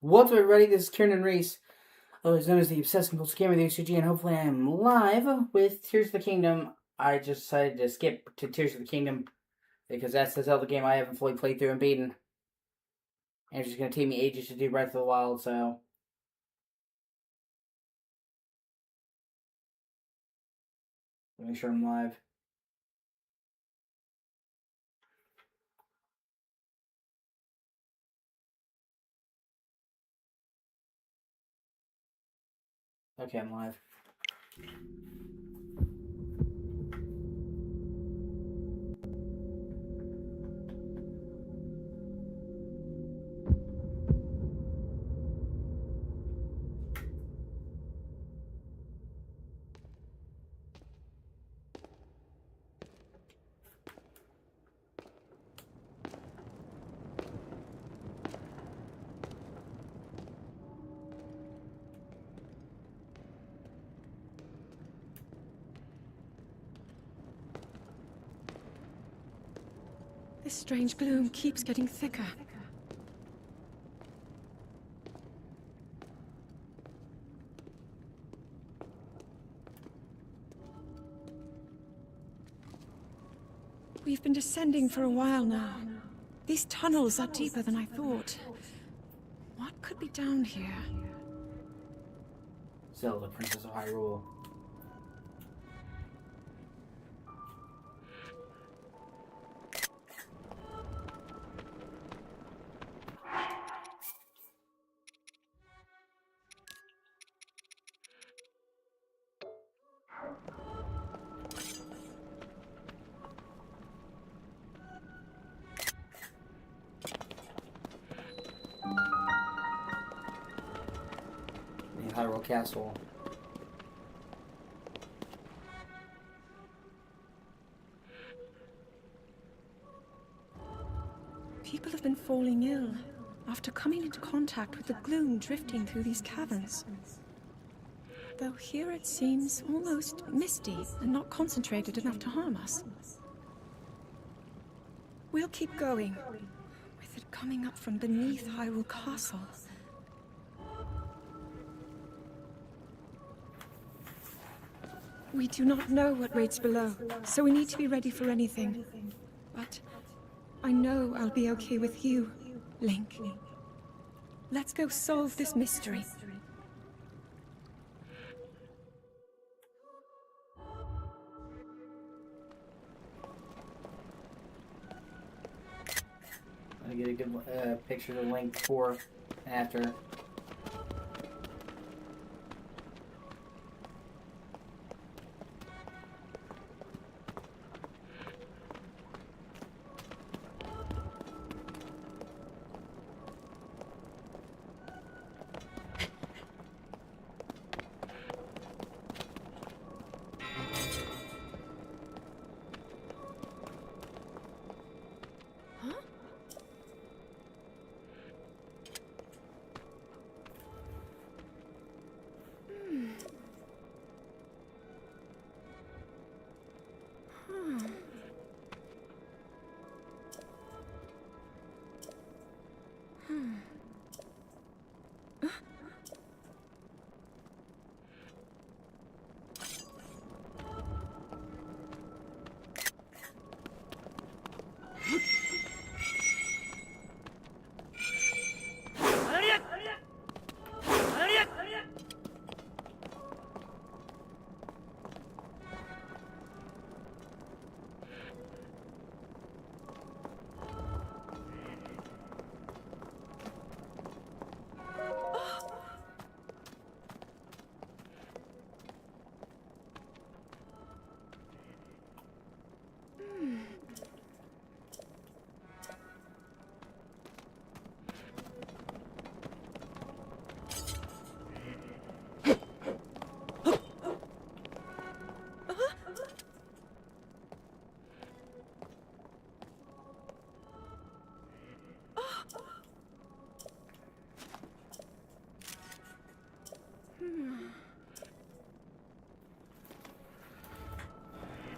What's up, everybody? This is Kieran Reese, otherwise known as the Obsessed Compulsive Gamer of the O.C.G, and hopefully I am live with Tears of the Kingdom. I just decided to skip to Tears of the Kingdom because that's the Zelda game I haven't fully played through and beaten. And it's just going to take me ages to do Breath of the Wild, so... Make sure I'm live. Okay, I'm live. This strange gloom keeps getting thicker. We've been descending for a while now. These tunnels are deeper than I thought. What could be down here? Zelda, Princess of Hyrule. The Hyrule Castle. People have been falling ill after coming into contact with the gloom drifting through these caverns. Though here it seems almost misty and not concentrated enough to harm us. We'll keep going, with it coming up from beneath Hyrule Castle. We do not know what waits below, so we need to be ready for anything. But I know I'll be okay with you, Link. Let's go solve this mystery. I'm gonna get a good picture of Link before and after.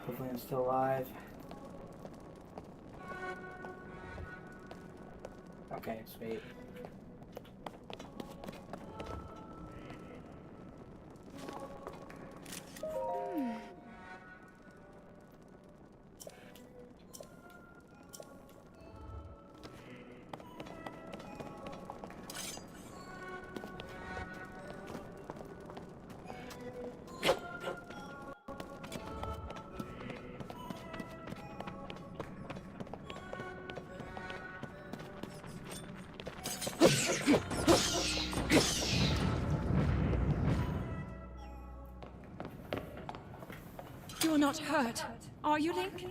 Hopefully I'm still alive. Okay, sweet. hurt, are you, Link?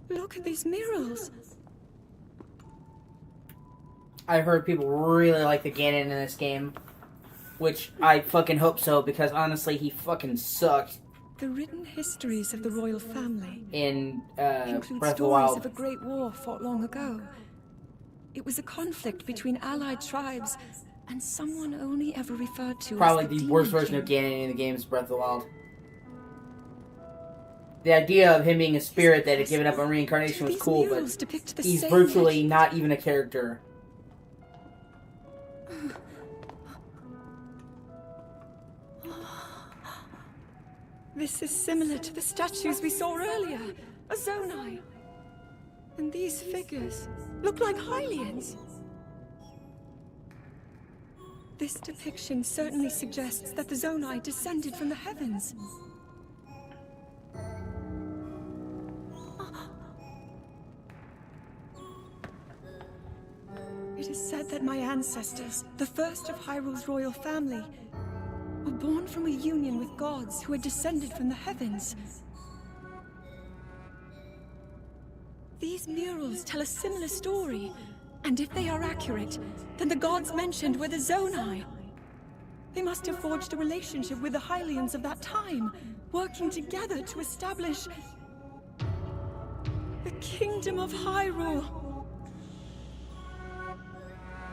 Look at these murals. I heard people really like the Ganon in this game, which I fucking hope so, because honestly, he fucking sucked The written histories of the royal family in include Breath of the stories Wild. of a great war fought long ago. It was a conflict between allied tribes and someone only ever referred to Probably as the the worst Demon version of King. Ganon in the game is Breath of the Wild. The idea of him being a spirit that had given up on reincarnation was These cool, murals but depict the he's same virtually legend. not even a character. This is similar to the statues we saw earlier, a Zonai. And these figures look like Hylians. This depiction certainly suggests that the Zonai descended from the heavens. It is said that my ancestors, the first of Hyrule's royal family, were born from a union with gods who had descended from the heavens. These murals tell a similar story, and if they are accurate, then the gods mentioned were the Zonai. They must have forged a relationship with the Hylians of that time, working together to establish the Kingdom of Hyrule.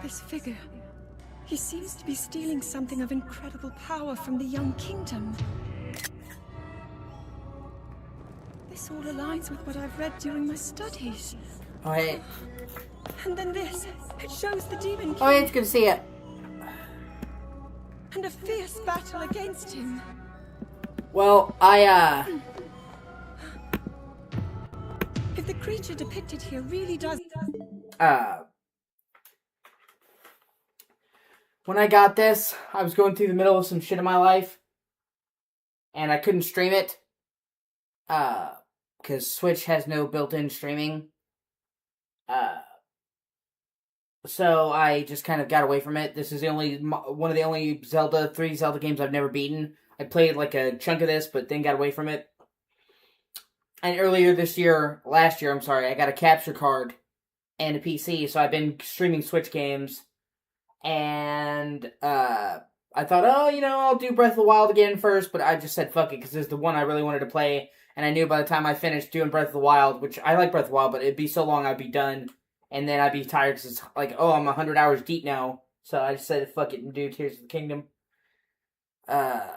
This figure, he seems to be stealing something of incredible power from the young kingdom. This all aligns with what I've read during my studies. Oh, hey. And then this, it shows the Demon King. Oh, yeah, it's good to see it. And a fierce battle against him. Well, If the creature depicted here really does... when I got this, I was going through the middle of some shit in my life, and I couldn't stream it, because Switch has no built-in streaming, so I just kind of got away from it. This is one of the only three Zelda games I've never beaten. I played like a chunk of this, but then got away from it. And last year, I got a capture card and a PC, so I've been streaming Switch games. And I thought, I'll do Breath of the Wild again first, but I just said fuck it, because this is the one I really wanted to play. And I knew by the time I finished doing Breath of the Wild, which I like Breath of the Wild, but it'd be so long I'd be done. And then I'd be tired, because it's like, I'm 100 hours deep now. So I just said fuck it and do Tears of the Kingdom. But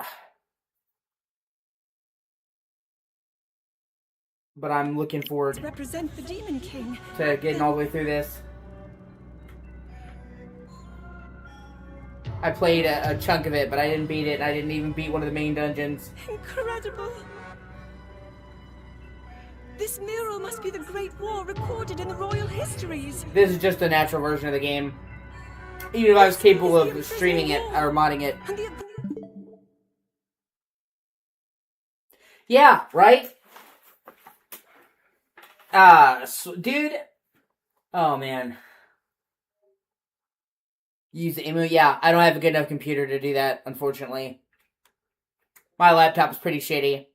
I'm looking forward to represent the Demon King. To getting all the way through this. I played a chunk of it, but I didn't beat it. I didn't even beat one of the main dungeons. Incredible! This mural must be the Great War recorded in the royal histories. This is just a natural version of the game. Even if I was capable of streaming it or modding it. Yeah, right? Dude. Oh, man. Use the emu. Yeah, I don't have a good enough computer to do that, unfortunately. My laptop is pretty shitty.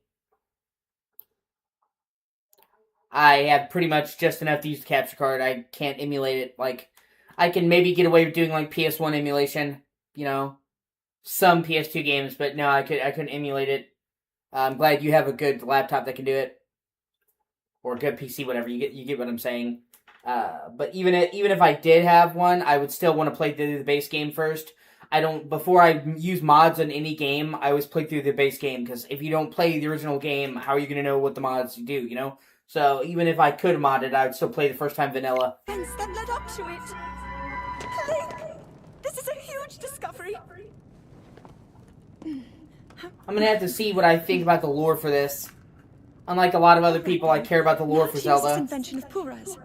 I have pretty much just enough to use the capture card. I can't emulate it. Like, I can maybe get away with doing, like, PS1 emulation. Some PS2 games, but no, I couldn't emulate it. I'm glad you have a good laptop that can do it. Or a good PC, whatever. You get what I'm saying. But even if I did have one, I would still want to play through the base game first. Before I use mods on any game, I always play through the base game, because if you don't play the original game, how are you going to know what the mods do, So even if I could mod it, I would still play the first time vanilla. Events that led up to it. Link, this is a huge discovery. I'm going to have to see what I think about the lore for this. Unlike a lot of other people, I care about the lore for Zelda. This invention of Pura's.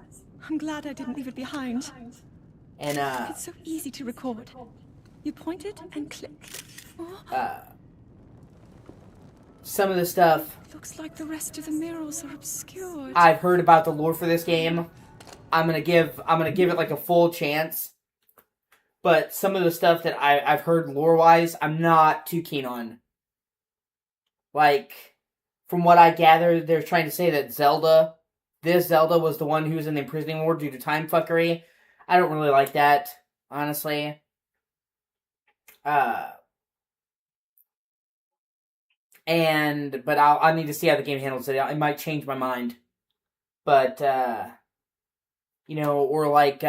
I'm glad I didn't leave it behind. And it's so easy to record. You point it and click. some of the stuff. Looks like the rest of the murals are obscured. I've heard about the lore for this game. I'm gonna give it like a full chance. But some of the stuff that I've heard lore-wise, I'm not too keen on. Like, from what I gather, they're trying to say that this Zelda was the one who was in the imprisoning ward due to time fuckery. I don't really like that, honestly. But I need to see how the game handles it. It might change my mind. But, or like,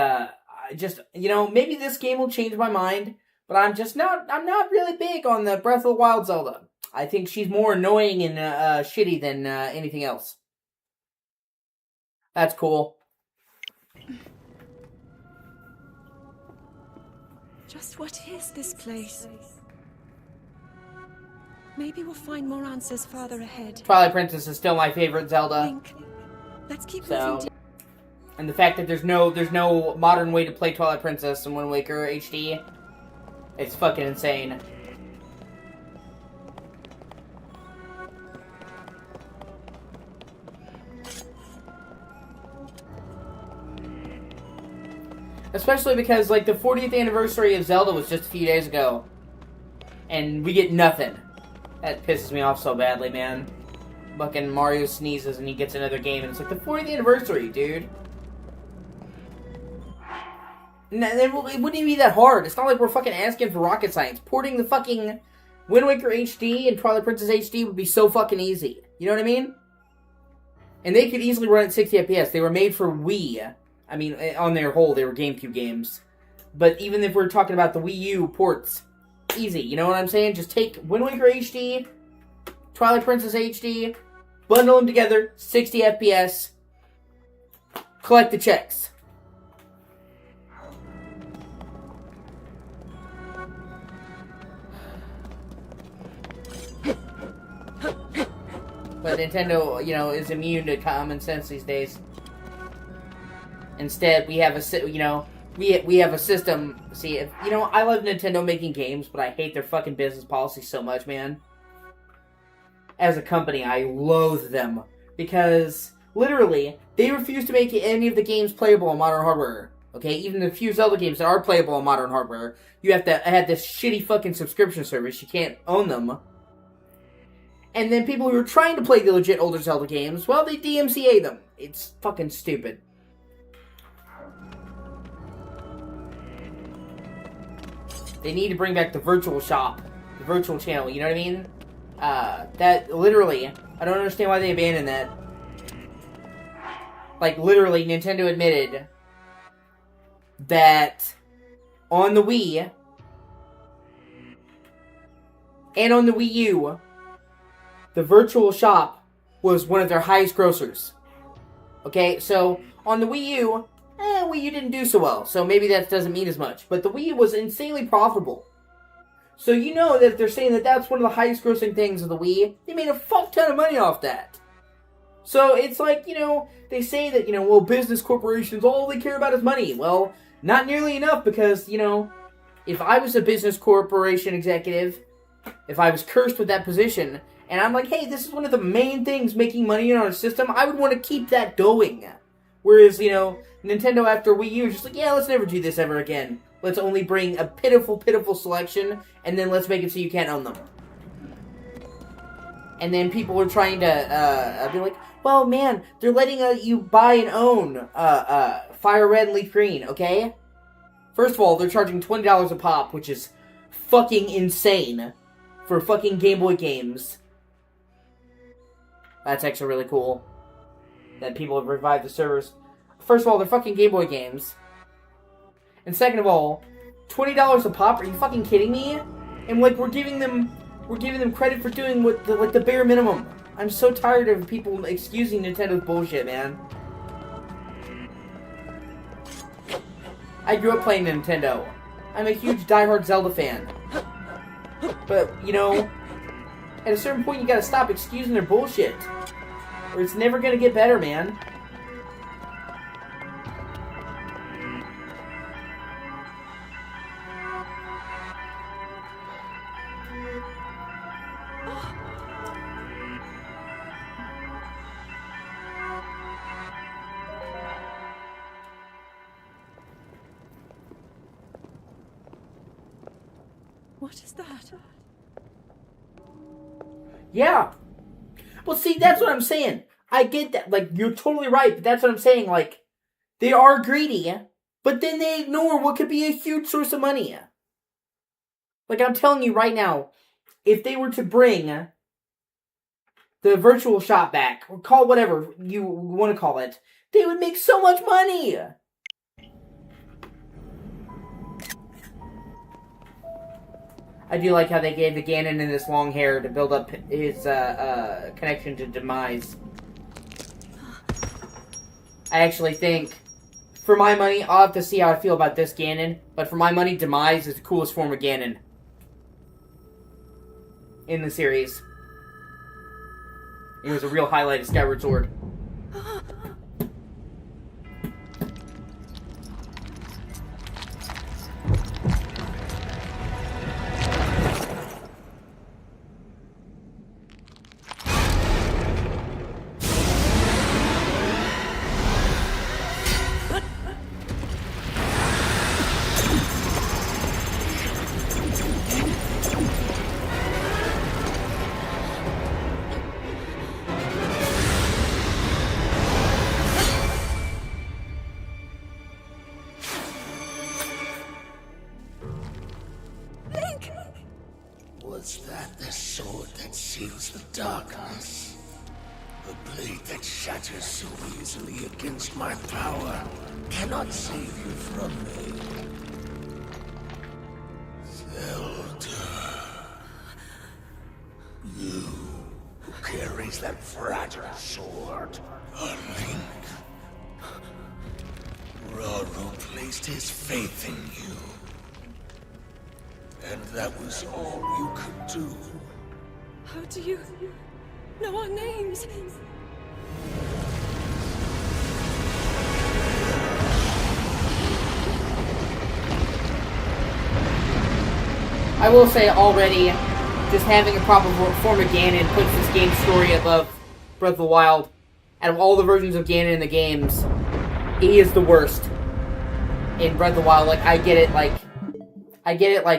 maybe this game will change my mind, but I'm not really big on the Breath of the Wild Zelda. I think she's more annoying and shitty than anything else. That's cool. Just what is this place? Maybe we'll find more answers farther ahead. Twilight Princess is still my favorite Zelda. Link, let's keep moving. And the fact that there's no modern way to play Twilight Princess in Wind Waker HD, it's fucking insane. Especially because, like, the 40th anniversary of Zelda was just a few days ago. And we get nothing. That pisses me off so badly, man. Fucking Mario sneezes and he gets another game, and it's like the 40th anniversary, dude. It wouldn't even be that hard. It's not like we're fucking asking for rocket science. Porting the fucking Wind Waker HD and Twilight Princess HD would be so fucking easy. You know what I mean? And they could easily run at 60 FPS. They were made for Wii. I mean, on their whole, they were GameCube games. But even if we're talking about the Wii U ports, easy. You know what I'm saying? Just take Wind Waker HD, Twilight Princess HD, bundle them together, 60 FPS, collect the checks. But Nintendo, is immune to common sense these days. Instead, we have we have a system. See, I love Nintendo making games, but I hate their fucking business policy so much, man. As a company, I loathe them because literally they refuse to make any of the games playable on modern hardware. Okay, even the few Zelda games that are playable on modern hardware, you have to have this shitty fucking subscription service. You can't own them. And then people who are trying to play the legit older Zelda games, well, they DMCA them. It's fucking stupid. They need to bring back the virtual shop. The virtual channel, you know what I mean? That, literally, I don't understand why they abandoned that. Like, literally, Nintendo admitted that on the Wii and on the Wii U, the virtual shop was one of their highest grossers. Okay, so on the Wii U, Wii U didn't do so well, so maybe that doesn't mean as much. But the Wii U was insanely profitable. So you know that if they're saying that that's one of the highest grossing things of the Wii, they made a fuck ton of money off that. So it's like, they say that, well, business corporations, all they care about is money. Well, not nearly enough because, if I was a business corporation executive, if I was cursed with that position, and I'm like, hey, this is one of the main things making money in our system, I would want to keep that going. Whereas, Nintendo after Wii U is just like, yeah, let's never do this ever again. Let's only bring a pitiful, pitiful selection, and then let's make it so you can't own them. And then people are trying to be like, well, man, they're letting you buy and own Fire Red and Leaf Green, okay? First of all, they're charging $20 a pop, which is fucking insane for fucking Game Boy games. That's actually really cool that people have revived the servers. First of all, they're fucking Game Boy games. And second of all, $20 a pop? Are you fucking kidding me? And like we're giving them credit for doing the bare minimum. I'm so tired of people excusing Nintendo's bullshit, man. I grew up playing Nintendo. I'm a huge diehard Zelda fan. But, at a certain point you gotta stop excusing their bullshit. Or it's never gonna get better, man. What is that? Yeah. Well, see, that's what I'm saying. I get that. Like, you're totally right, but that's what I'm saying. Like, they are greedy, but then they ignore what could be a huge source of money. Like, I'm telling you right now, if they were to bring the virtual shop back, or call it whatever you want to call it, they would make so much money. I do like how they gave the Ganon in this long hair to build up his connection to Demise. I actually think, for my money, I'll have to see how I feel about this Ganon, but for my money, Demise is the coolest form of Ganon in the series. It was a real highlight of Skyward Sword. Was that the sword that seals the darkness? The blade that shatters so easily against my power cannot save you from me. Zelda. You who carries that fragile sword. A link. Rauru placed his faith in you. And that was all you could do. How do you know our names? I will say already, just having a proper form of Ganon puts this game's story above Breath of the Wild. Out of all the versions of Ganon in the games, he is the worst in Breath of the Wild. Like, I get it,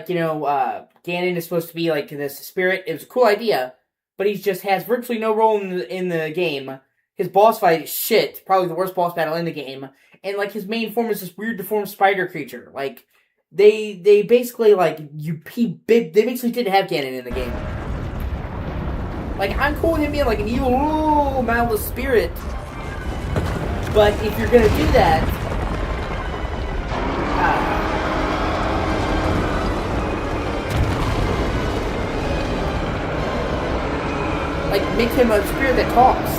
you know, Ganon is supposed to be, like, this spirit. It was a cool idea, but he just has virtually no role in the game. His boss fight is shit. Probably the worst boss battle in the game. And, like, his main form is this weird deformed spider creature. Like, they basically, like, they basically didn't have Ganon in the game. Like, I'm cool with him being, like, an evil, malice spirit. But if you're gonna do that, like, make him a spirit that talks.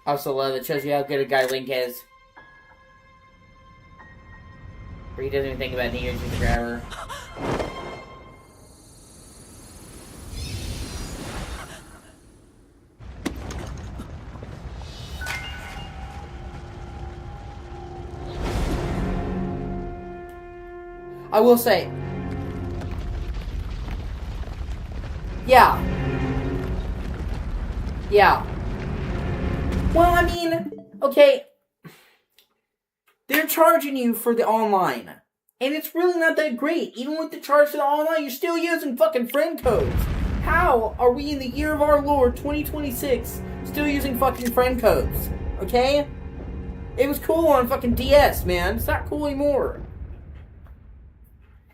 I also love it. Shows you how good a guy Link is. Where he doesn't even think about needing to grab her. I will say, yeah. Well, I mean, okay, they're charging you for the online, and it's really not that great. Even with the charge for the online, you're still using fucking friend codes. How are we in the year of our Lord, 2026, still using fucking friend codes? Okay? It was cool on fucking DS, man. It's not cool anymore.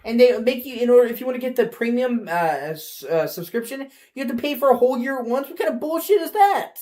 And they make you, if you want to get the premium subscription, you have to pay for a whole year at once. What kind of bullshit is that?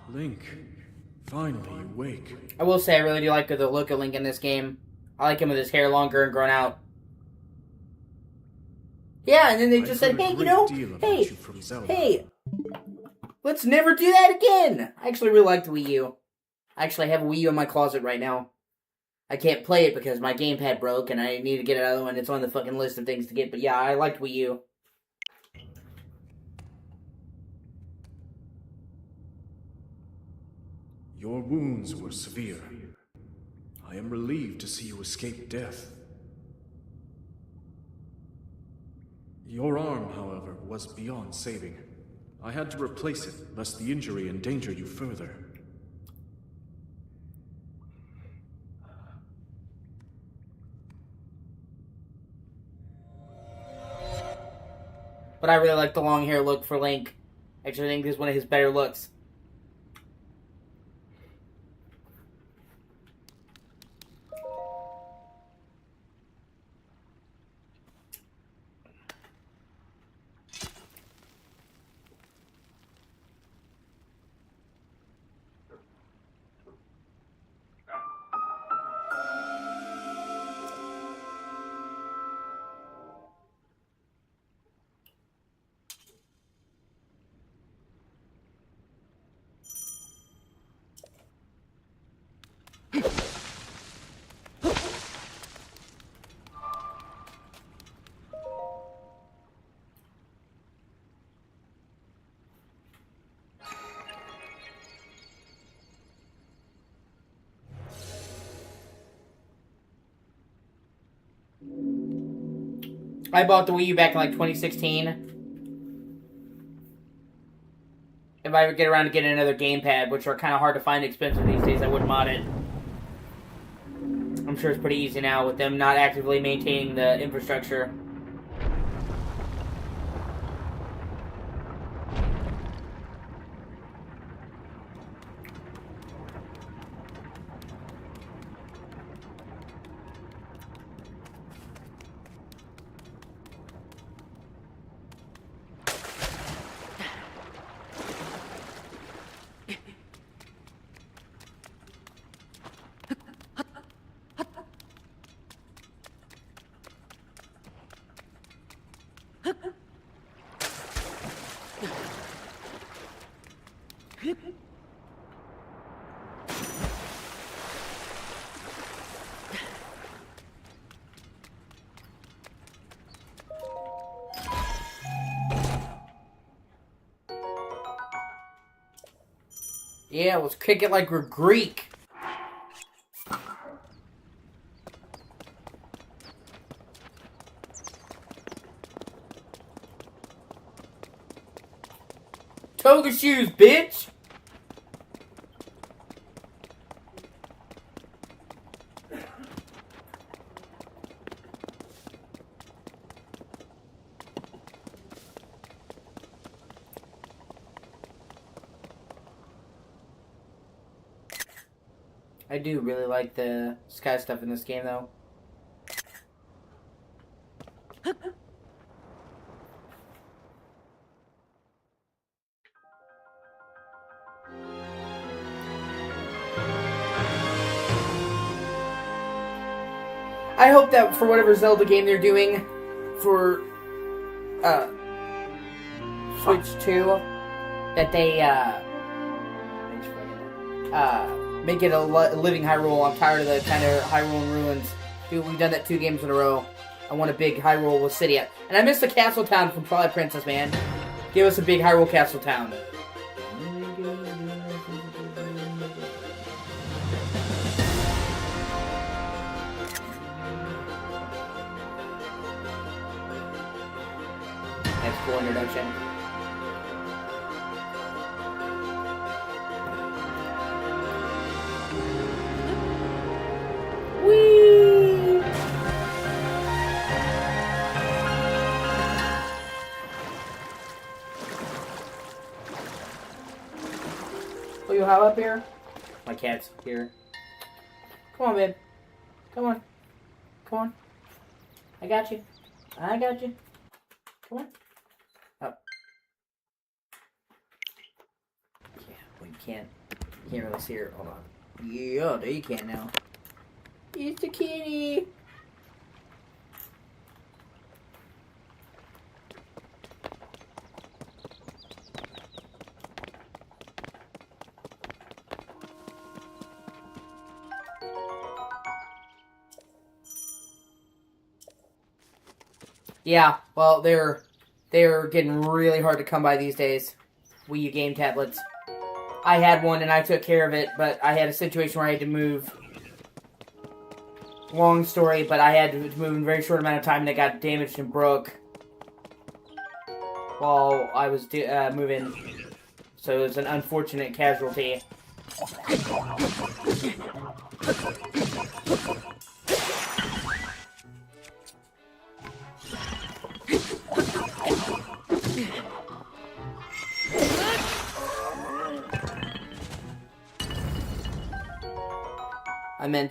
Link, finally you wake. I will say I really do like the look of Link in this game. I like him with his hair longer and grown out. Yeah, and then they just said, hey, you know, hey, let's never do that again. I actually really liked Wii U. I actually have a Wii U in my closet right now. I can't play it because my gamepad broke and I need to get another one. It's on the fucking list of things to get. But yeah, I liked Wii U. Your wounds were severe. I am relieved to see you escape death. Your arm, however, was beyond saving. I had to replace it, lest the injury endanger you further. But I really like the long hair look for Link. Actually, I think this is one of his better looks. I bought the Wii U back in like 2016. If I ever get around to getting another gamepad, which are kind of hard to find expensive these days, I would mod it. I'm sure it's pretty easy now with them not actively maintaining the infrastructure. Yeah, let's kick it like we're Greek. Toga shoes, bitch! I do really like the sky stuff in this game, though. I hope that for whatever Zelda game they're doing for Switch 2, that they make it a living Hyrule. I'm tired of the kind of Hyrule in ruins. Dude, we've done that 2 games in a row. I want a big Hyrule city. And I miss the castle town from Twilight Princess, man. Give us a big Hyrule castle town. That's cool introduction. Whee! Will you hop up here? My cat's here. Come on, babe. Come on. Come on. I got you. I got you. Come on. Up. Yeah, well, you can't. You can't really see her. Hold on. Yeah, there you can now. It's the kitty! Yeah, well, they're getting really hard to come by these days. Wii U game tablets. I had one and I took care of it, but I had a situation where I had to move. Long story, but I had to move in a very short amount of time and it got damaged and broke while I was moving. So it was an unfortunate casualty.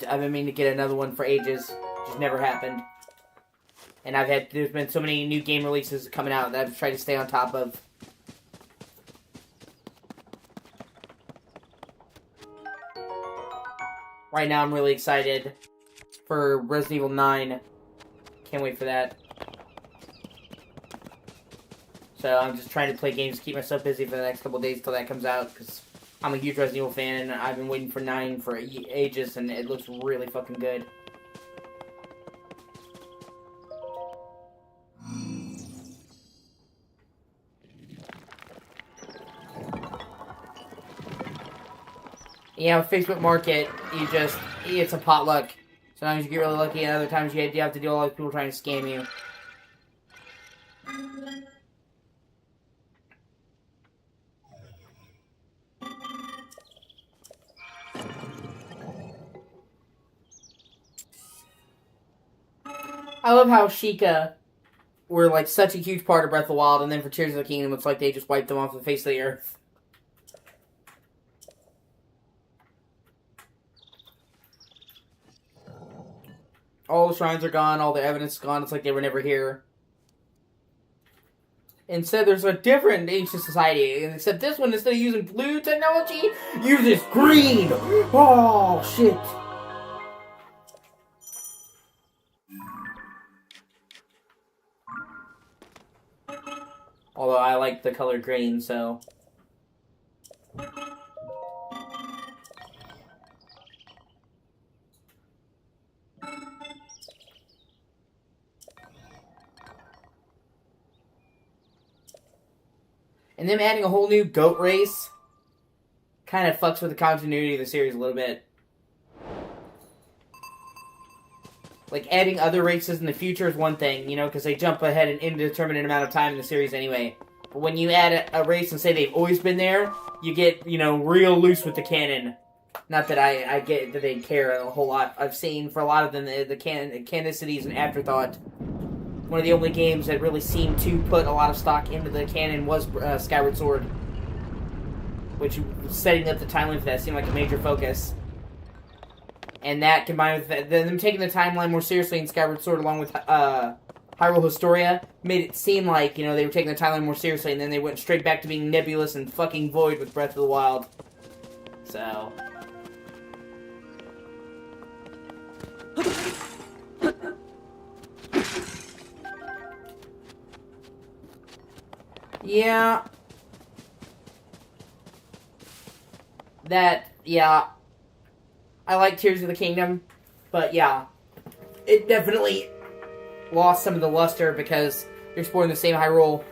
I've been meaning to get another one for ages. Just never happened. And there's been so many new game releases coming out that I've tried to stay on top of. Right now I'm really excited for Resident Evil 9. Can't wait for that. So I'm just trying to play games to keep myself busy for the next couple of days till that comes out, because I'm a huge Resident Evil fan, and I've been waiting for 9 for ages, and it looks really fucking good. Yeah, with Facebook Market, it's a potluck. Sometimes you get really lucky, and other times you have to deal with all these people trying to scam you. I love how Sheikah were like such a huge part of Breath of the Wild, and then for Tears of the Kingdom, it's like they just wiped them off the face of the earth. All the shrines are gone, all the evidence is gone, it's like they were never here. Instead, there's a different ancient society, except this one, instead of using blue technology, uses green! Oh, shit. Although I like the color green, so... And them adding a whole new goat race kind of fucks with the continuity of the series a little bit. Like, adding other races in the future is one thing, you know, because they jump ahead an indeterminate amount of time in the series anyway. But when you add a race and say they've always been there, you get, you know, real loose with the canon. Not that I get that they care a whole lot. I've seen, for a lot of them, the canonicity is an afterthought. One of the only games that really seemed to put a lot of stock into the canon was Skyward Sword. Which, setting up the timeline for that seemed like a major focus. And that, combined with them taking the timeline more seriously in Skyward Sword, along with Hyrule Historia, made it seem like, you know, they were taking the timeline more seriously, and then they went straight back to being nebulous and fucking void with Breath of the Wild. So... yeah. Yeah. I like Tears of the Kingdom, but yeah. It definitely lost some of the luster because they're exploring the same Hyrule.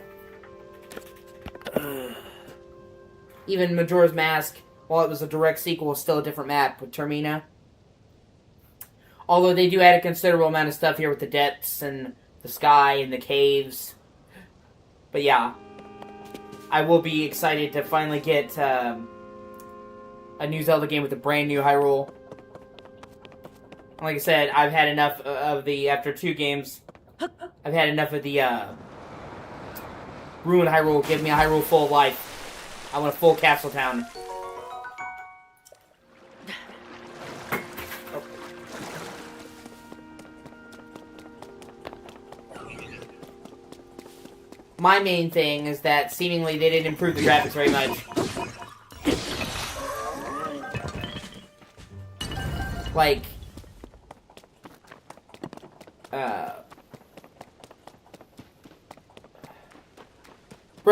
Even Majora's Mask, while it was a direct sequel, is still a different map with Termina. Although they do add a considerable amount of stuff here with the depths and the sky and the caves. But yeah. I will be excited to finally get a new Zelda game with a brand new Hyrule. Like I said, I've had enough of after 2 games, I've had enough of the ruined Hyrule. Give me a Hyrule full of life. I want a full castle town. My main thing is that seemingly they didn't improve the graphics very much. like, Breath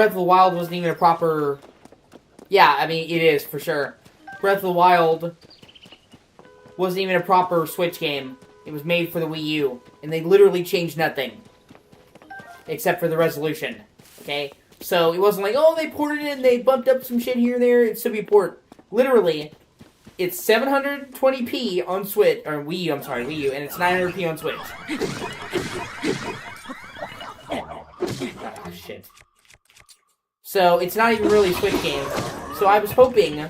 of the Wild wasn't even a proper... Yeah, I mean, it is, for sure. Breath of the Wild wasn't even a proper Switch game. It was made for the Wii U. And they literally changed nothing. Except for the resolution. Okay? So, it wasn't like, oh, they ported it and they bumped up some shit here and there. It'd still be a port. Literally, it's 720p on Switch, or Wii U, I'm sorry, Wii U, and it's 900p on Switch. Ah, shit. So, it's not even really a Switch game. So, I was hoping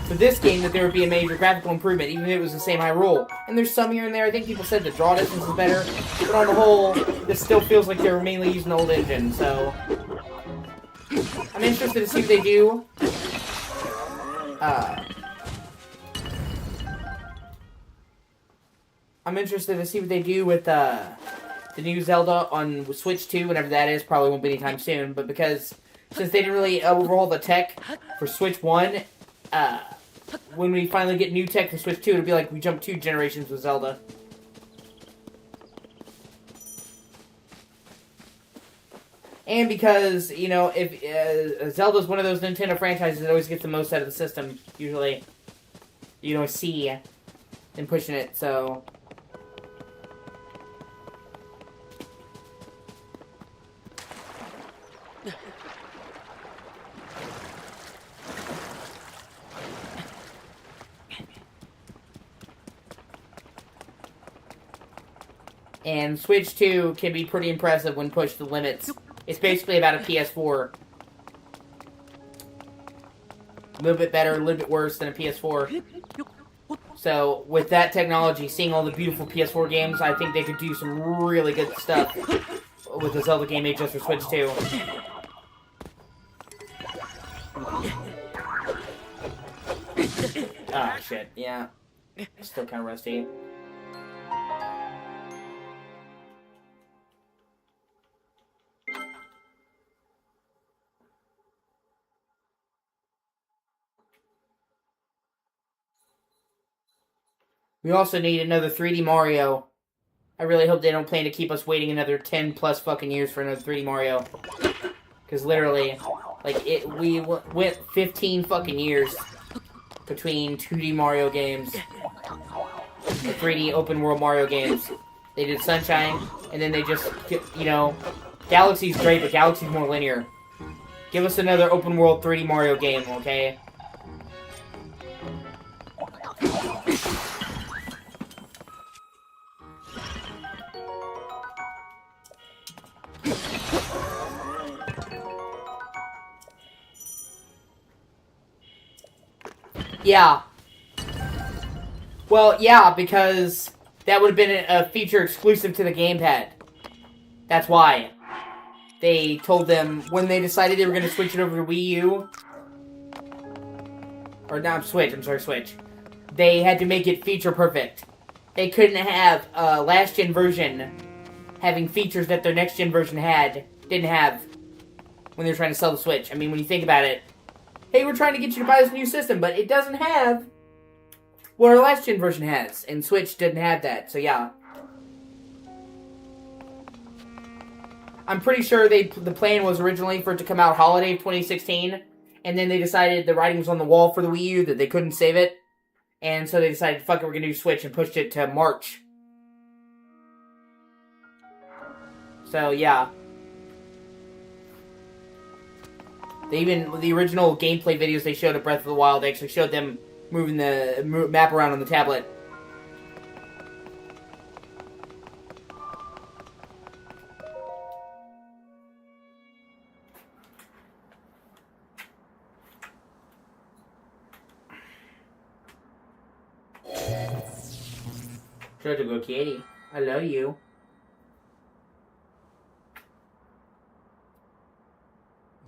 for this game that there would be a major graphical improvement, even if it was the same Hyrule. And there's some here and there. I think people said the draw distance is better. But on the whole, this still feels like they were mainly using the old engine, so... I'm interested to see what they do. I'm interested to see what they do with the new Zelda on Switch 2, whenever that is. Probably won't be anytime soon, but since they didn't really overhaul the tech for Switch 1, when we finally get new tech for Switch 2, it'll be like we jumped 2 generations with Zelda. And because, you know, if Zelda's one of those Nintendo franchises that always gets the most out of the system, usually, you know, see them pushing it, so... And Switch 2 can be pretty impressive when pushed to the limits. It's basically about a PS4. A little bit better, a little bit worse than a PS4. So, with that technology, seeing all the beautiful PS4 games, I think they could do some really good stuff with the Zelda game made just for Switch 2. Ah, shit, yeah. Still kind of rusty. We also need another 3D Mario. I really hope they don't plan to keep us waiting another 10 plus fucking years for another 3D Mario. Because literally, like, we went 15 fucking years between 2D Mario games. The 3D open world Mario games. They did Sunshine, and then they just, you know, Galaxy's great, but Galaxy's more linear. Give us another open world 3D Mario game, okay? Yeah. Well, yeah, because that would have been a feature exclusive to the gamepad. That's why. They told them, when they decided they were going to switch it over to Wii U... Or not Switch, I'm sorry, Switch. They had to make it feature perfect. They couldn't have a last-gen version having features that their next-gen version didn't have when they were trying to sell the Switch. I mean, when you think about it, hey, we're trying to get you to buy this new system, but it doesn't have what our last-gen version has. And Switch didn't have that, so yeah. I'm pretty sure the plan was originally for it to come out holiday of 2016, and then they decided the writing was on the wall for the Wii U, that they couldn't save it, and so they decided, fuck it, we're gonna do Switch, and pushed it to March. So, yeah. The original gameplay videos they showed at Breath of the Wild, they actually showed them moving the map around on the tablet. Try to go, kitty. I love you.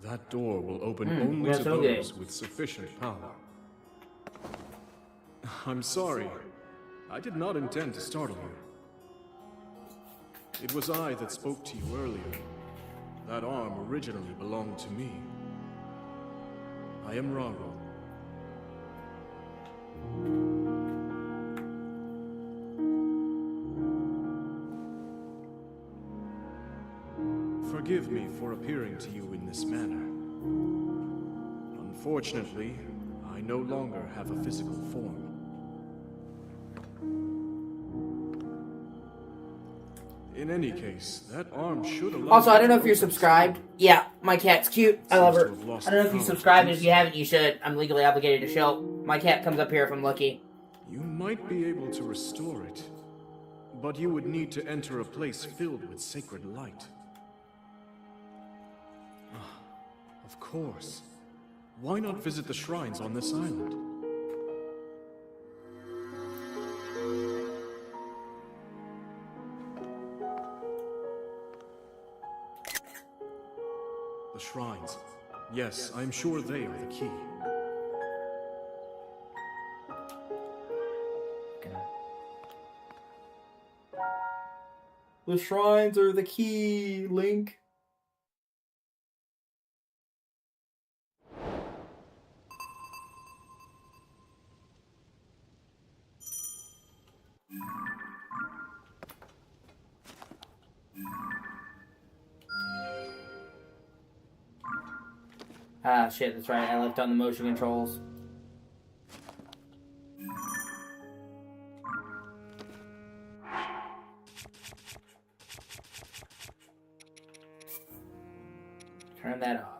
That door will open only to those with sufficient power. I'm sorry. I did not intend to startle you. It was I that spoke to you earlier. That arm originally belonged to me. I am Raro. me for appearing to you in this manner. Unfortunately, I no longer have a physical form. In any case, that arm should allow... Also, I don't know if you're subscribed. Yeah, my cat's cute. I love her. I don't know if you subscribed. If you haven't, you should. I'm legally obligated to show. My cat comes up here if I'm lucky. You might be able to restore it, but you would need to enter a place filled with sacred light. Of course. Why not visit the shrines on this island? The shrines. Yes, I'm sure they are the key. The shrines are the key, Link. Ah, shit, that's right. I left on the motion controls. Turn that off.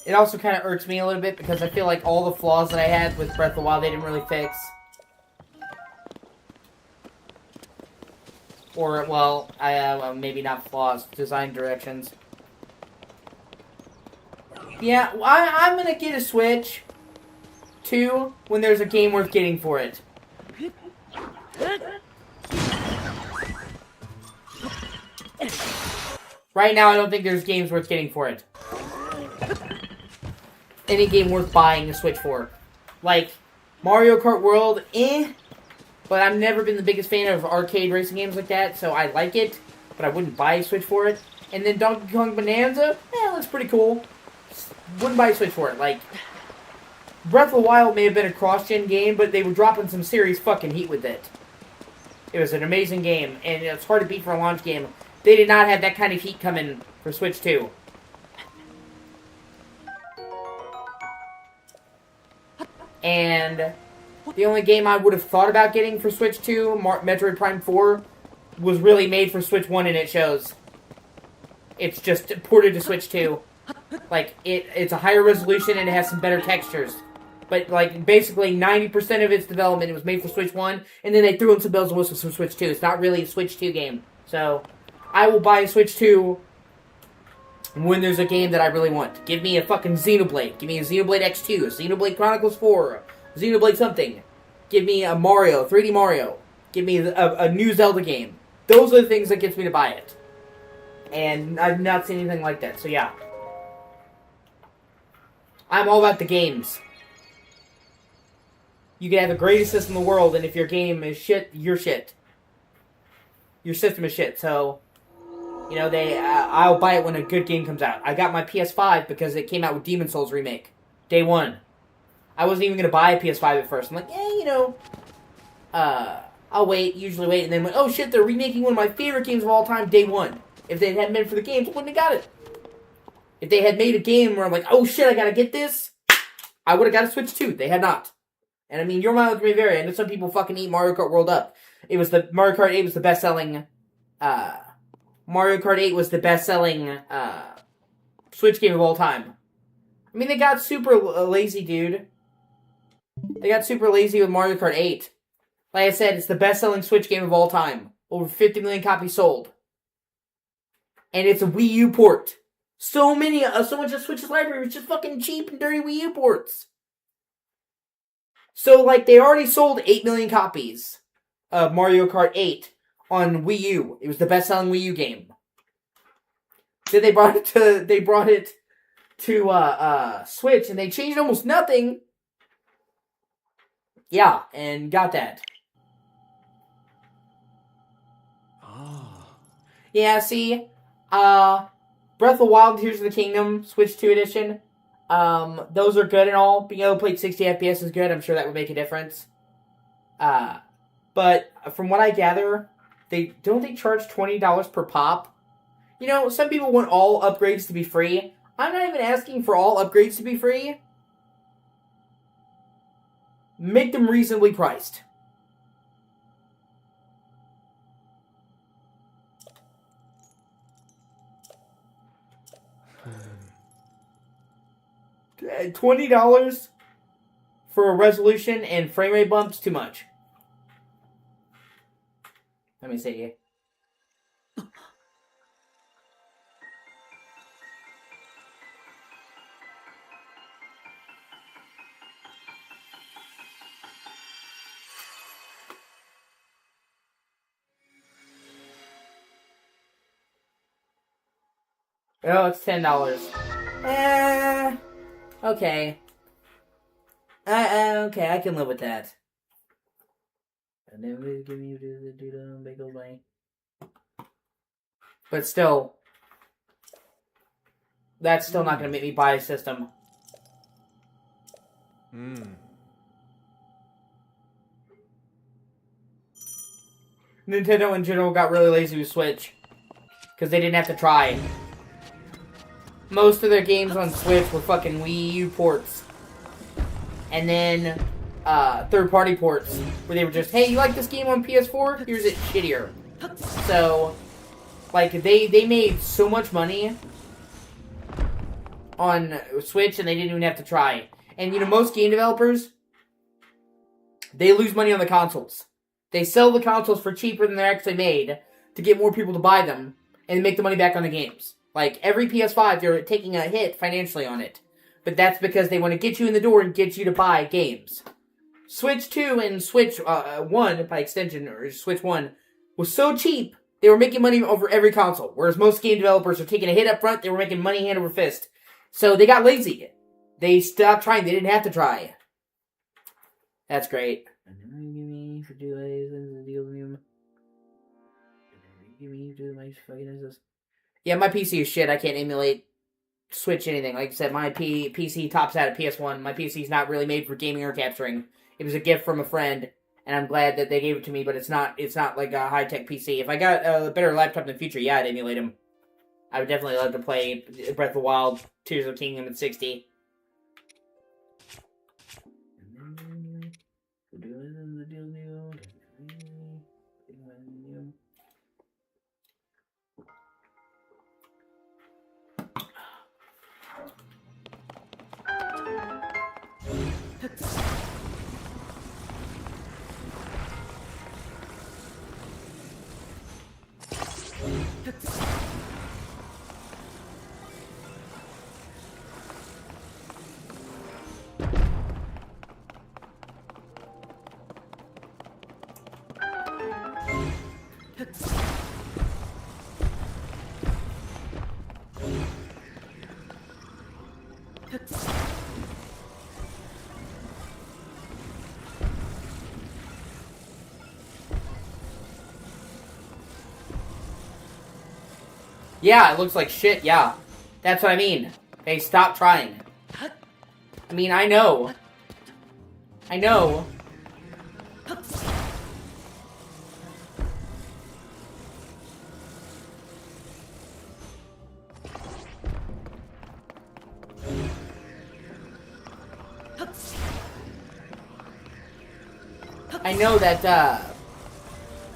It also kind of irks me a little bit because I feel like all the flaws that I had with Breath of the Wild they didn't really fix. Or, well, maybe not flaws, design directions. Yeah, I'm gonna get a Switch 2 when there's a game worth getting for it. Right now, I don't think there's games worth getting for it. Any game worth buying a Switch for. Like, Mario Kart World, but I've never been the biggest fan of arcade racing games like that, so I like it, but I wouldn't buy a Switch for it. And then Donkey Kong Bonanza, that's pretty cool. Wouldn't buy a Switch for it. Like, Breath of the Wild may have been a cross-gen game, but they were dropping some serious fucking heat with it. It was an amazing game, and it's hard to beat for a launch game. They did not have that kind of heat coming for Switch 2. And the only game I would have thought about getting for Switch 2, Metroid Prime 4, was really made for Switch 1 and it shows. It's just ported to Switch 2. Like, it's a higher resolution and it has some better textures. But, like, basically 90% of its development, it was made for Switch 1, and then they threw in some bells and whistles for Switch 2. It's not really a Switch 2 game. So, I will buy a Switch 2 when there's a game that I really want. Give me a fucking Xenoblade. Give me a Xenoblade X2, a Xenoblade Chronicles 4, Xenoblade something. Give me a Mario, 3D Mario. Give me a new Zelda game. Those are the things that gets me to buy it. And I've not seen anything like that, so yeah. I'm all about the games. You can have the greatest system in the world, and if your game is shit, you're shit. Your system is shit, so... You know, I'll buy it when a good game comes out. I got my PS5 because it came out with Demon's Souls Remake. Day one. I wasn't even going to buy a PS5 at first. I'm like, I'll wait, usually wait, and then went, oh shit, they're remaking one of my favorite games of all time, day one. If they hadn't been for the games, I wouldn't have got it. If they had made a game where I'm like, oh shit, I gotta get this, I would have got a Switch 2. They had not. And I mean, your mileage may vary. I know some people fucking eat Mario Kart World up. Mario Kart 8 was the best-selling, Mario Kart 8 was the best-selling, Switch game of all time. I mean, they got super lazy, dude. They got super lazy with Mario Kart 8. Like I said, it's the best-selling Switch game of all time. Over 50 million copies sold. And it's a Wii U port. So much of Switch's library was just fucking cheap and dirty Wii U ports. So, like, they already sold 8 million copies of Mario Kart 8 on Wii U. It was the best-selling Wii U game. Then they brought it to Switch, and they changed almost nothing. Yeah, and got that. Yeah, see, Breath of the Wild, Tears of the Kingdom, Switch 2 edition, those are good and all. Being able to play at 60 FPS is good. I'm sure that would make a difference. But from what I gather, they charge $20 per pop. You know, some people want all upgrades to be free. I'm not even asking for all upgrades to be free. Make them reasonably priced. $20 for a resolution and frame rate bumps, too much. Let me see. Oh, it's $10. Okay. Okay, I can live with that. But still, that's still not going to make me buy a system. Nintendo in general got really lazy with Switch because they didn't have to try. Most of their games on Switch were fucking Wii U ports. And then third-party ports where they were just, hey, you like this game on PS4? Here's it shittier. So, like, they made so much money on Switch and they didn't even have to try. And, you know, most game developers, they lose money on the consoles. They sell the consoles for cheaper than they're actually made to get more people to buy them and make the money back on the games. Like, every PS5, they're taking a hit financially on it. But that's because they want to get you in the door and get you to buy games. Switch 2 and Switch 1, by extension, or Switch 1, was so cheap, they were making money over every console. Whereas most game developers are taking a hit up front, they were making money hand over fist. So they got lazy. They stopped trying. They didn't have to try. That's great. Yeah, my PC is shit. I can't emulate Switch anything. Like I said, my PC tops out at PS1. My PC's not really made for gaming or capturing. It was a gift from a friend, and I'm glad that they gave it to me, but it's not like a high-tech PC. If I got a better laptop in the future, yeah, I'd emulate them. I would definitely love to play Breath of the Wild, Tears of the Kingdom at 60. Yeah, it looks like shit, yeah. That's what I mean. They stopped trying. I mean, I know. I know. I know that,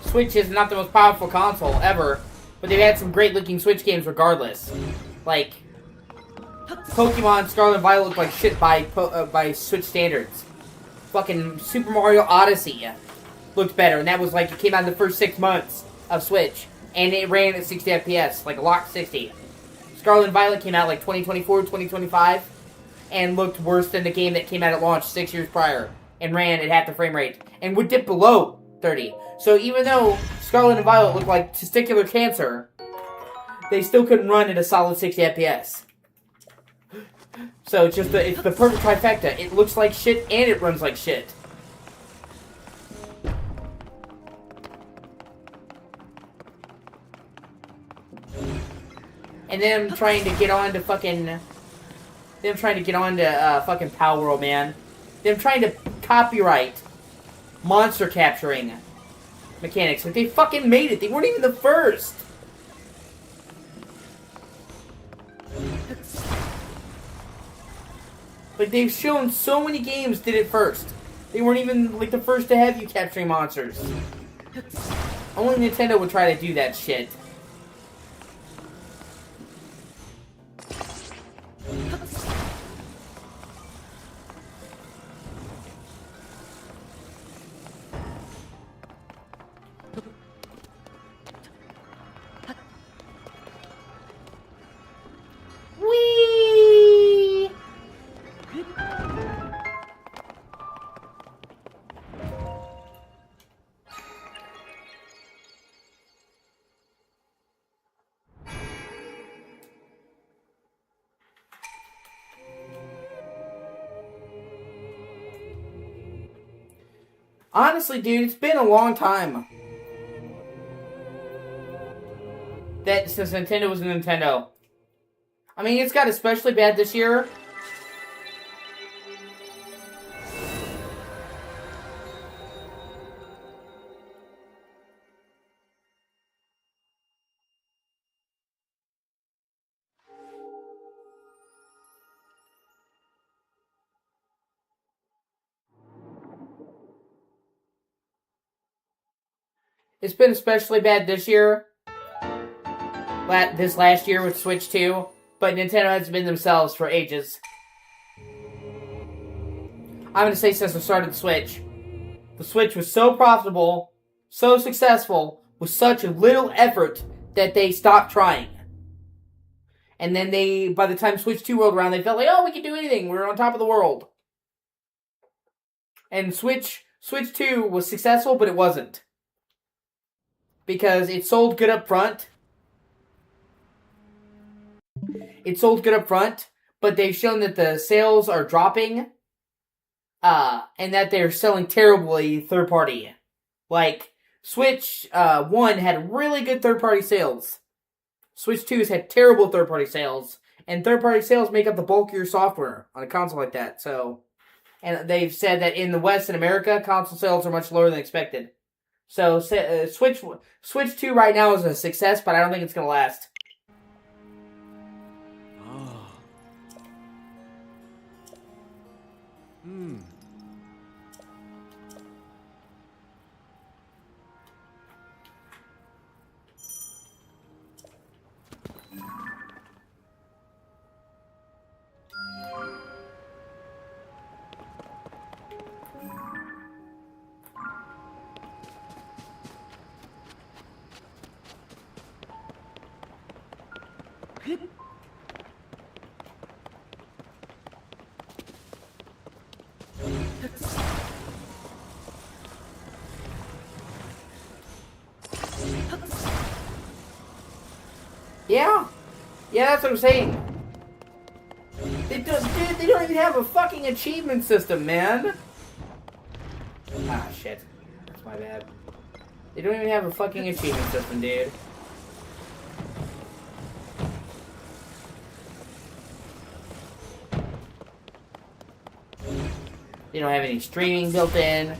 Switch is not the most powerful console ever, but they've had some great-looking Switch games regardless. Like, Pokemon Scarlet and Violet looked like shit by Switch standards. Fucking Super Mario Odyssey looked better, and that was like, it came out in the first 6 months of Switch, and it ran at 60 FPS, like a locked 60. Scarlet and Violet came out like 2024, 2025, and looked worse than the game that came out at launch 6 years prior, and ran at half the frame rate, and would dip below 30. So even though Scarlet and Violet looked like testicular cancer, they still couldn't run at a solid 60 FPS. So it's the perfect trifecta. It looks like shit and it runs like shit. And then I'm trying to get on to fucking Power World, man. Them trying to copyright monster capturing mechanics. Like, they fucking made it. They weren't even the first. Like, they've shown so many games did it first. They weren't even, like, the first to have you capturing monsters. Only Nintendo would try to do that shit. Whee! Honestly, dude, it's been a long time that since Nintendo was a Nintendo. I mean, it's got especially bad this year. It's been especially bad this year. This last year with Switch 2. But Nintendo has been themselves for ages. I'm going to say since the start of the Switch. The Switch was so profitable, so successful, with such little effort that they stopped trying. And then by the time Switch 2 rolled around, they felt like, oh, we can do anything. We're on top of the world. And Switch 2 was successful, but it wasn't. Because it sold good up front. But they've shown that the sales are dropping. And that they're selling terribly third party. Like, Switch 1 had really good third party sales. Switch 2's had terrible third party sales. And third party sales make up the bulk of your software on a console like that. So, and they've said that in the West and America, console sales are much lower than expected. So, Switch 2 right now is a success, but I don't think it's going to last. Yeah, that's what I'm saying. They don't even have a fucking achievement system, man. Ah, shit. That's my bad. They don't even have a fucking achievement system, dude. They don't have any streaming built in.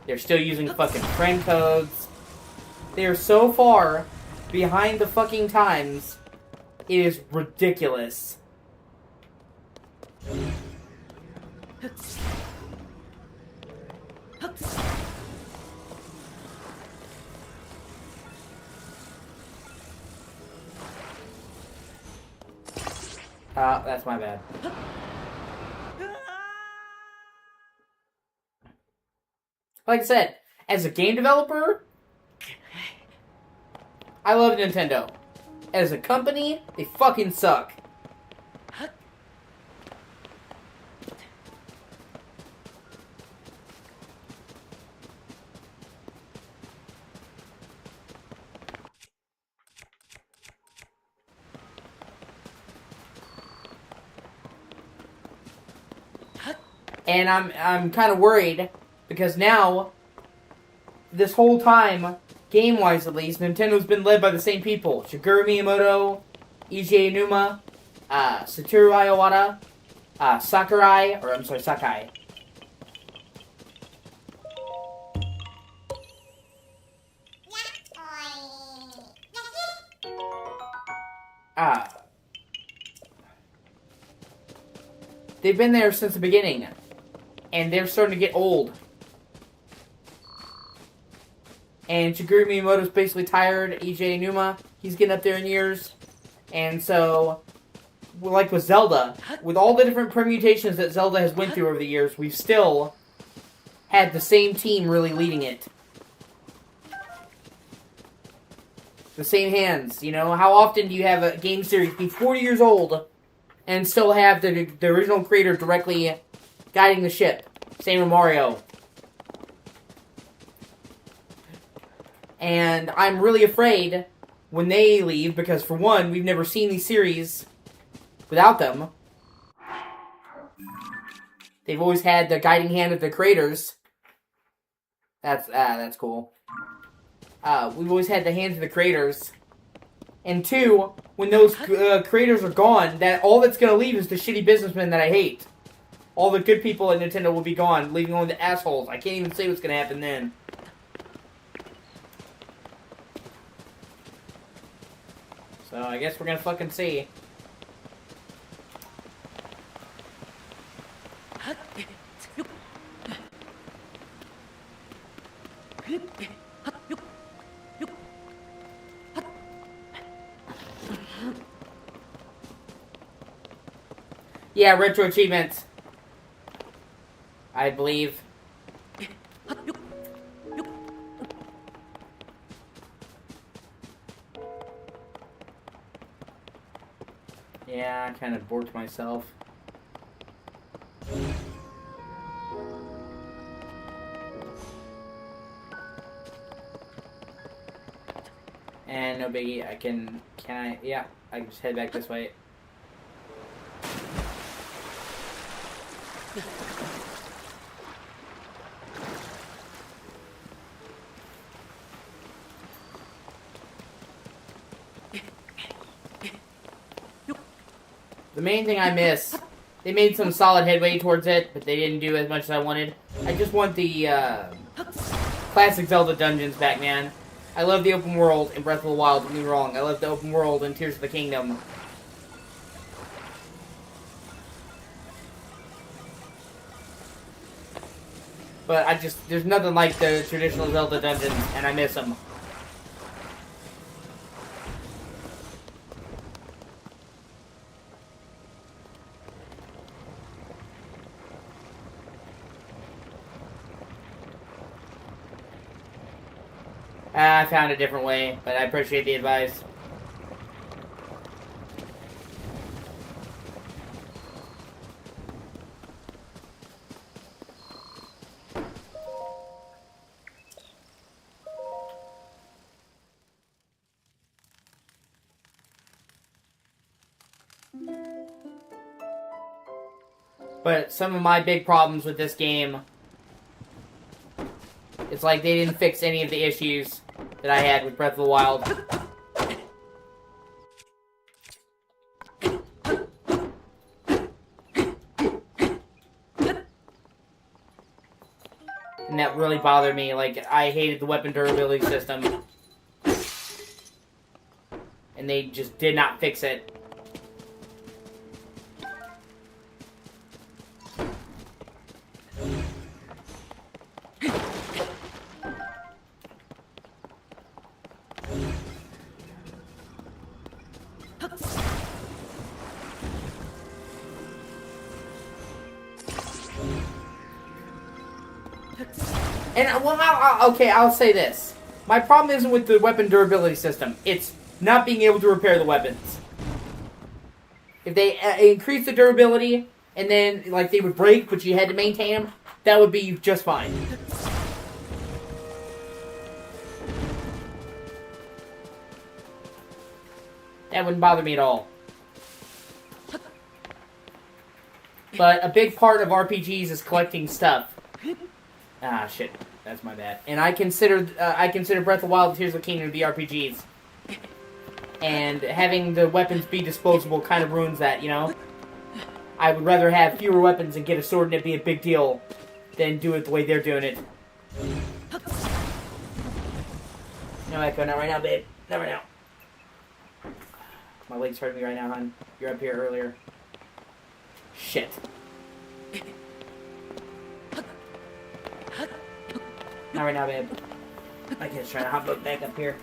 They're still using fucking friend codes. They are so far behind the fucking times. It is ridiculous. That's my bad. Like I said, as a game developer, I love Nintendo. as a company, they fucking suck. And I'm kind of worried because now, this whole time, game-wise at least, Nintendo's been led by the same people: Shigeru Miyamoto, Eiji Aonuma, Satoru Iwata, Sakai. They've been there since the beginning, and they're starting to get old. And Shigeru Miyamoto's basically tired. Eiji Aonuma, he's getting up there in years. And so, like with Zelda, with all the different permutations that Zelda has went through over the years, we've still had the same team really leading it. The same hands, you know? How often do you have a game series be 40 years old and still have the original creator directly guiding the ship? Same with Mario. And I'm really afraid when they leave, because for one, we've never seen these series without them. They've always had the guiding hand of the creators. That's cool. We've always had the hands of the creators. And two, when those creators are gone, all that's going to leave is the shitty businessmen that I hate. All the good people at Nintendo will be gone, leaving only the assholes. I can't even say what's going to happen then. So I guess we're going to fucking see. Yeah, retro achievements. I believe. Yeah, I kind of borked myself. And no biggie, can I, yeah, I can just head back this way. The main thing I miss, they made some solid headway towards it, but they didn't do as much as I wanted. I just want the classic Zelda dungeons back, man. I love the open world in Breath of the Wild, don't get me wrong. I love the open world in Tears of the Kingdom. But there's nothing like the traditional Zelda dungeons, and I miss them. I found a different way, but I appreciate the advice. But some of my big problems with this game, it's like they didn't fix any of the issues that I had with Breath of the Wild. And that really bothered me. Like, I hated the weapon durability system. And they just did not fix it. And, well, okay, I'll say this. My problem isn't with the weapon durability system. It's not being able to repair the weapons. If they increase the durability, and then, like, they would break, but you had to maintain them, that would be just fine. That wouldn't bother me at all. But a big part of RPGs is collecting stuff. Ah, shit. That's my bad. And I consider Breath of the Wild and Tears of the Kingdom to be RPGs. And having the weapons be disposable kind of ruins that, you know? I would rather have fewer weapons and get a sword and it be a big deal than do it the way they're doing it. No echo, not right now, babe. Not right now. My leg's hurting me right now, hon. You're up here earlier. Shit. Not right now, babe. My kid's trying to hop back up here.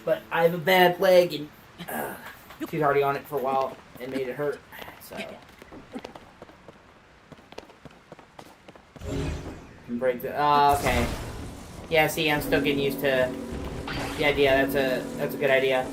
But I have a bad leg, and she's already on it for a while and made it hurt. So. Break the. Oh, okay. Yeah, see, I'm still getting used to the idea. That's a good idea.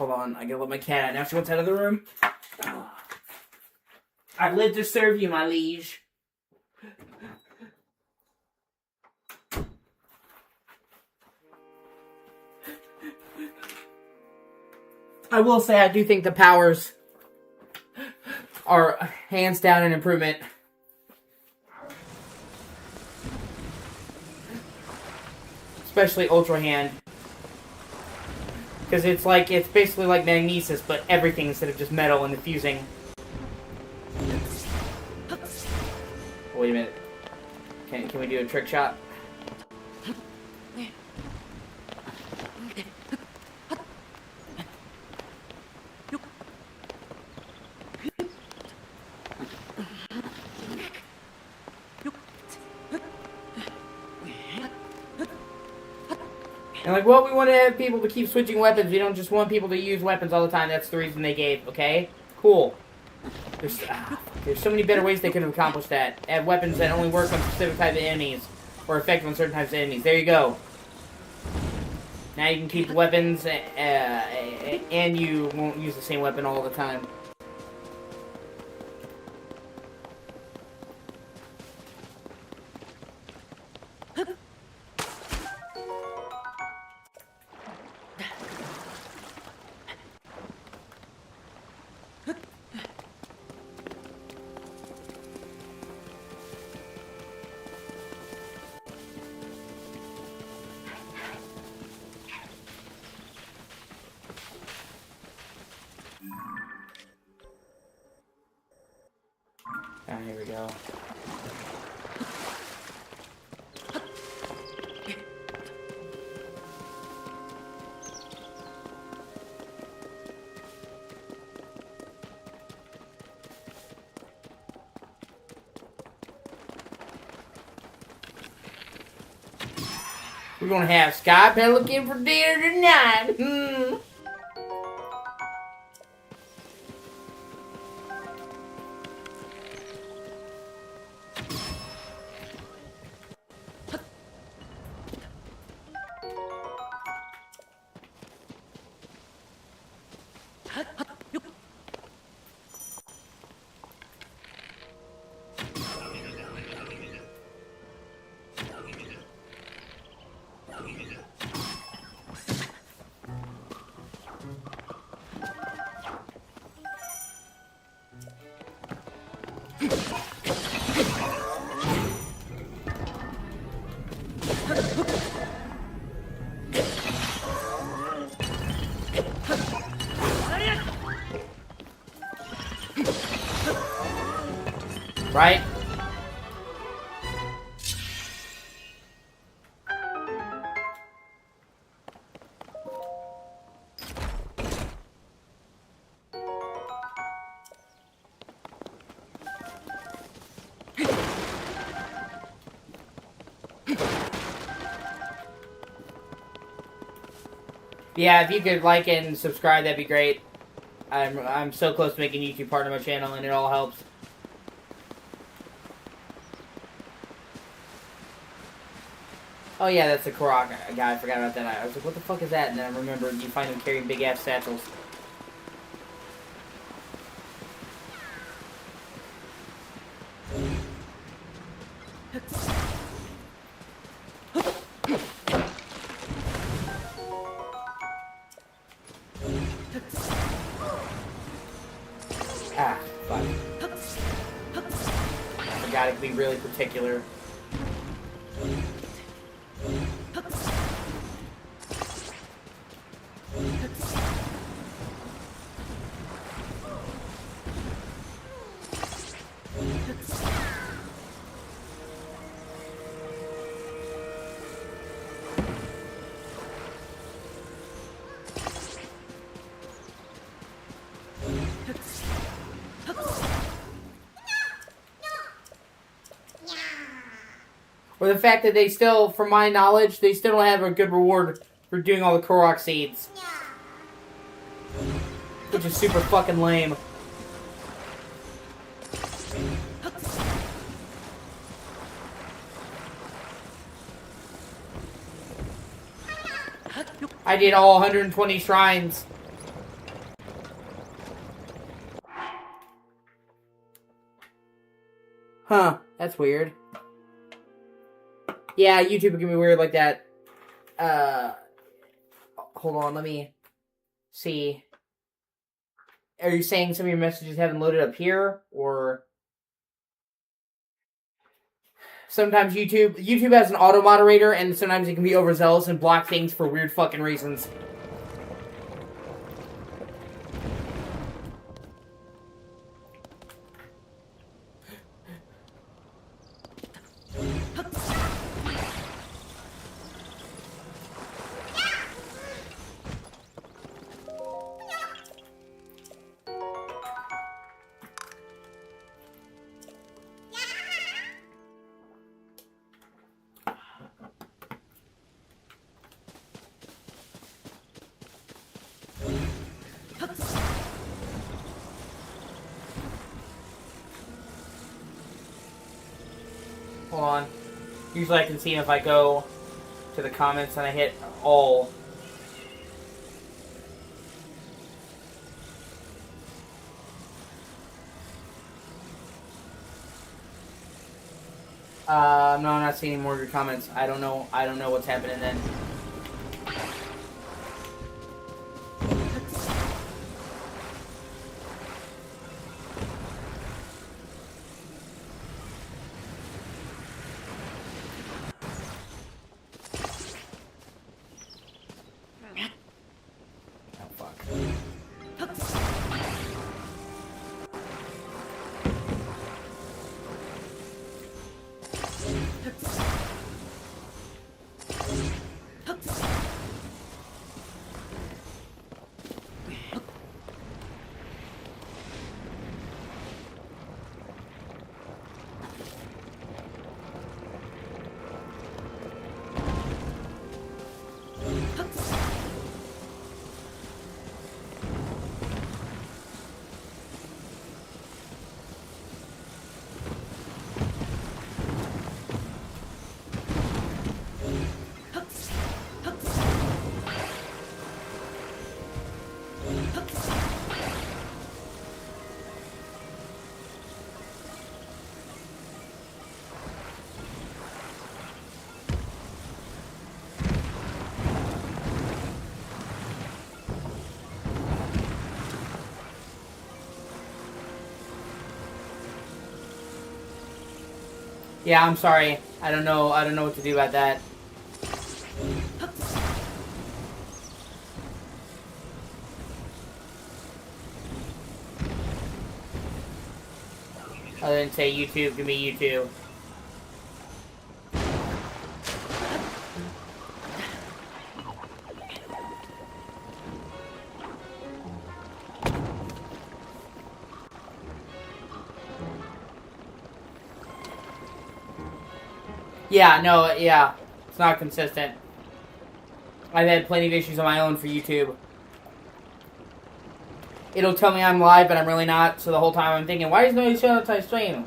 Hold on, I gotta let my cat out. Now she wants out of the room. I live to serve you, my liege. I will say I do think the powers are hands down an improvement. Especially Ultra Hand. Because it's basically like magnesis, but everything instead of just metal and diffusing. Wait a minute. Can we do a trick shot? And like, well, we want to have people to keep switching weapons. We don't just want people to use weapons all the time. That's the reason they gave, okay? Cool. There's so many better ways they could have accomplished that. Add weapons that only work on specific types of enemies. Or effective on certain types of enemies. There you go. Now you can keep the weapons, and you won't use the same weapon all the time. Here we go. We're gonna have Sky Pelican for dinner tonight. Right? Yeah, if you could like and subscribe, that'd be great. I'm so close to making YouTube part of my channel, and it all helps. Oh yeah, that's the Korok guy. I forgot about that. I was like, what the fuck is that? And then I remembered you find him carrying big ass satchels. Ah, fuck. I gotta be really particular. Or the fact that they still, from my knowledge, they still don't have a good reward for doing all the Korok seeds. Which is super fucking lame. I did all 120 shrines. Huh, that's weird. Yeah, YouTube can be weird like that. Hold on, let me see. Are you saying some of your messages haven't loaded up here? Or sometimes YouTube has an auto moderator, and sometimes it can be overzealous and block things for weird fucking reasons. Hold on. Usually I can see if I go to the comments and I hit all. No, I'm not seeing any more of your comments. I don't know what's happening then. Yeah, I'm sorry. I don't know what to do about that. Other than say YouTube can be YouTube. Yeah, no, yeah. It's not consistent. I've had plenty of issues on my own for YouTube. It'll tell me I'm live, but I'm really not. So the whole time I'm thinking, why is nobody showing up to my stream?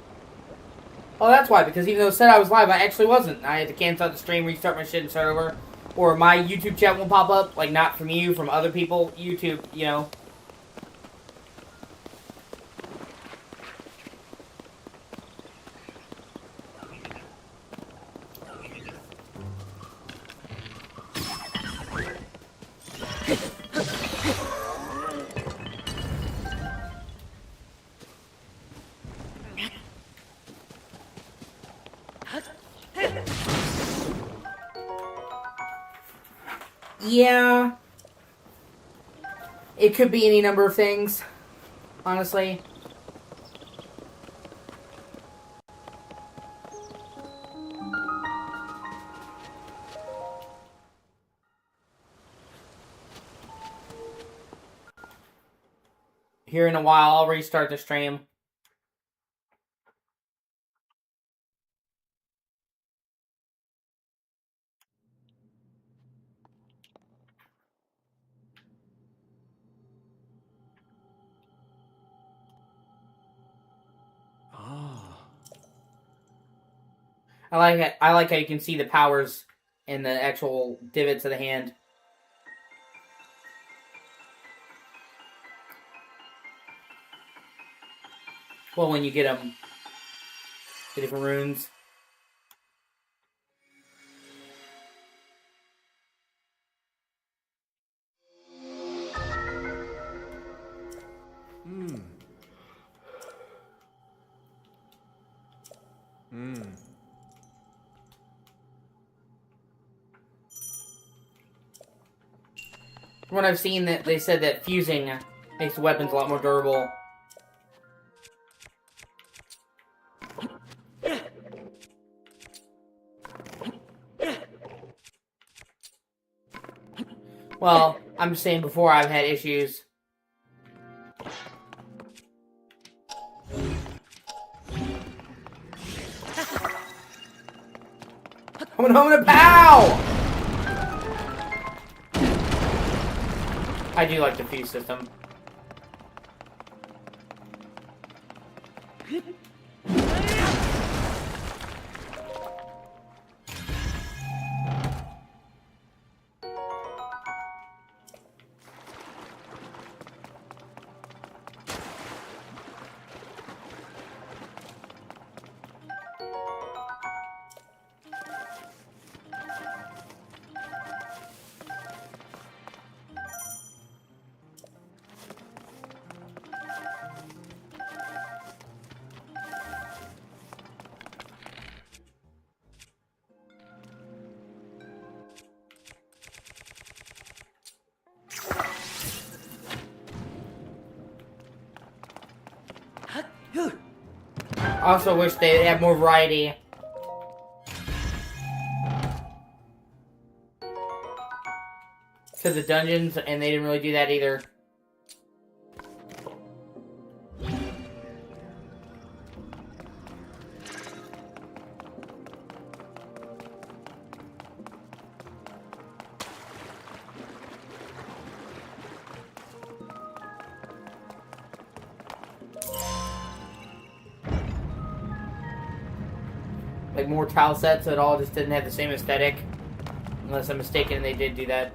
Oh, that's why. Because even though it said I was live, I actually wasn't. I had to cancel out the stream, restart my shit, and start over. Or my YouTube chat won't pop up. Like, not from you, from other people. YouTube, you know. Yeah. It could be any number of things, honestly. Here in a while, I'll restart the stream. I like it. I like how you can see the powers in the actual divots of the hand. Well, when you get them, the different runes. From what I've seen, that they said that fusing makes the weapons a lot more durable. Well, I'm just saying before I've had issues. I'm gonna pow! I do like the fuse system. I also wish they had more variety. To the dungeons, and they didn't really do that either. Like more tile sets that all just didn't have the same aesthetic. Unless I'm mistaken, they did do that.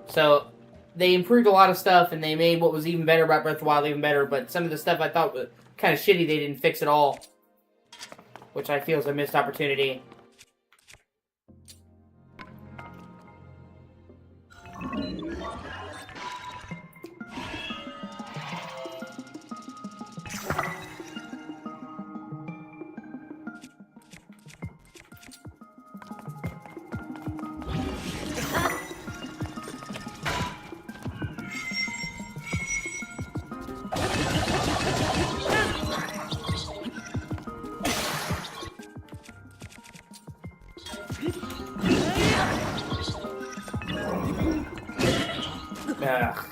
So, they improved a lot of stuff, and they made what was even better about Breath of the Wild even better, but some of the stuff I thought was kind of shitty they didn't fix at all. Which I feel is a missed opportunity. Ugh.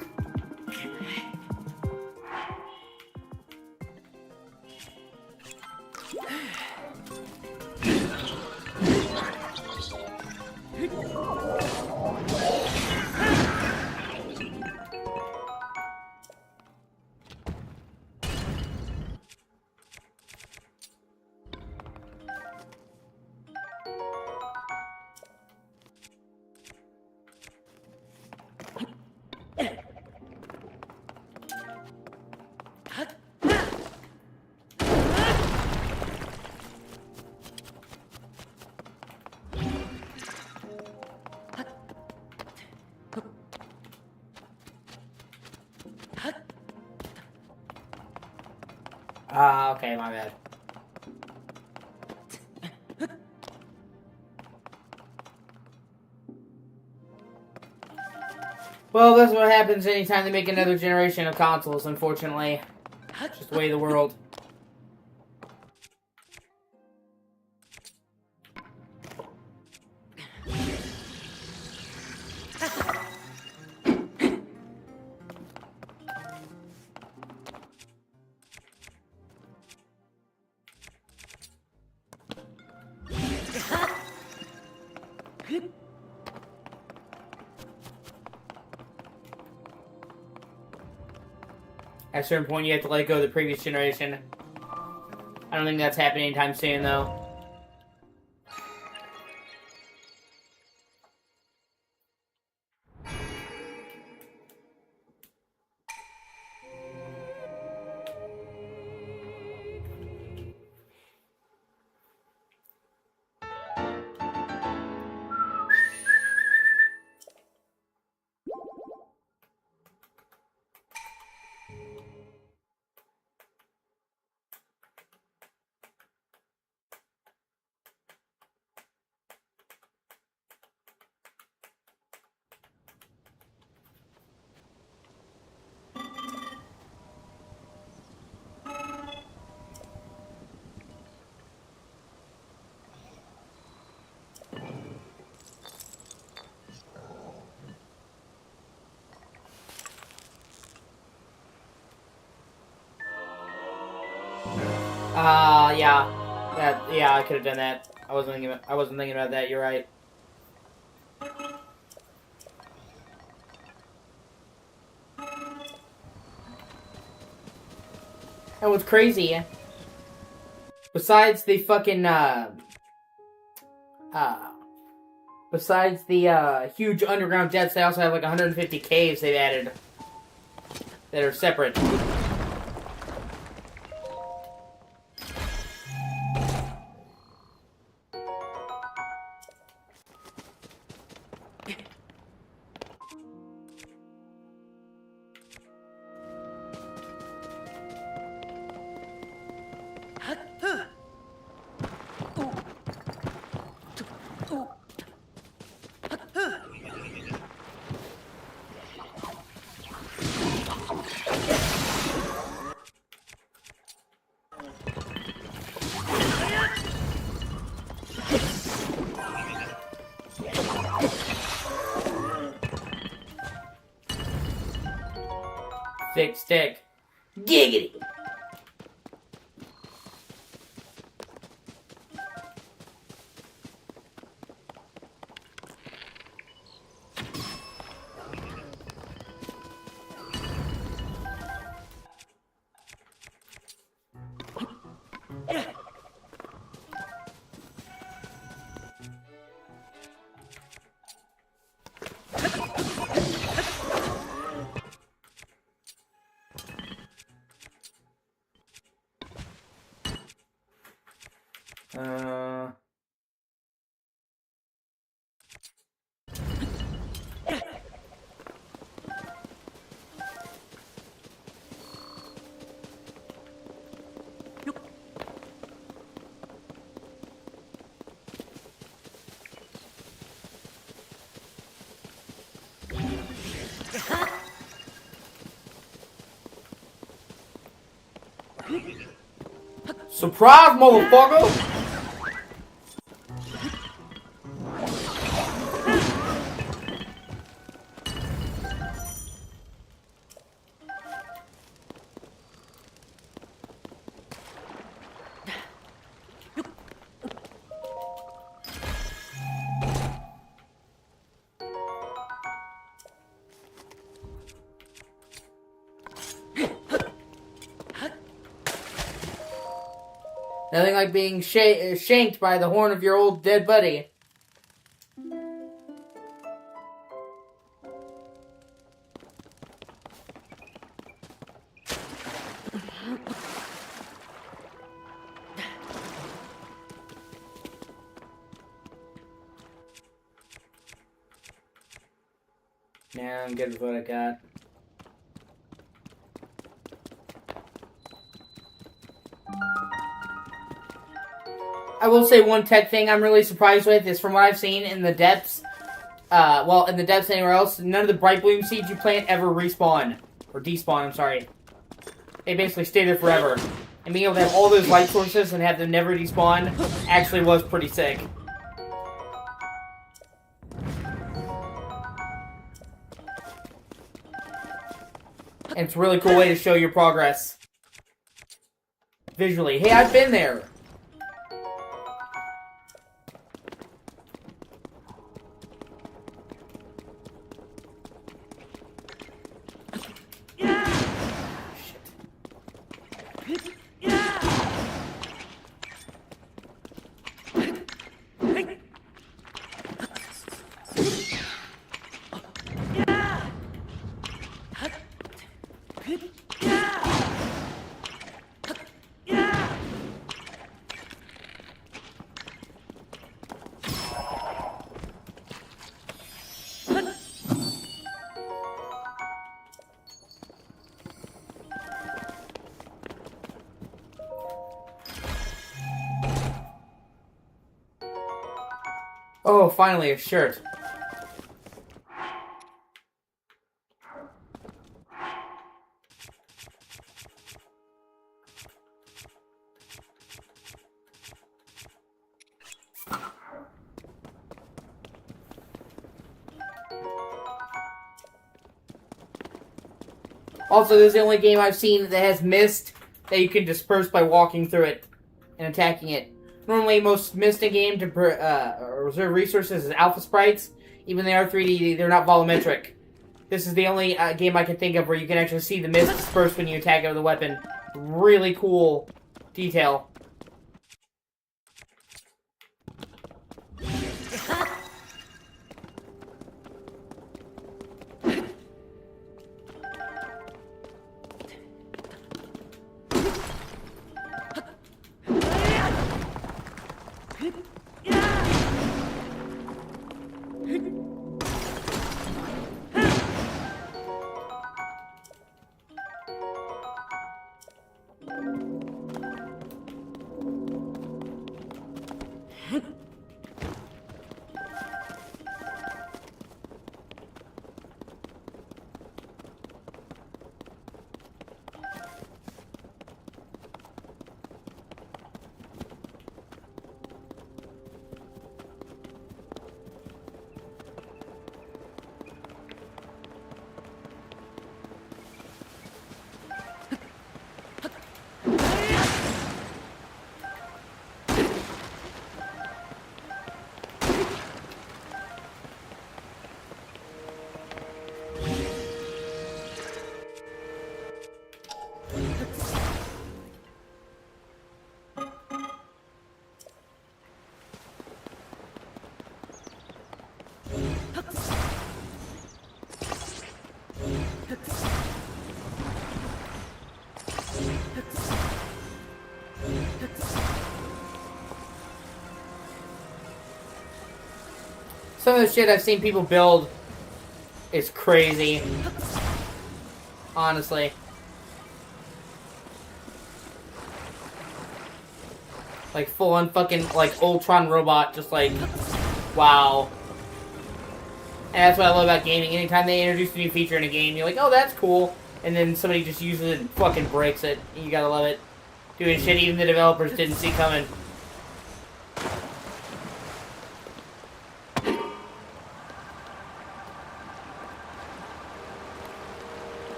Ah, okay, my bad. Well, that's what happens anytime they make another generation of consoles, unfortunately. It's just the way of the world. At a certain point, you have to let go of the previous generation. I don't think that's happening anytime soon, though. Yeah. Yeah, I could have done that. I wasn't thinking about that, you're right. And what's crazy, besides the fucking, besides the, huge underground depths, they also have like 150 caves they've added that are separate. Thick stick. Giggity! Surprise, motherfucker! Nothing like being shanked by the horn of your old dead buddy. Yeah, I'm good with what I got. I will say one tech thing I'm really surprised with is from what I've seen in the depths, in the depths anywhere else, none of the bright bloom seeds you plant ever respawn. Or despawn, I'm sorry. They basically stay there forever. And being able to have all those light sources and have them never despawn actually was pretty sick. And it's a really cool way to show your progress. Visually. Hey, I've been there! Oh, finally, a shirt. Also, this is the only game I've seen that has mist that you can disperse by walking through it and attacking it. Normally, most mist in game to reserve resources is alpha sprites. Even they are 3D, they're not volumetric. This is the only game I can think of where you can actually see the mist disperse when you attack it with a weapon. Really cool detail. Some of the shit I've seen people build is crazy. Honestly. Like full-on fucking, like, Ultron robot, just like, wow. And that's what I love about gaming. Anytime they introduce a new feature in a game, you're like, oh, that's cool. And then somebody just uses it and fucking breaks it. You gotta love it. Doing shit even the developers didn't see coming.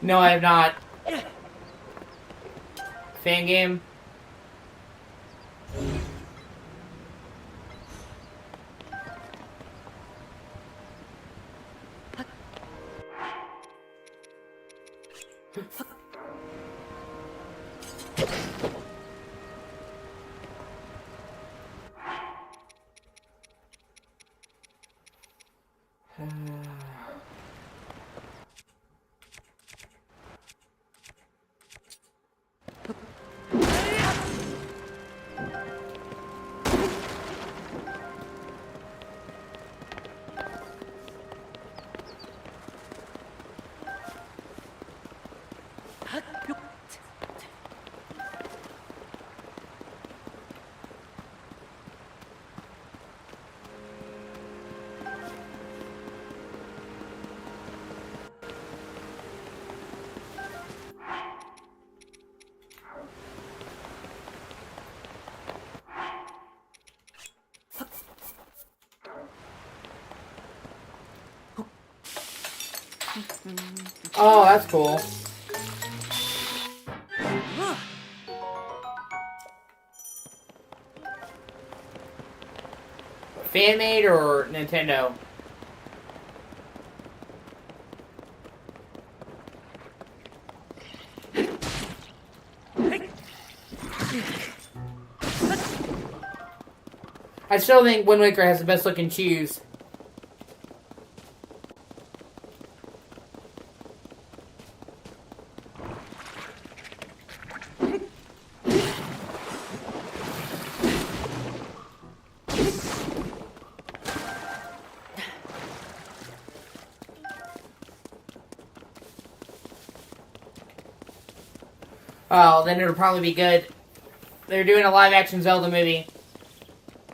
No, I have not. Fan game? Oh, that's cool. Fan-made or Nintendo? I still think Wind Waker has the best looking shoes. Oh, then it'll probably be good. They're doing a live-action Zelda movie.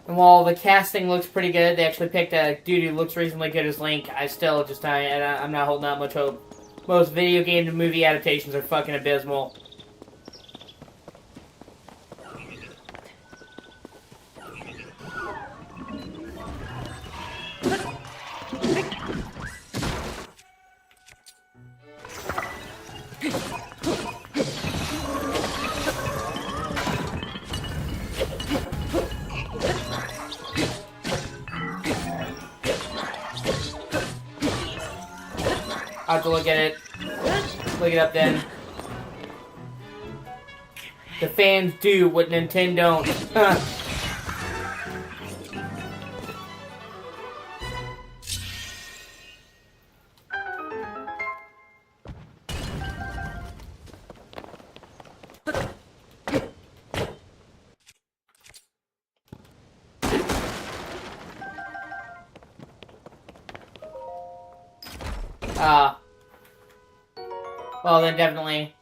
And while the casting looks pretty good, they actually picked a dude who looks reasonably good as Link. I'm not holding out much hope. Most video game to movie adaptations are fucking abysmal. I'll have to look at it. Look it up then. The fans do what Nintendo don't. Well then definitely.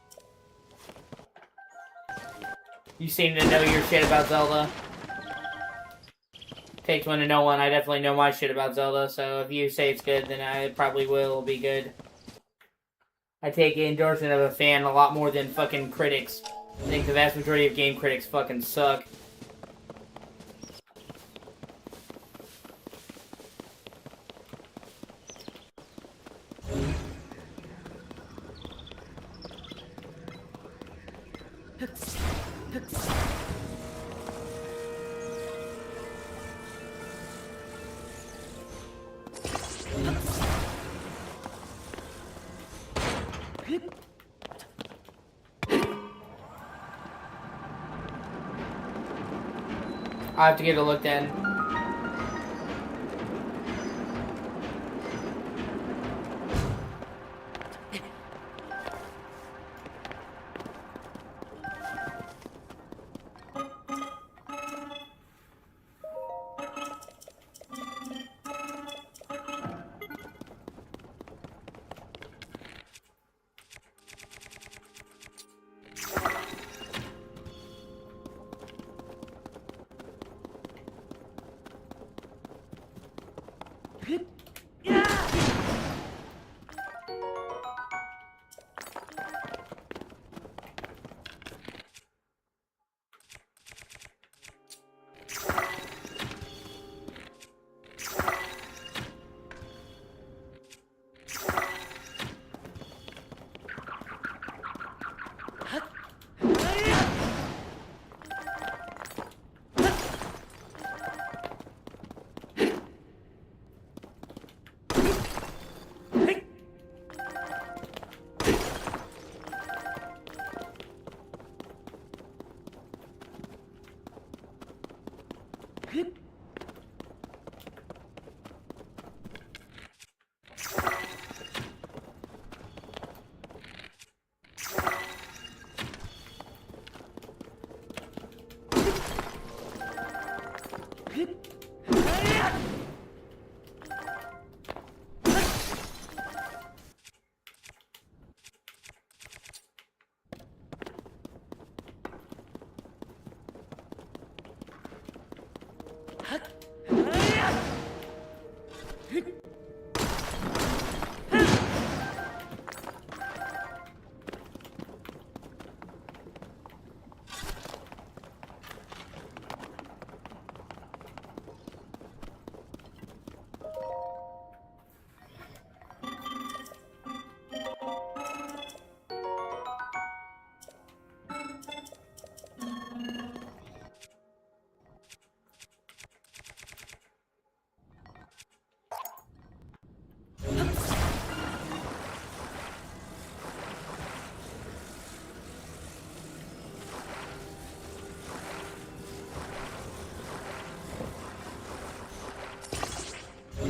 You seem to know your shit about Zelda. Takes one to know one. I definitely know my shit about Zelda, so if you say it's good, then I probably will be good. I take endorsement of a fan a lot more than fucking critics. I think the vast majority of game critics fucking suck. I have to get a look then.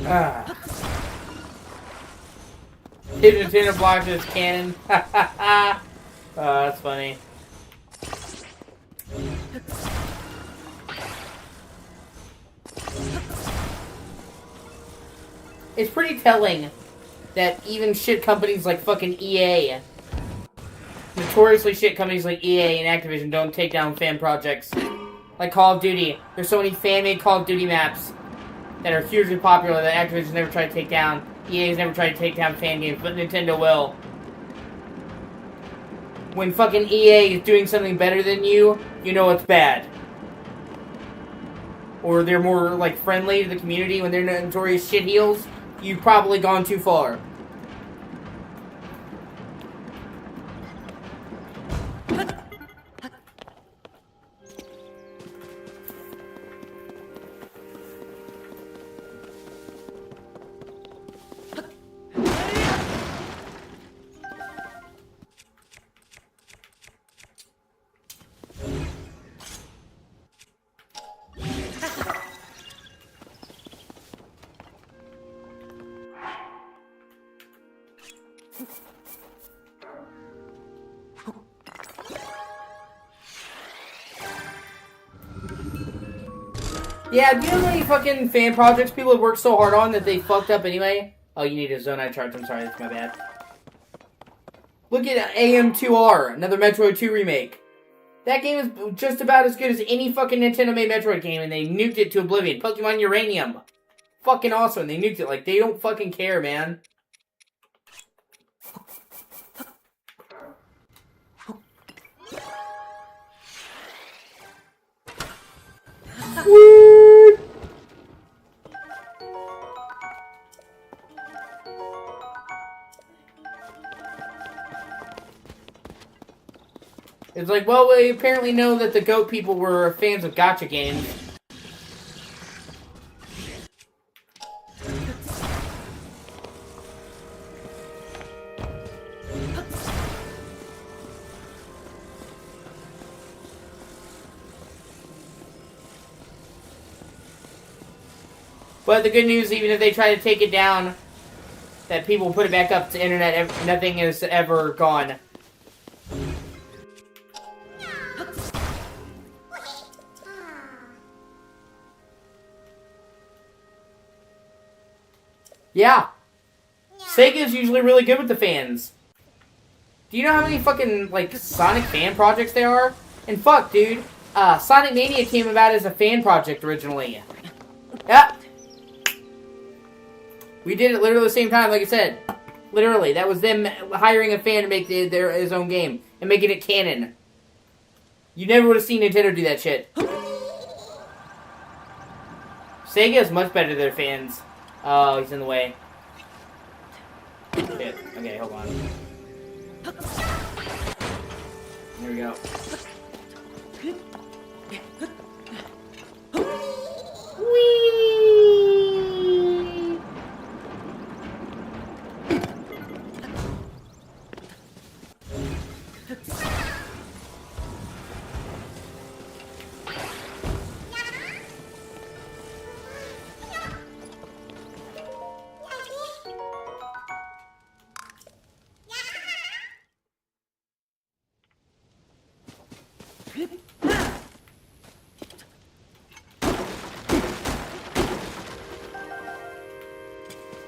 Ah. Hit Nintendo blocks its cannon. Oh, that's funny. It's pretty telling that even shit companies like fucking EA, notoriously shit companies like EA and Activision don't take down fan projects. Like Call of Duty. There's so many fan-made Call of Duty maps that are hugely popular that Activision's never tried to take down. EA's never tried to take down fan games, but Nintendo will. When fucking EA is doing something better than you, you know it's bad. Or they're more, like, friendly to the community when they're notorious shitheels, you've probably gone too far. Yeah, do you know how many fucking fan projects people have worked so hard on that they fucked up anyway? Oh, you need a Zonai charge. I'm sorry, that's my bad. Look at AM2R, another Metroid 2 remake. That game is just about as good as any fucking Nintendo-made Metroid game, and they nuked it to oblivion. Pokemon Uranium. Fucking awesome. They nuked it. Like, they don't fucking care, man. Woo! It's like, well, we apparently know that the GOAT people were fans of gacha games. But the good news, even if they try to take it down, that people put it back up to internet, nothing is ever gone. Yeah. Sega's usually really good with the fans. Do you know how many fucking, like, Sonic fan projects there are? And fuck, dude. Sonic Mania came about as a fan project originally. Yeah. We did it literally the same time, like I said. Literally. That was them hiring a fan to make his own game. And making it canon. You never would have seen Nintendo do that shit. Sega is much better to their fans. Oh, he's in the way. Shit. Okay, hold on. Here we go. Whee!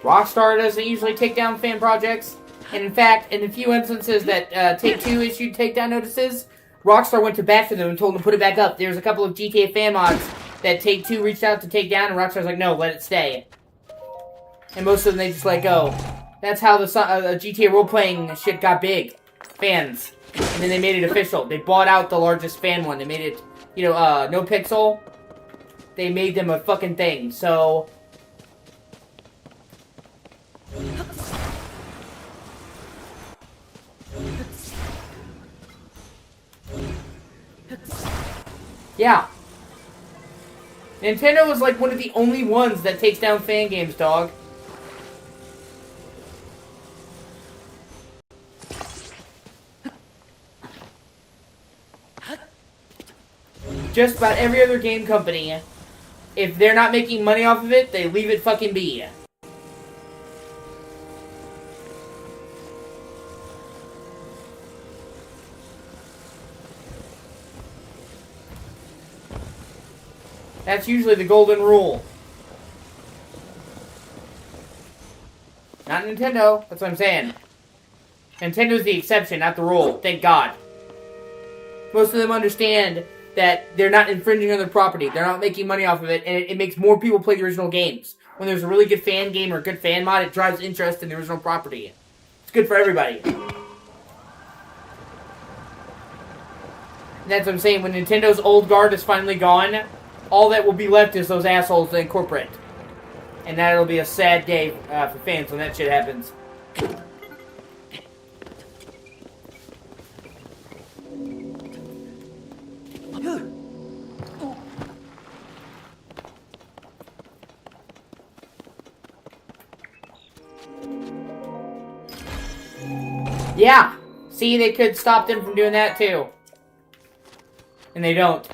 Rockstar doesn't usually take down fan projects, and in fact, in a few instances that Take-Two issued takedown notices, Rockstar went to bat for them and told them to put it back up. There's a couple of GTA fan mods that Take-Two reached out to take down, and Rockstar's like, no, let it stay. And most of them, they just let go. That's how the GTA role-playing shit got big. Fans. And then they made it official. They bought out the largest fan one. They made it, No Pixel. They made them a fucking thing, so... Yeah. Nintendo is like one of the only ones that takes down fan games, dog. Just about every other game company, if they're not making money off of it, they leave it fucking be. That's usually the golden rule. Not Nintendo. That's what I'm saying. Nintendo's the exception, not the rule. Thank God. Most of them understand that they're not infringing on their property. They're not making money off of it, and it makes more people play the original games. When there's a really good fan game or a good fan mod, it drives interest in the original property. It's good for everybody. And that's what I'm saying. When Nintendo's old guard is finally gone, all that will be left is those assholes in corporate. And that'll be a sad day for fans when that shit happens. Yeah! See, they could stop them from doing that too. And they don't.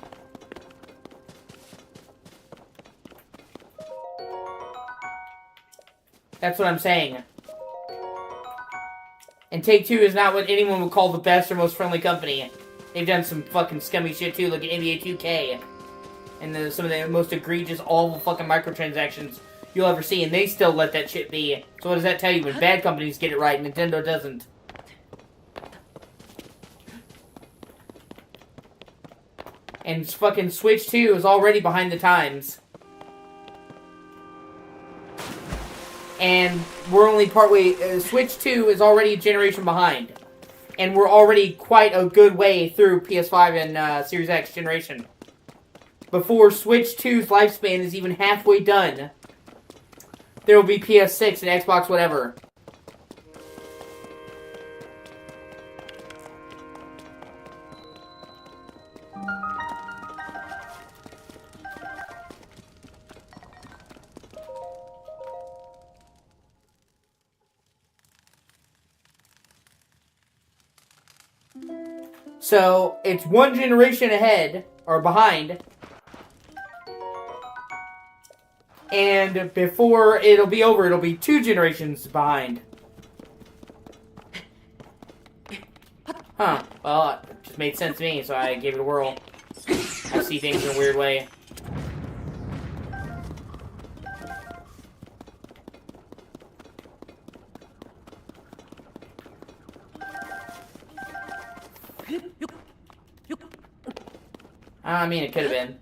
That's what I'm saying. And Take-Two is not what anyone would call the best or most friendly company. They've done some fucking scummy shit too, like NBA 2K. And some of the most egregious, awful fucking microtransactions you'll ever see, and they still let that shit be. So what does that tell you? When bad companies get it right, Nintendo doesn't. And fucking Switch 2 is already behind the times. And we're only partway... Switch 2 is already a generation behind. And we're already quite a good way through PS5 and Series X generation. Before Switch 2's lifespan is even halfway done, there will be PS6 and Xbox whatever. So, it's one generation ahead, or behind. And before it'll be over, it'll be 2 generations behind. Huh. Well, it just made sense to me, so I gave it a whirl. I see things in a weird way. I mean, it could have been.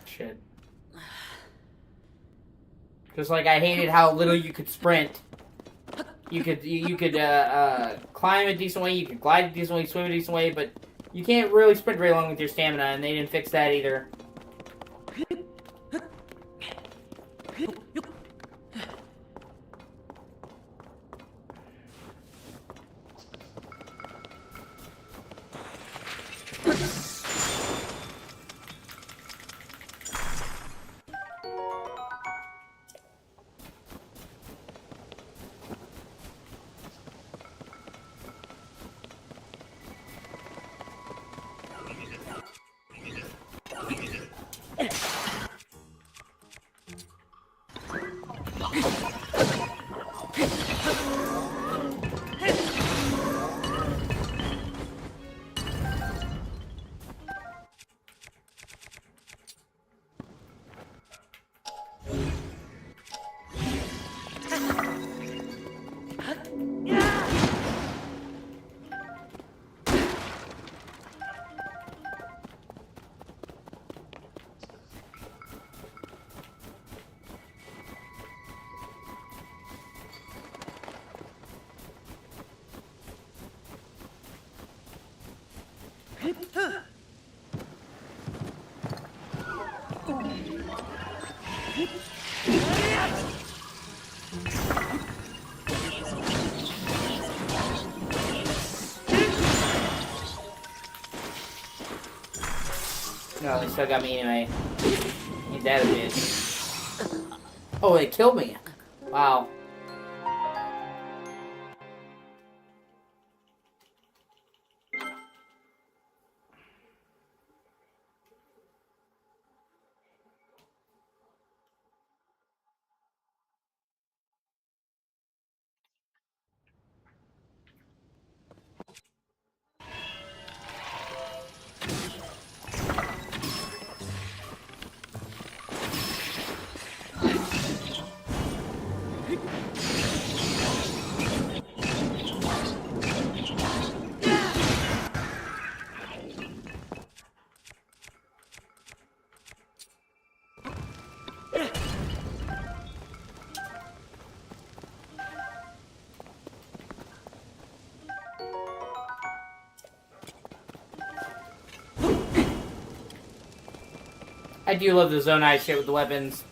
Shit. Just like I hated how little you could sprint. You could climb a decent way, you could glide a decent way, swim a decent way, but you can't really sprint very long with your stamina, and they didn't fix that either. No, they still got me anyway. Ain't that a bitch? Oh, it killed me. Wow. I do love the zone eye shit with the weapons.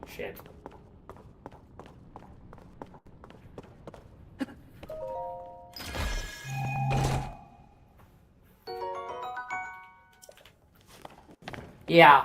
Shit. Yeah.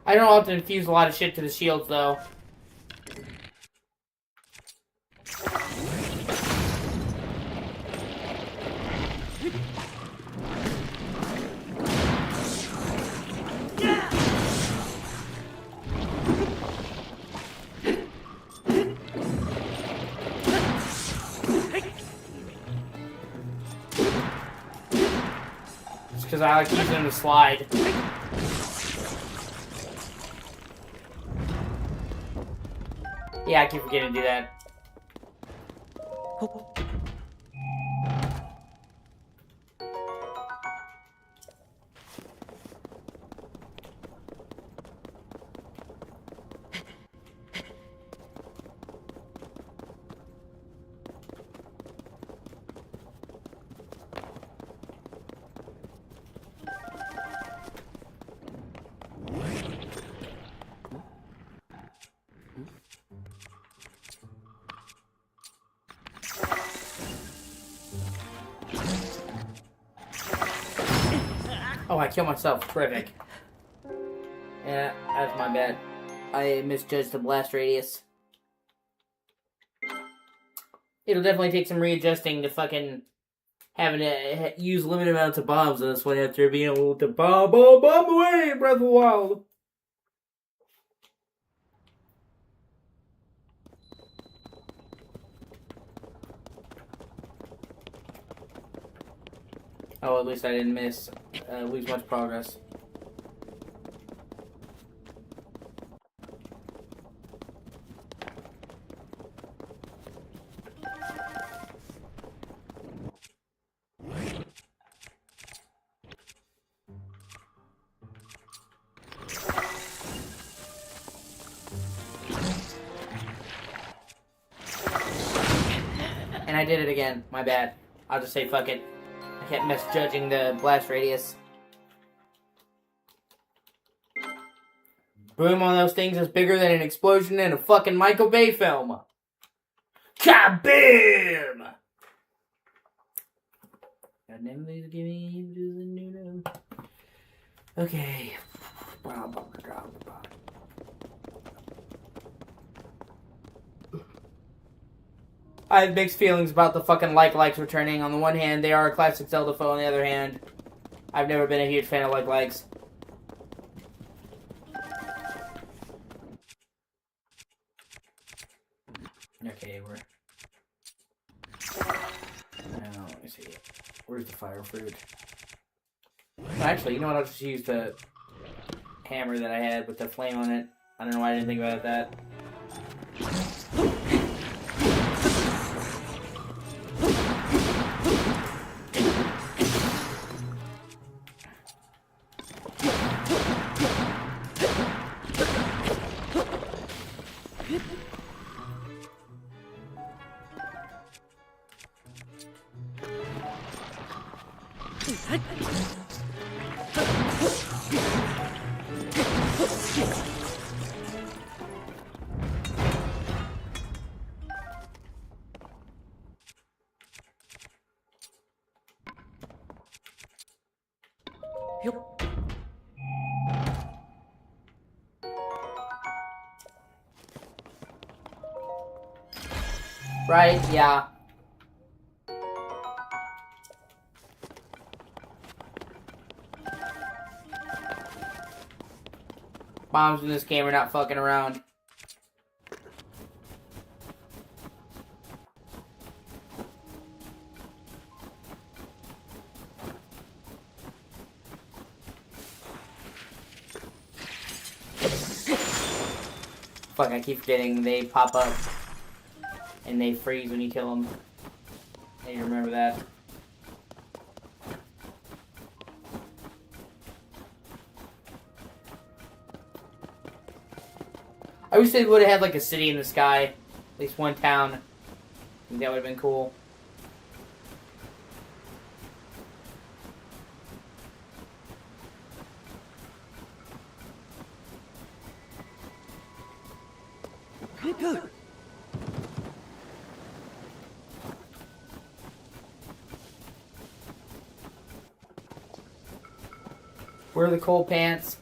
I don't often infuse a lot of shit to the shields, though. It's because I like using them to slide. Yeah, I keep forgetting to do that. Oh, I killed myself. Terrific. Yeah, that's my bad. I misjudged the blast radius. It'll definitely take some readjusting to fucking having to use limited amounts of bombs on this one after being able to bomb away in Breath of the Wild. Oh, at least I didn't lose much progress. And I did it again. My bad. I'll just say fuck it. I kept misjudging the blast radius. Boom on those things is bigger than an explosion in a fucking Michael Bay film. Kabam! God damn, please give me the new. Okay. I have mixed feelings about the fucking likes returning. On the one hand, they are a classic Zelda foe. On the other hand, I've never been a huge fan of likes. Okay, we're... Now, let me see. Where's the fire fruit? Actually, you know what? I'll just use the hammer that I had with the flame on it. I don't know why I didn't think about that. Right, yeah. Bombs in this game are not fucking around. Fuck, I keep forgetting they pop up and they freeze when you kill them. I need to remember that. I wish they would have had like a city in the sky, at least one town. I think that would have been cool. Where are the coal pants?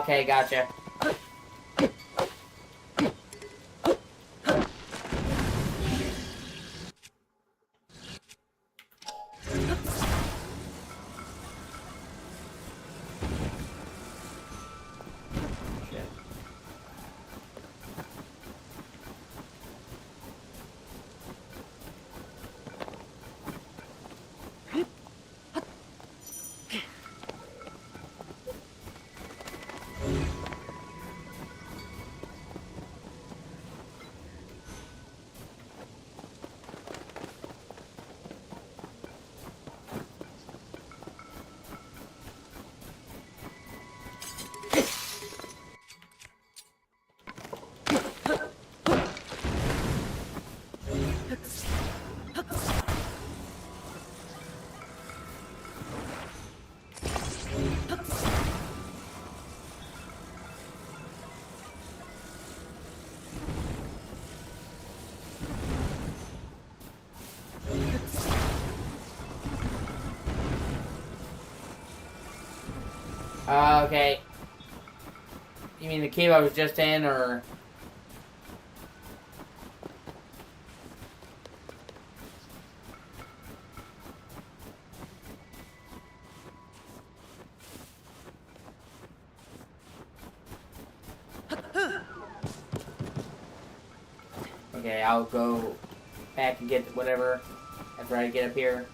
Okay, gotcha. Okay. You mean the cave I was just in, or... Okay, I'll go back and get whatever after I get up here.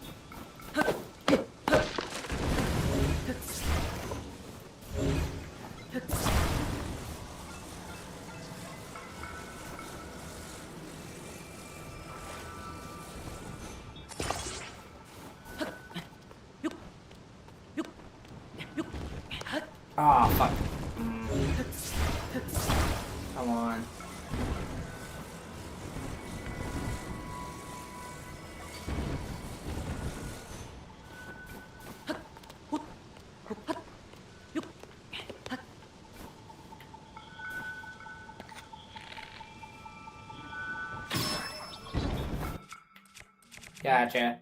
Oh, fuck. Come on. Gotcha.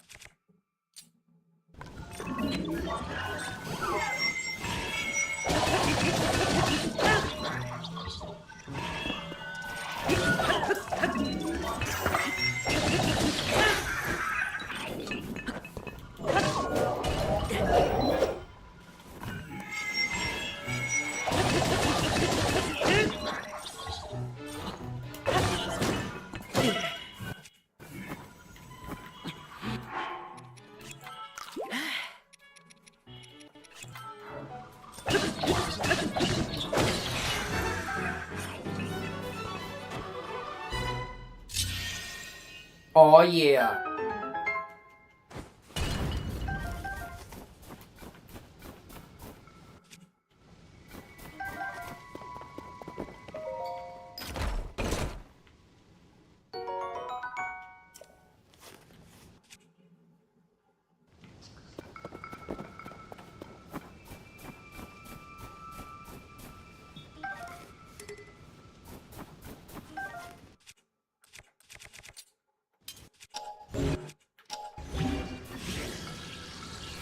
Oh, yeah.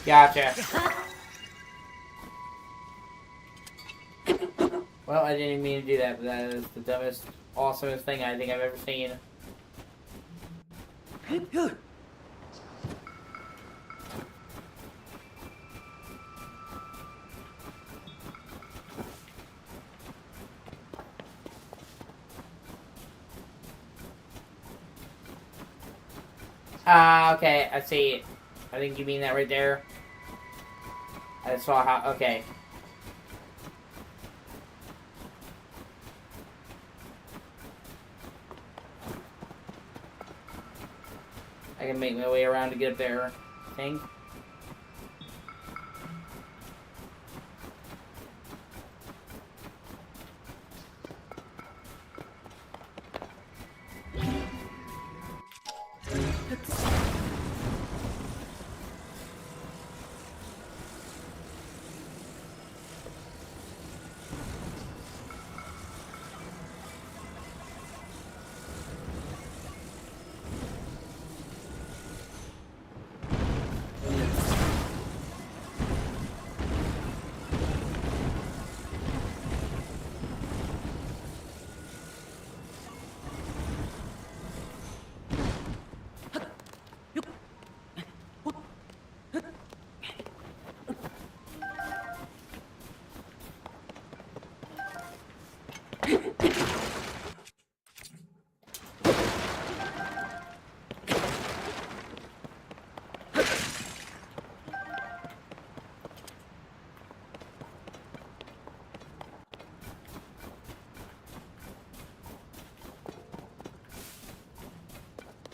Gotcha. Well, I didn't even mean to do that, but that is the dumbest, awesomest thing I think I've ever seen. Okay, I see. I think you mean that right there. I saw how, okay. I can make my way around to get up there, I think.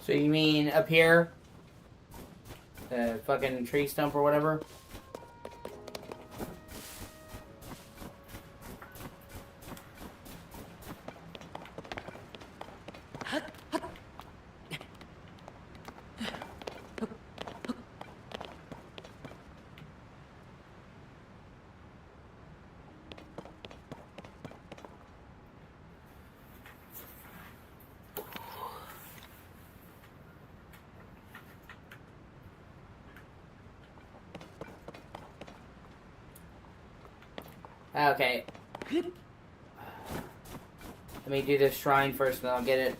So you mean up here? The fucking tree stump or whatever? Okay. Let me do this shrine first and then I'll get it.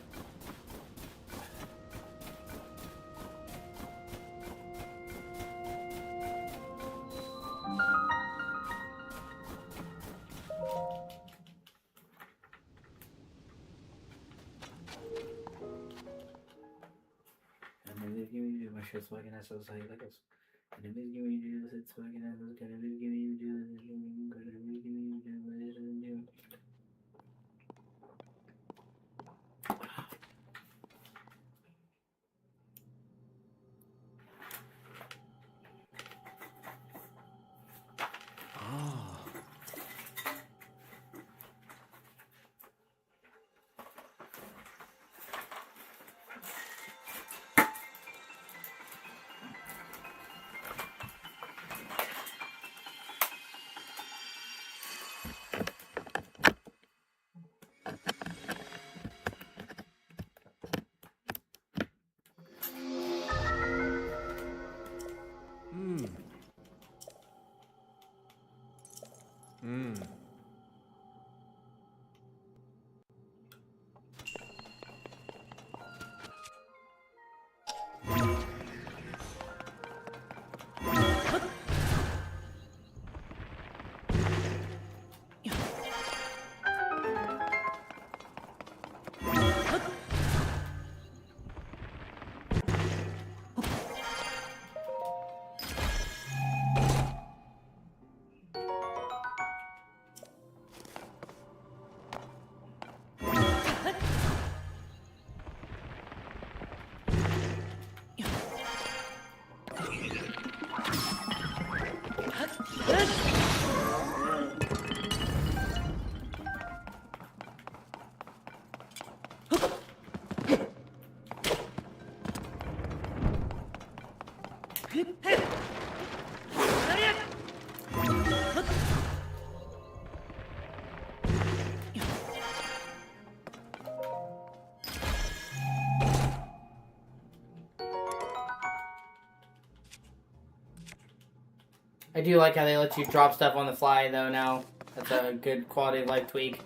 I do like how they let you drop stuff on the fly, though, now. That's a good quality of life tweak.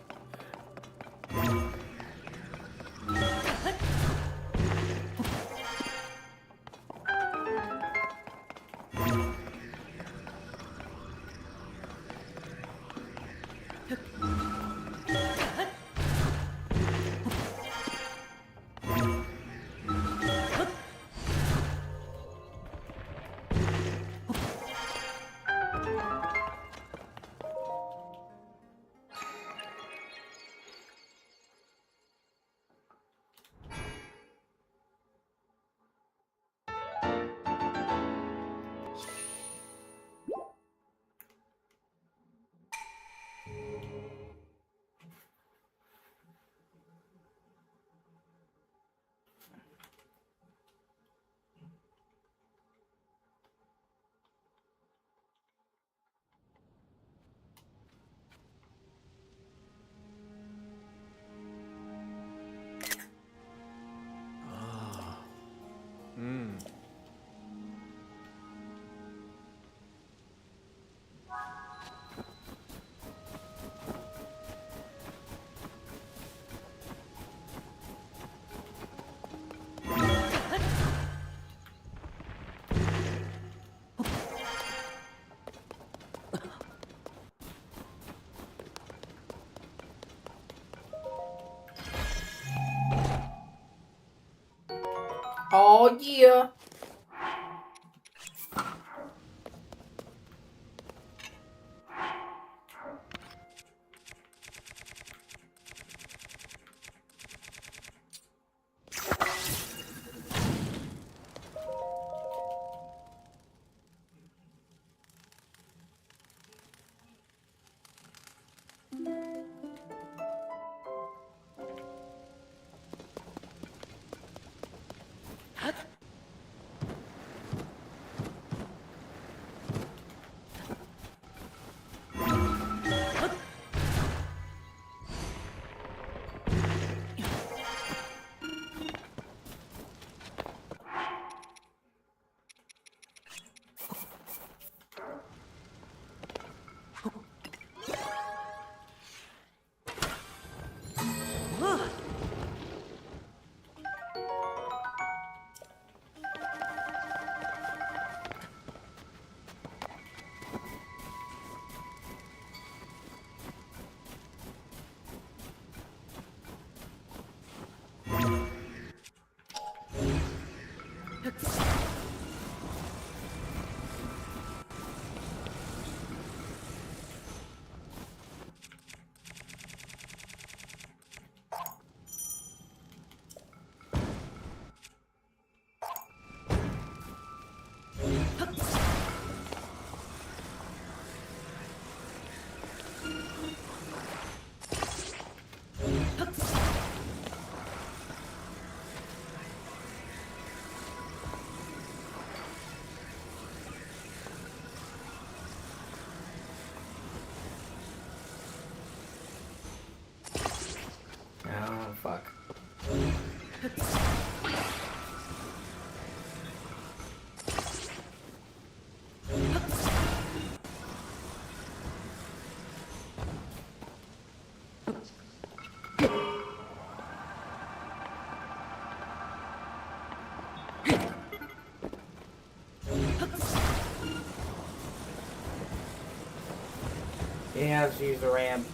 Oh, yeah. Oh, fuck. He has to use the ramp.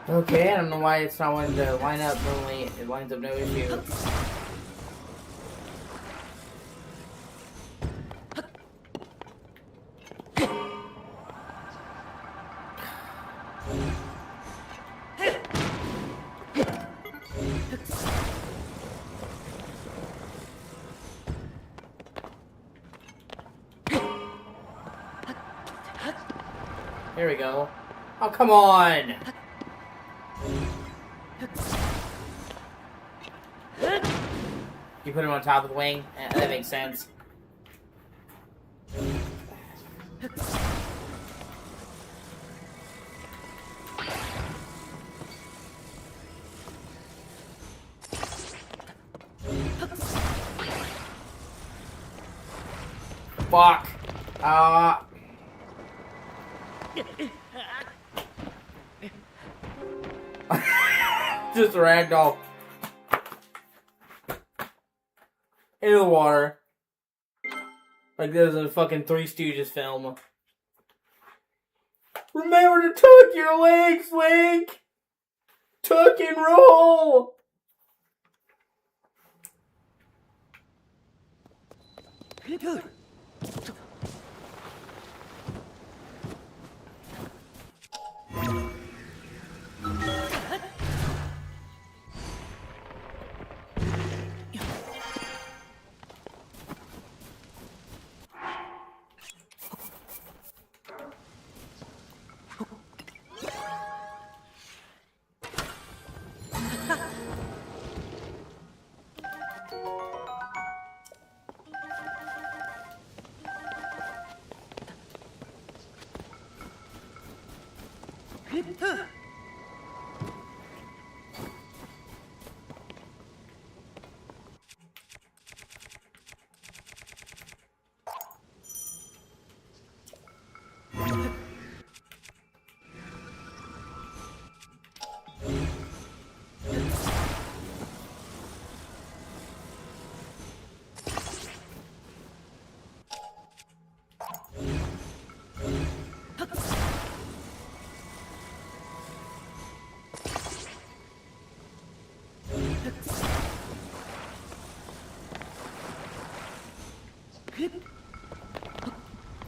Okay, I don't know why it's not wanting to line up. Normally, it lines up no issue. There we go. Oh, come on! You put him on top of the wing? That makes sense. Fuck! Just a ragdoll. In the water. Like there's a fucking Three Stooges film. Remember to tuck your legs, Link! Tuck and roll!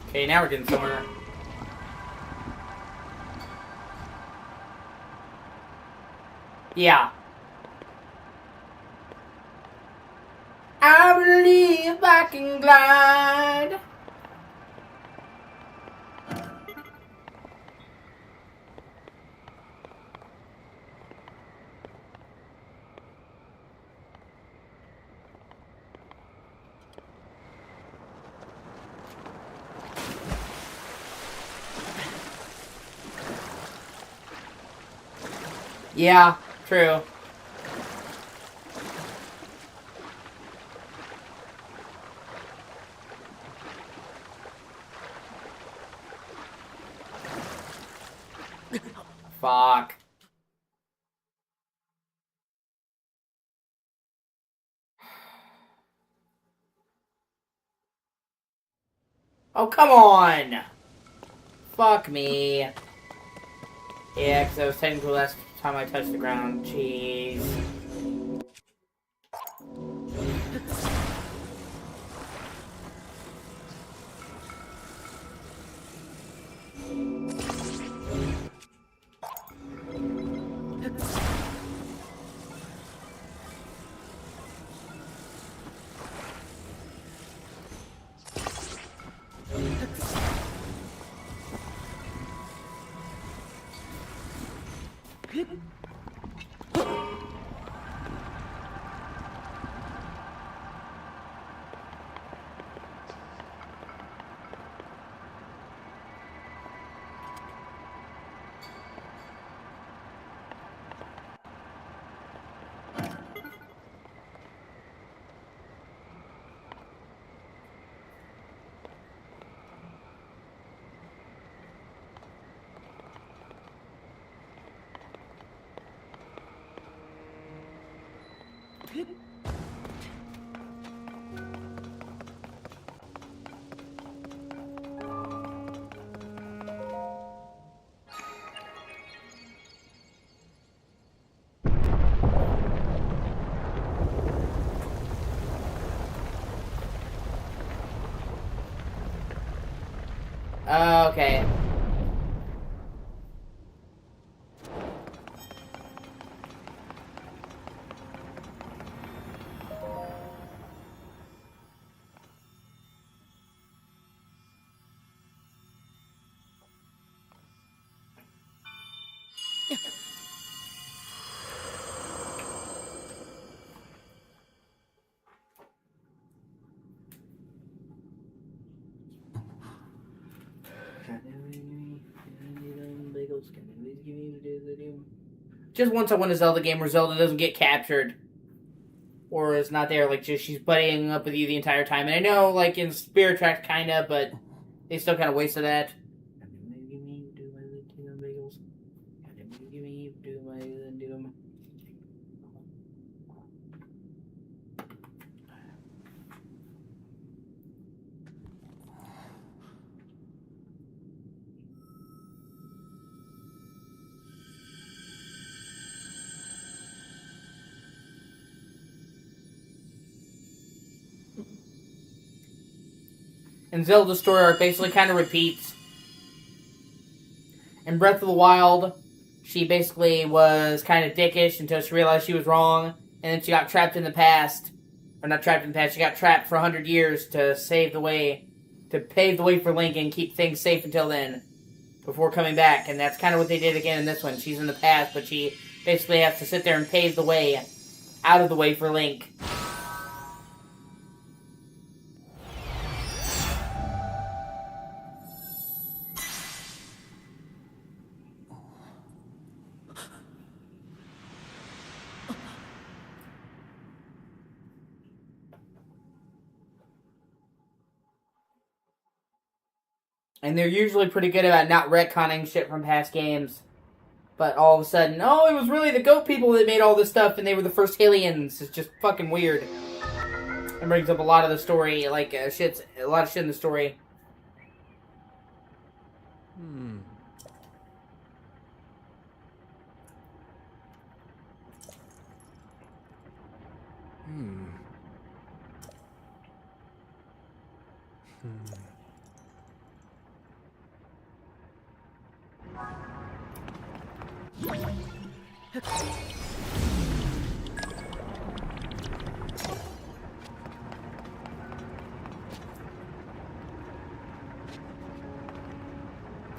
Okay, now we're getting somewhere. Yeah. I believe I can glide. Yeah, true. Fuck. Oh, come on! Fuck me. Yeah, because that was technically the last time I touched the ground. Jeez. bagels? Can you please give me the doom? Just once I want a Zelda game where Zelda doesn't get captured. Or is not there, like, just she's buddying up with you the entire time. And I know, like, in Spirit Tracks, kinda, but they still kind of wasted that. And Zelda's story arc basically kind of repeats. In Breath of the Wild, she basically was kind of dickish until she realized she was wrong, and then she got trapped in the past. Or not trapped in the past, she got trapped for 100 years to save the way, to pave the way for Link and keep things safe until then, before coming back. And that's kind of what they did again in this one. She's in the past, but she basically has to sit there and pave the way, out of the way for Link. And they're usually pretty good about not retconning shit from past games. But all of a sudden, oh, it was really the goat people that made all this stuff, and they were the first aliens. It's just fucking weird. It brings up a lot of the story, like, a lot of shit in the story.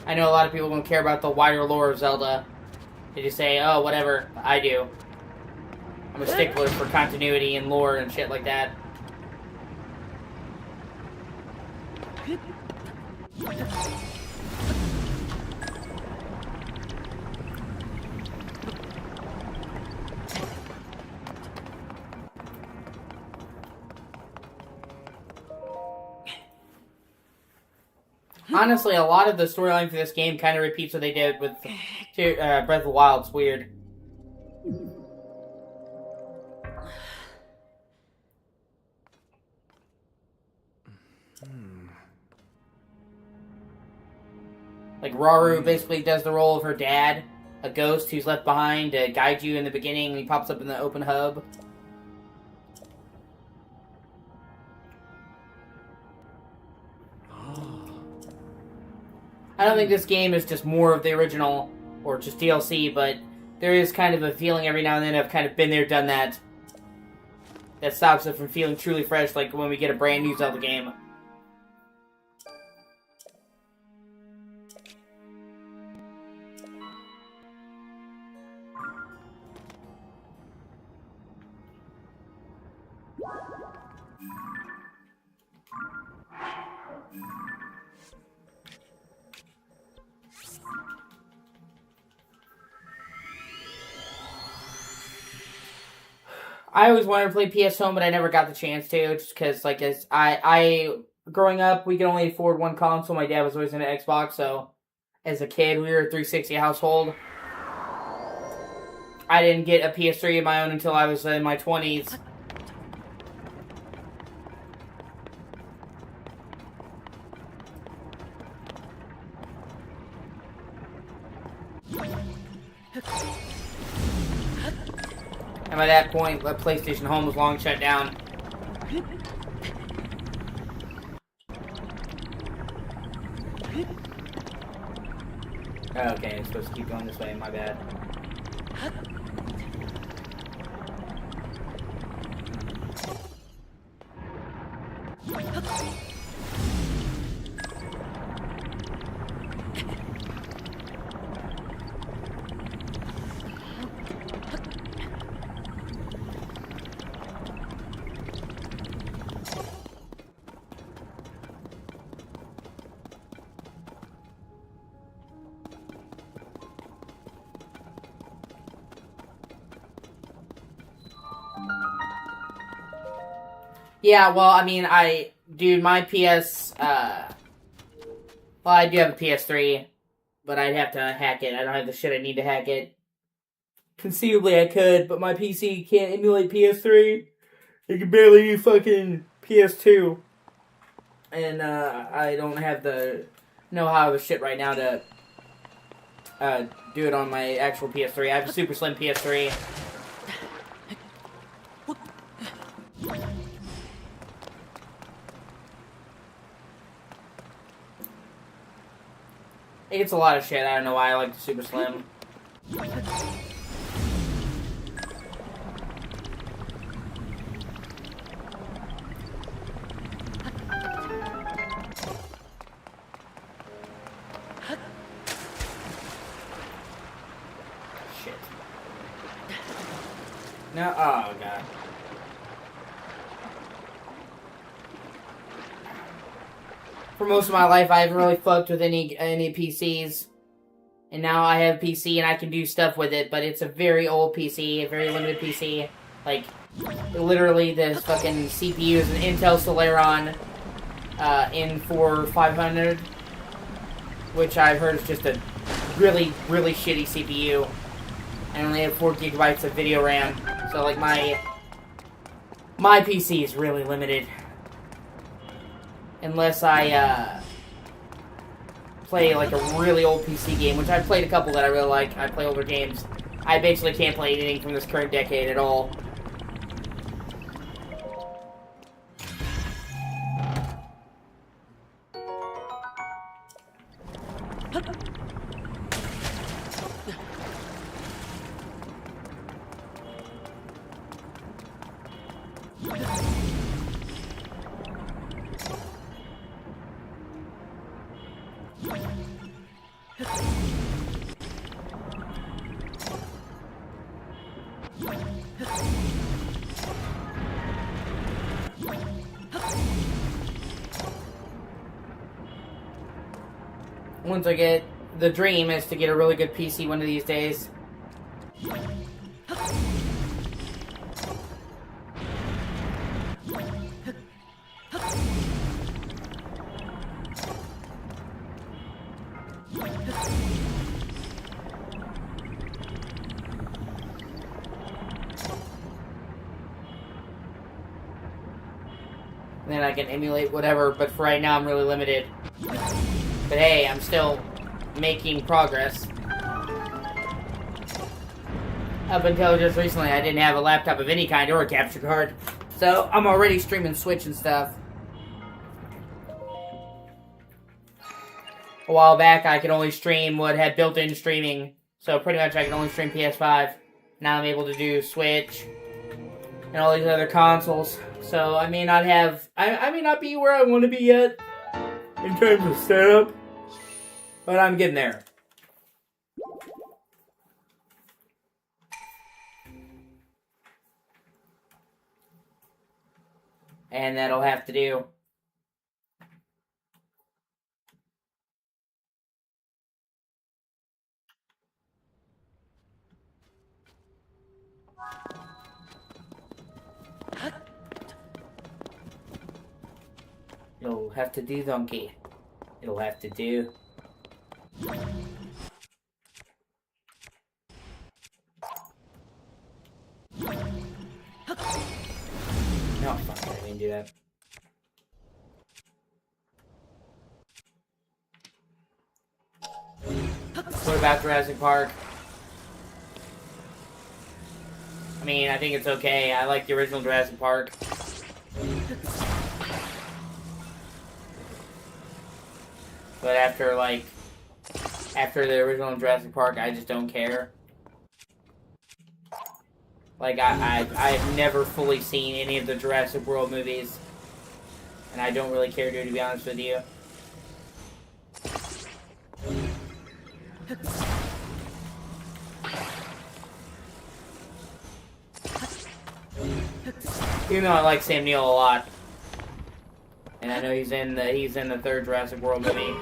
I know a lot of people don't care about the wider lore of Zelda. They just say, oh, whatever, I do. I'm a stickler for continuity and lore and shit like that. Honestly, a lot of the storyline for this game kind of repeats what they did with Breath of the Wild. It's weird. Like, Rauru basically does the role of her dad, a ghost who's left behind to guide you in the beginning, and he pops up in the open hub. I don't think this game is just more of the original, or just DLC, but there is kind of a feeling every now and then I've kind of been there, done that. That stops it from feeling truly fresh, like when we get a brand new Zelda game. I always wanted to play PS Home, but I never got the chance to, just because, like, as I growing up, we could only afford one console. My dad was always into Xbox, so as a kid, we were a 360 household. I didn't get a PS3 of my own until I was in my 20s. And by that point, the PlayStation Home was long shut down. Okay, I'm supposed to keep going this way, my bad. Yeah, well, I mean, dude, my PS, well, I do have a PS3, but I'd have to hack it. I don't have the shit I need to hack it. Conceivably, I could, but my PC can't emulate PS3. It can barely do fucking PS2. And, I don't have the know-how of shit right now to, do it on my actual PS3. I have a super slim PS3. It gets a lot of shit. I don't know why I like the super slim. Shit. No, oh god. For most of my life, I haven't really fucked with any PCs. And now I have a PC and I can do stuff with it, but it's a very old PC, a very limited PC. Like, literally this fucking CPU is an Intel Celeron N4500, which I've heard is just a really, really shitty CPU. I only have 4 gigabytes of video RAM, so like my PC is really limited. Unless I play like a really old PC game, which I've played a couple that I really like. I play older games. I basically can't play anything from this current decade at all. Once I get the dream is to get a really good PC one of these days. And then I can emulate whatever, but for right now I'm really limited. But hey, I'm still making progress. Up until just recently, I didn't have a laptop of any kind or a capture card. So, I'm already streaming Switch and stuff. A while back, I could only stream what had built-in streaming. So, pretty much I could only stream PS5. Now I'm able to do Switch and all these other consoles. So, I may not have... I may not be where I want to be yet in terms of setup. But I'm getting there. And that'll have to do. It'll have to do, donkey. It'll have to do. No, fuck, I didn't do that. What about Jurassic Park? I mean, I think it's okay. I like the original Jurassic Park. But after the original Jurassic Park, I just don't care. Like, I've never fully seen any of the Jurassic World movies. And I don't really care to be honest with you. Even though I like Sam Neill a lot. And I know he's in the third Jurassic World movie.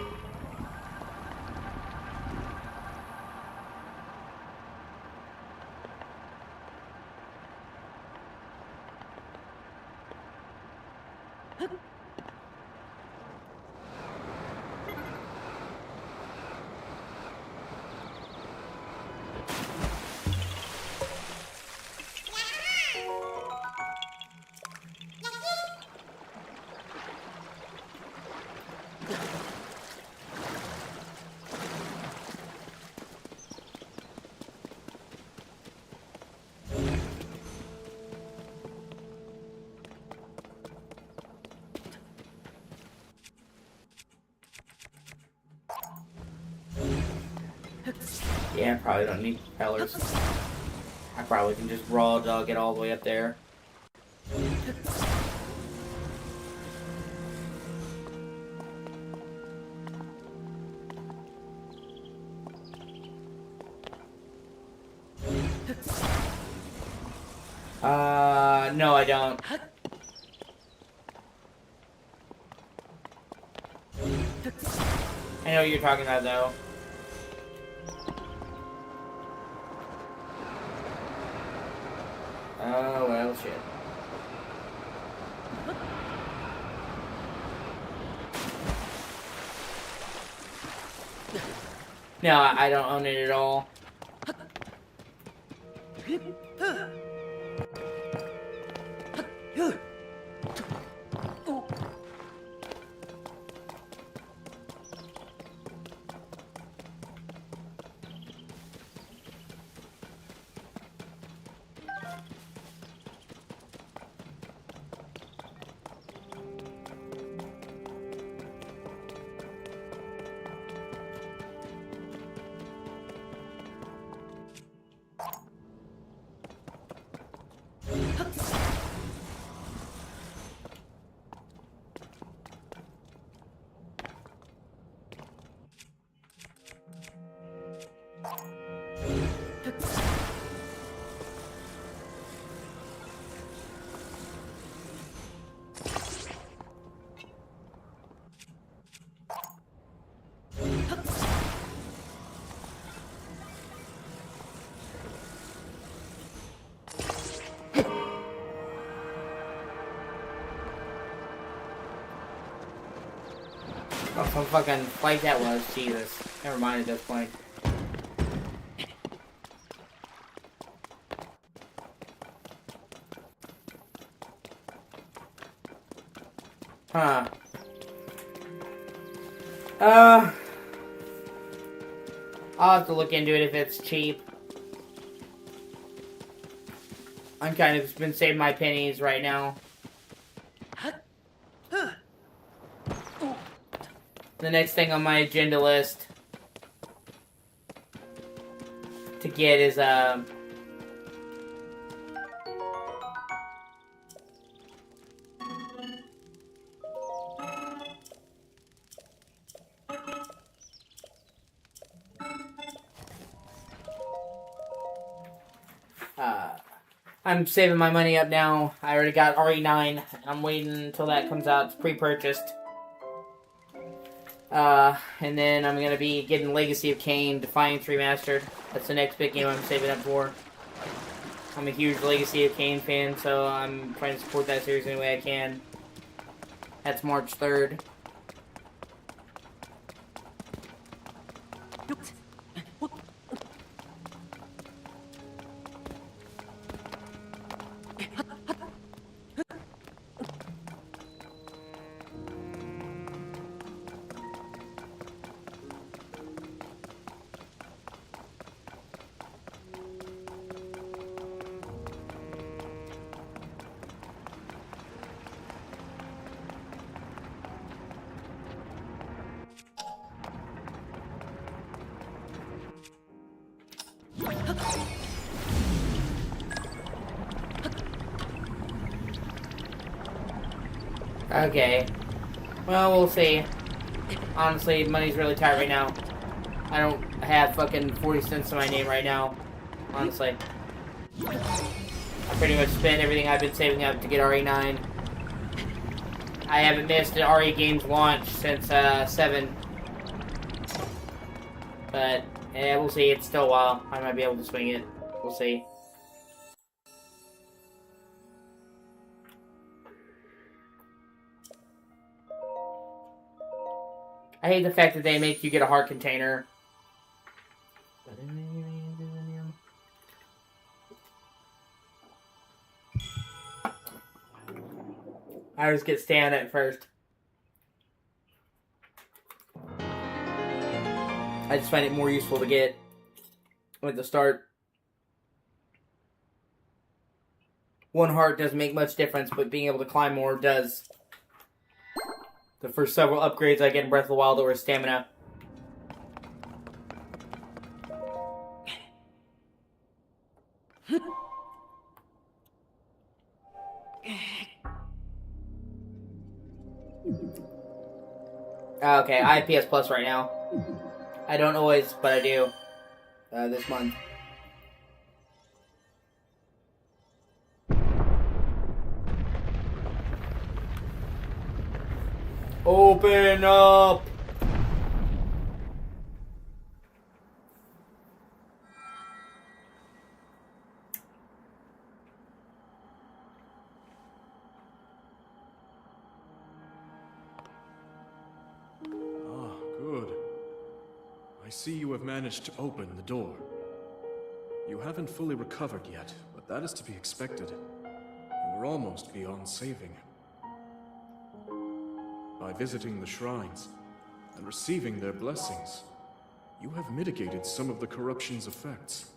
Yeah, I probably don't need propellers. I probably can just raw dog it all the way up there. No, I don't. I know what you're talking about, though. Oh, well, shit. No, I don't own it at all. Oh, some fucking fight that was. Jesus. Never mind at this point. Huh. I'll have to look into it if it's cheap. I'm kind of been saving my pennies right now. The next thing on my agenda list to get is I'm saving my money up now. I already got RE9. I'm waiting until that comes out. It's pre-purchased. And then I'm gonna be getting Legacy of Kain, Defiance Remastered. That's the next big game I'm saving up for. I'm a huge Legacy of Kain fan, so I'm trying to support that series any way I can. That's March 3rd. Okay. Well, we'll see. Honestly, money's really tight right now. I don't have fucking 40 cents to my name right now. Honestly. I pretty much spent everything I've been saving up to get RE9. I haven't missed an RE game's launch since 7. But, yeah, we'll see. It's still a while. I might be able to swing it. We'll see. I hate the fact that they make you get a heart container. I just get stand at first. I just find it more useful to get at the start. One heart doesn't make much difference, but being able to climb more does. The first several upgrades I get in Breath of the Wild were stamina. Okay, I have PS Plus right now. I don't always, but I do. This month. Open up! Ah, good. I see you have managed to open the door. You haven't fully recovered yet, but that is to be expected. You were almost beyond saving. By visiting the shrines and receiving their blessings, you have mitigated some of the corruption's effects.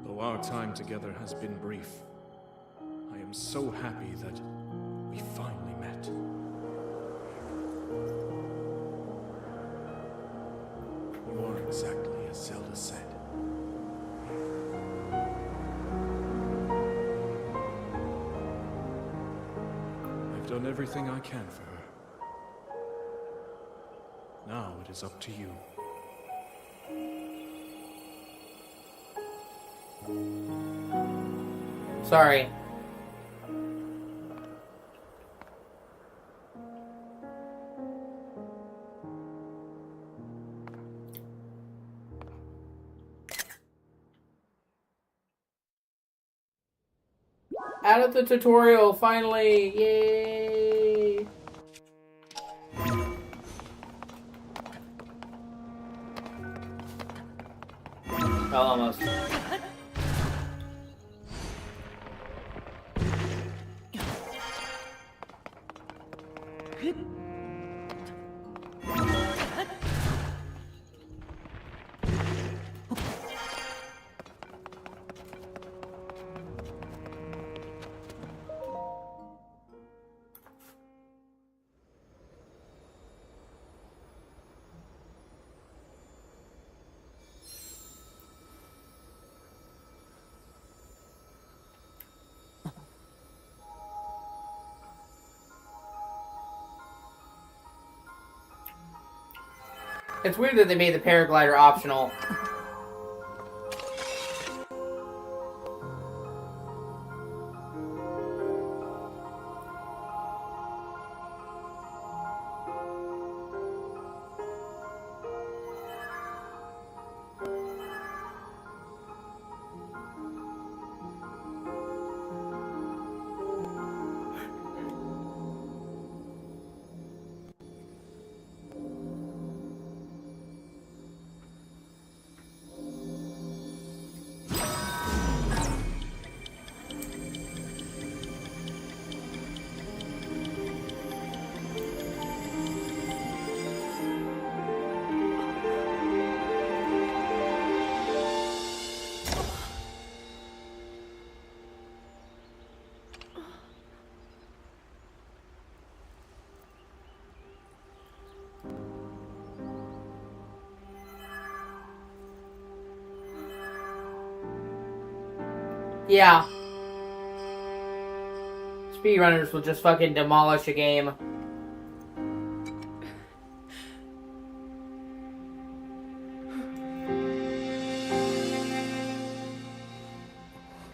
Though our time together has been brief, I am so happy that we finally met. You are exactly as Zelda said. I've done everything I can for her. Now it is up to you. Sorry. Out of the tutorial, finally! Yay! Oh, almost. It's weird that they made the paraglider optional. Yeah. Speedrunners will just fucking demolish a game.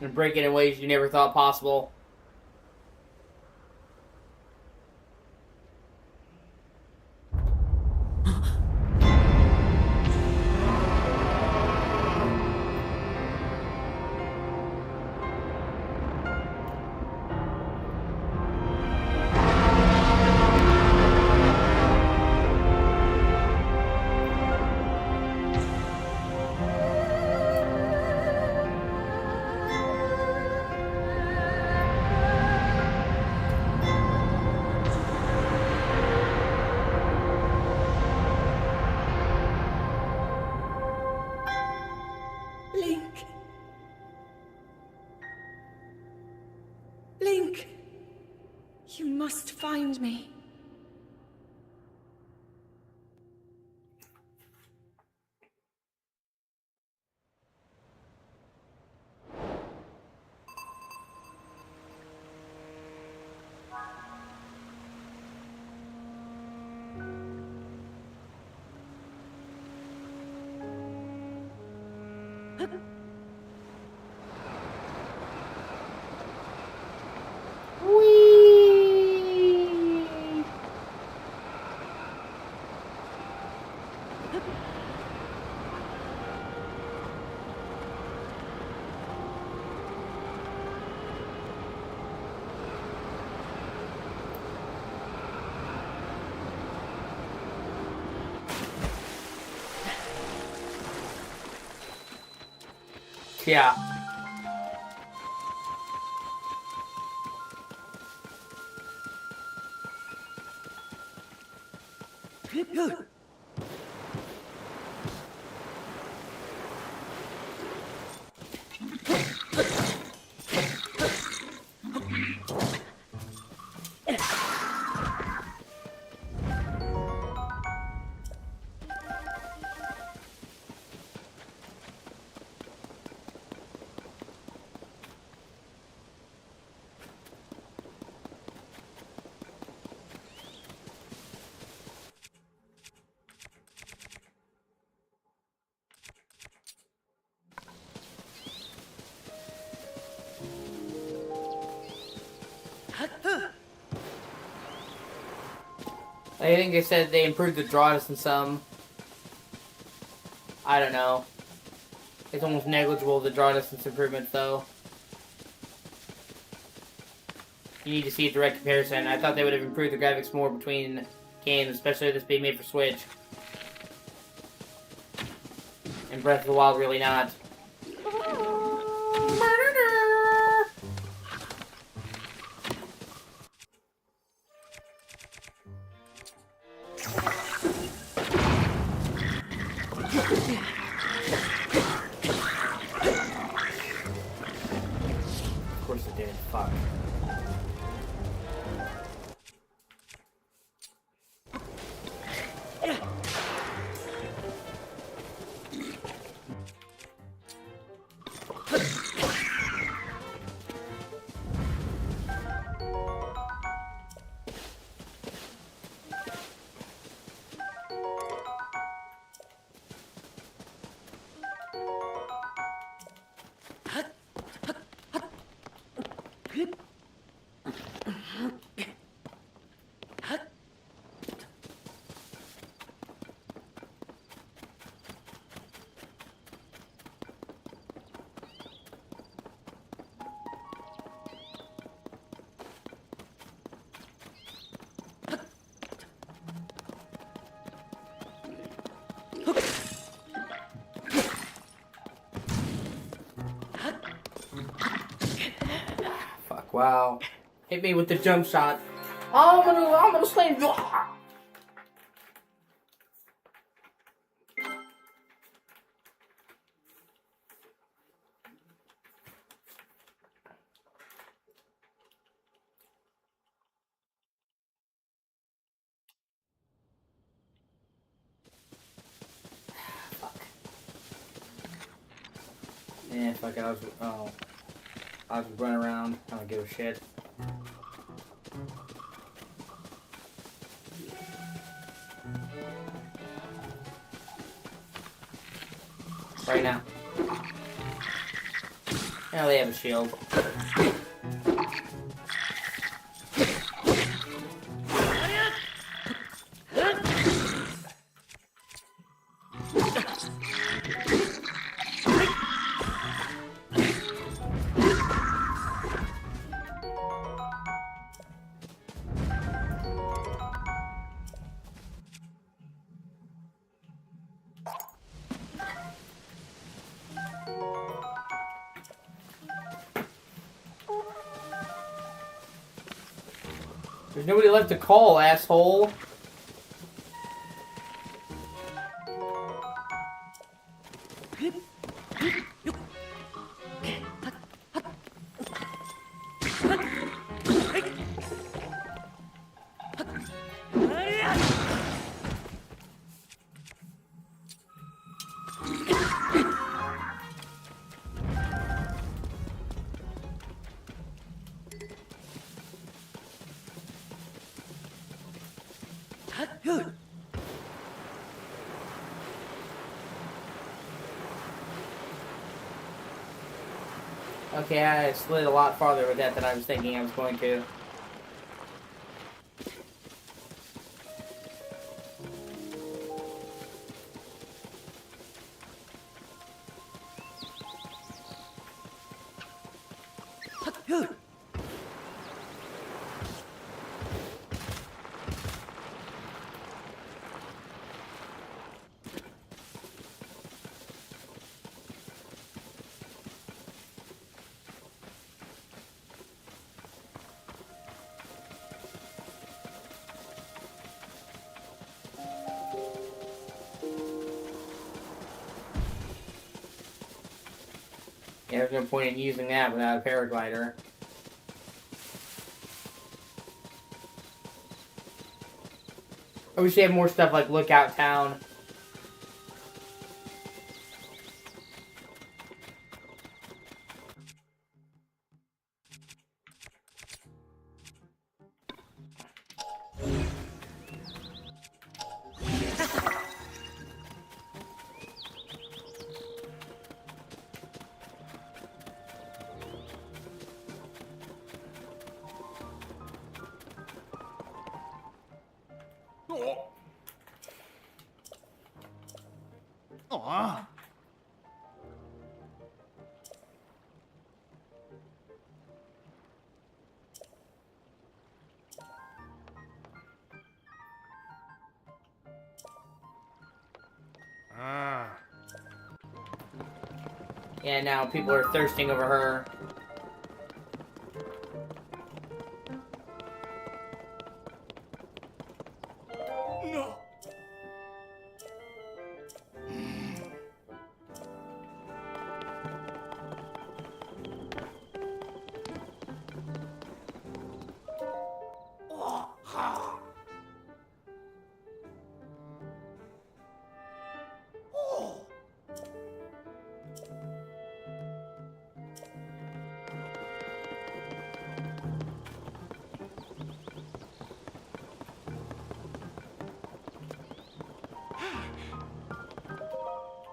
And break it in ways you never thought possible. Link. Link. You must find me. Whee! Yeah. I think they said they improved the draw distance some. I don't know. It's almost negligible, the draw distance improvement, though. You need to see a direct comparison. I thought they would have improved the graphics more between games, especially this being made for Switch. And Breath of the Wild really not. Of course it did. Fuck. Fuck, wow. Hit me with the jump shot. I'm gonna slay you. Yeah, fuck it, I was running around, I don't give a shit. Right now. Now they have a shield. There's nobody left to call, asshole. Okay, I slid a lot farther with that than I was thinking I was going to. Yeah, there's no point in using that without a paraglider. I wish they had more stuff like Lookout Town. Aw. Yeah, now people are thirsting over her. No.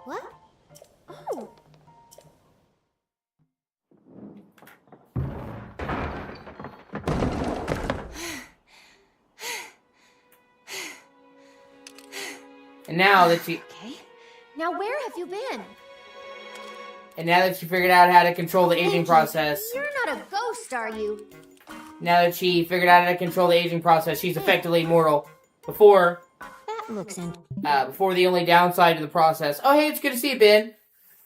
What? Oh. And now that she Okay. Now where have you been? figured out how to control the aging Pinky, process. You're not a ghost, are you? Now that she figured out how to control the aging process, she's effectively immortal. Before, That looks in. before the only downside to the process. Oh, hey, it's good to see you, Ben.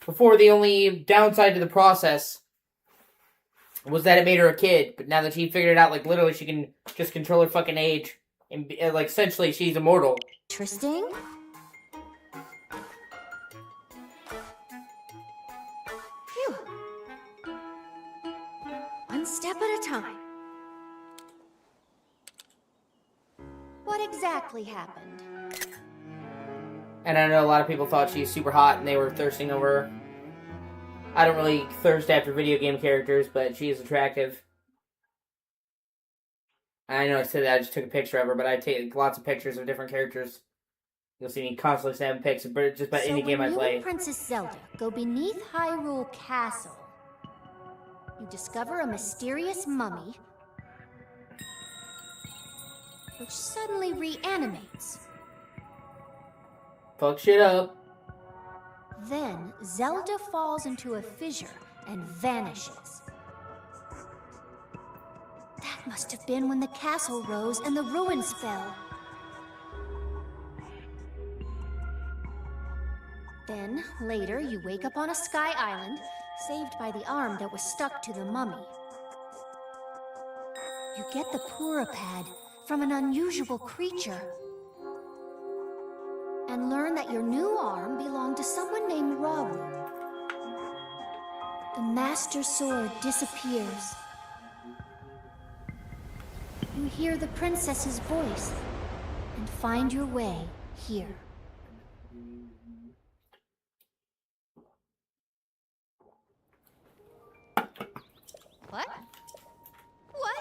Before the only downside to the process was that it made her a kid. But now that she figured it out, like literally, she can just control her fucking age, and like essentially, she's immortal. Interesting. Phew. One step at a time. What exactly happened? And I know a lot of people thought she's super hot, and they were thirsting over her. I don't really thirst after video game characters, but she is attractive. I know I said that I just took a picture of her, but I take lots of pictures of different characters. You'll see me constantly snapping pics of just about any game I when you play. and Princess Zelda go beneath Hyrule Castle, you discover a mysterious mummy which suddenly reanimates. Fuck shit up. Then Zelda falls into a fissure and vanishes. That must have been when the castle rose and the ruins fell. Then, later, you wake up on a sky island, saved by the arm that was stuck to the mummy. You get the Purapad from an unusual creature, and learn that your new arm belonged to someone named Rawu. The Master Sword disappears. You hear the princess's voice, and find your way here. What? What?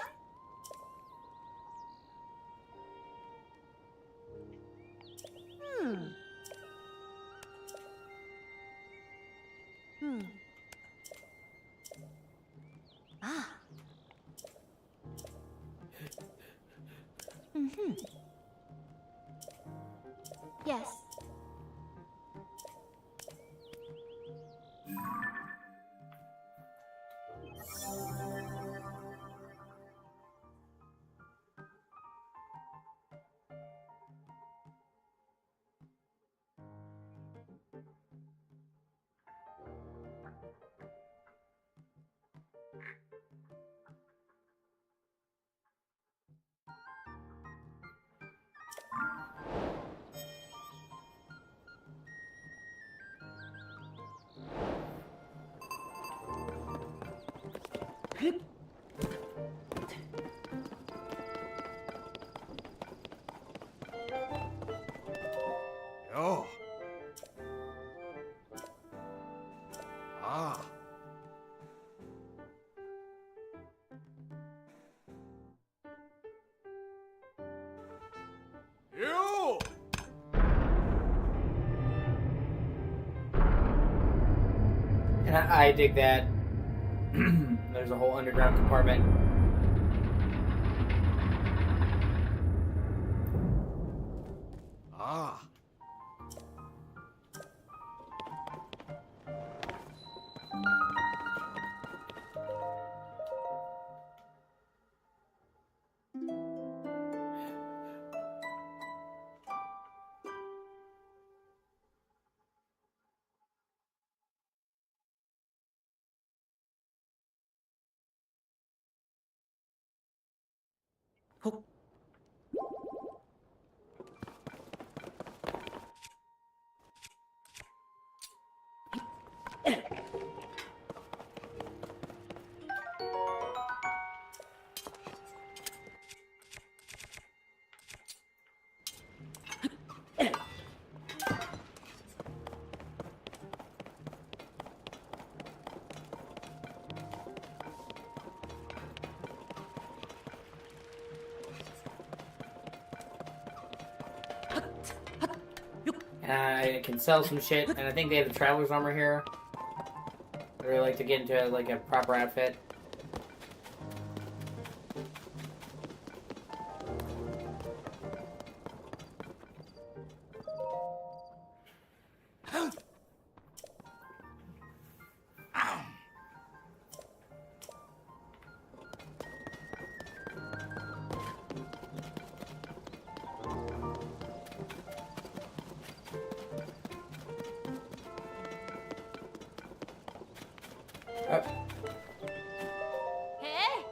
Oh. Ah. You! And I dig that. There's a whole underground compartment. Ah. And I can sell some shit, and I think they have the traveler's armor here. I really like to get into like a proper outfit. Hey!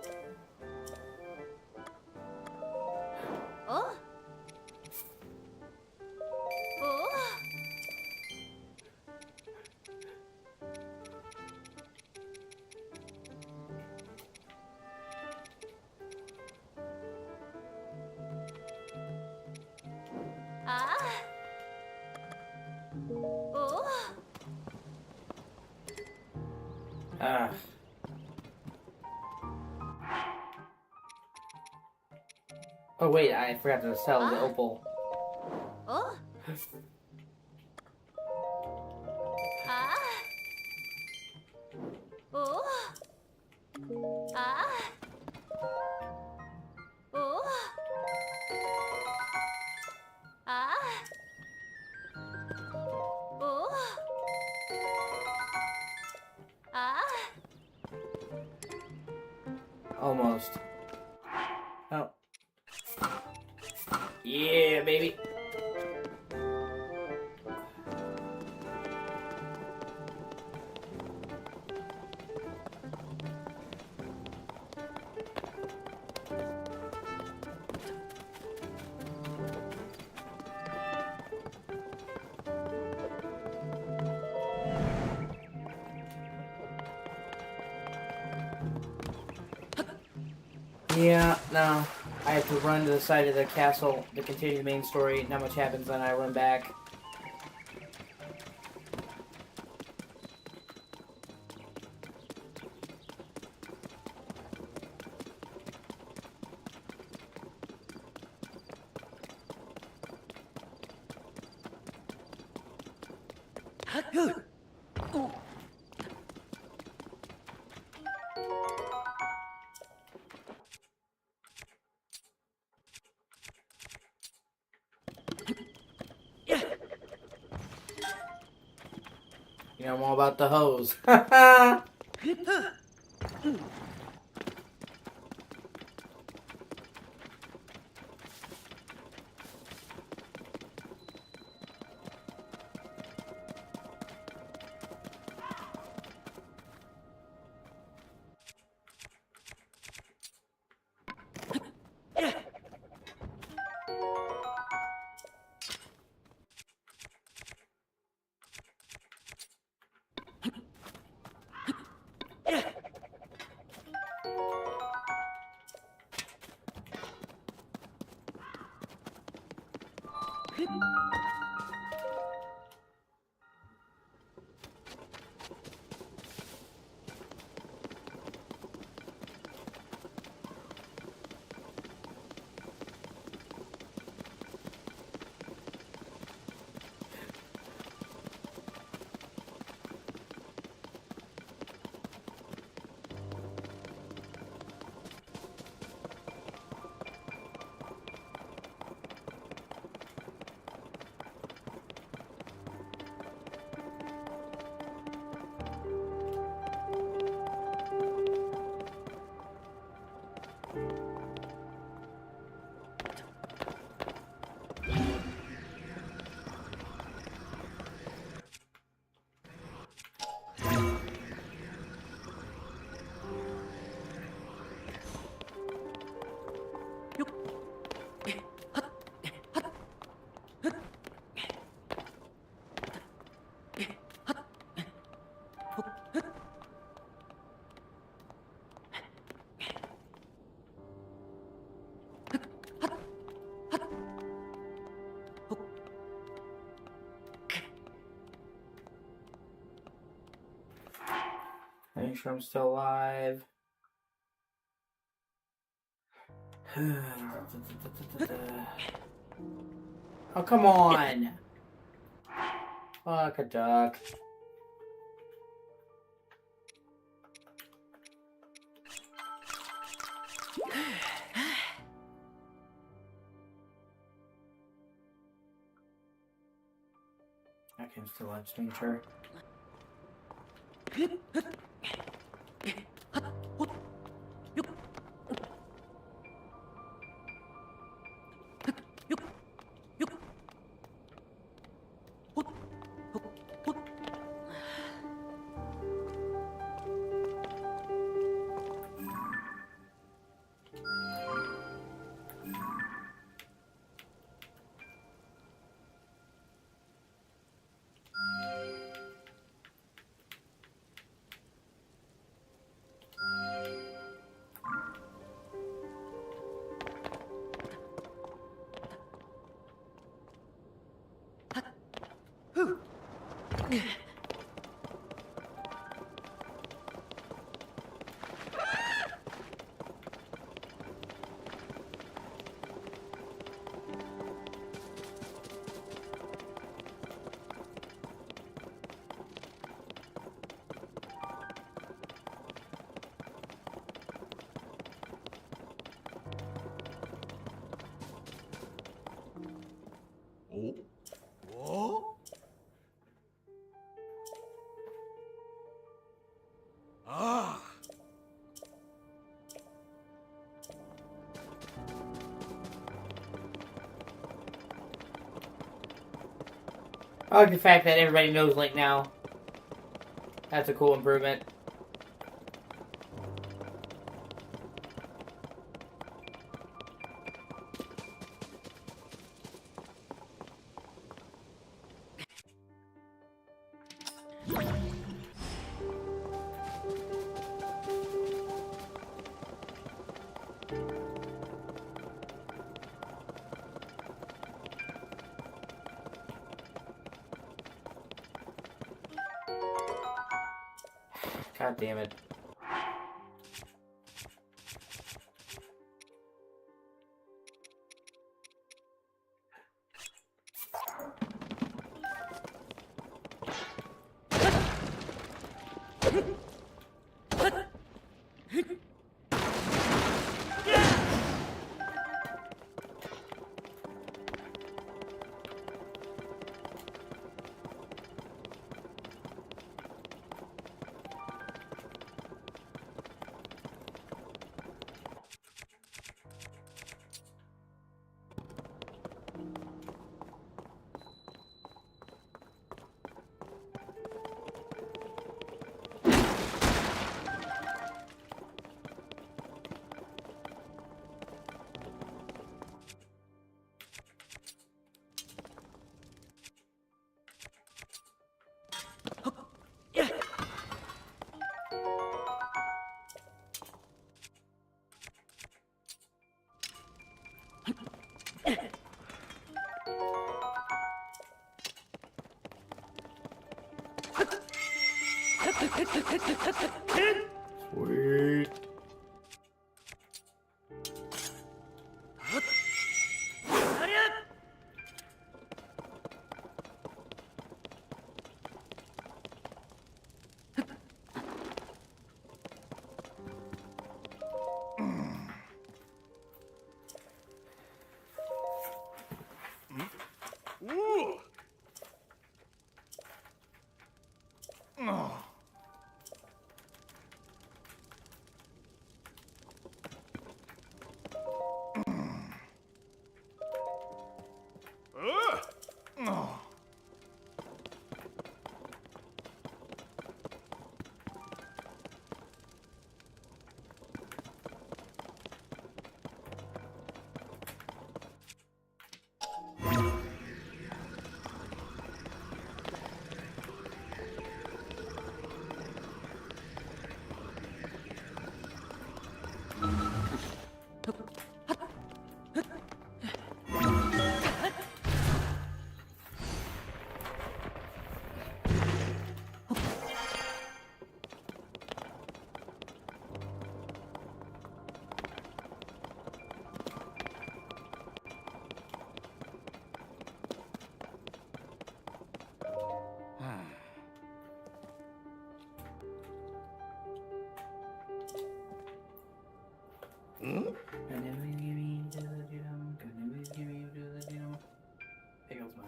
Oh! Oh! Ah! Oh! Ah. Oh wait, I forgot to sell the opal. Oh! Ah! Oh! Ah! Oh! Ah! Oh! Ah! Almost. Oh. Yeah, baby. Yeah, no. I have to run to the side of the castle to continue the main story. Not much happens, then I run back. You know, I'm all about the hose. Make sure I'm still alive. Oh, come on! Fuck a duck. Okay, I'm still alive, just making sure. Oh? Ah! I like the fact that everybody knows Link now. That's a cool improvement. God damn it. Sweet. Pickles my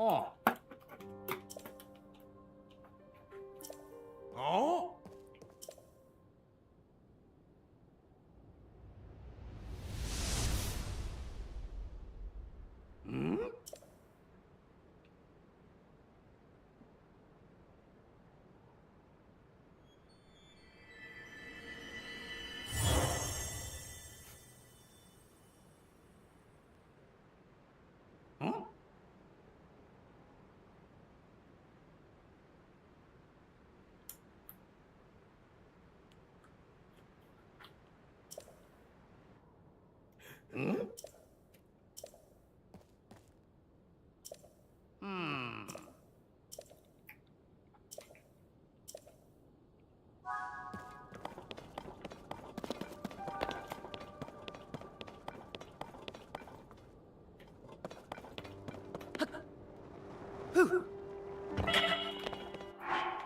Oh. Oh? Hmm? Huh? Hmm? Hmm.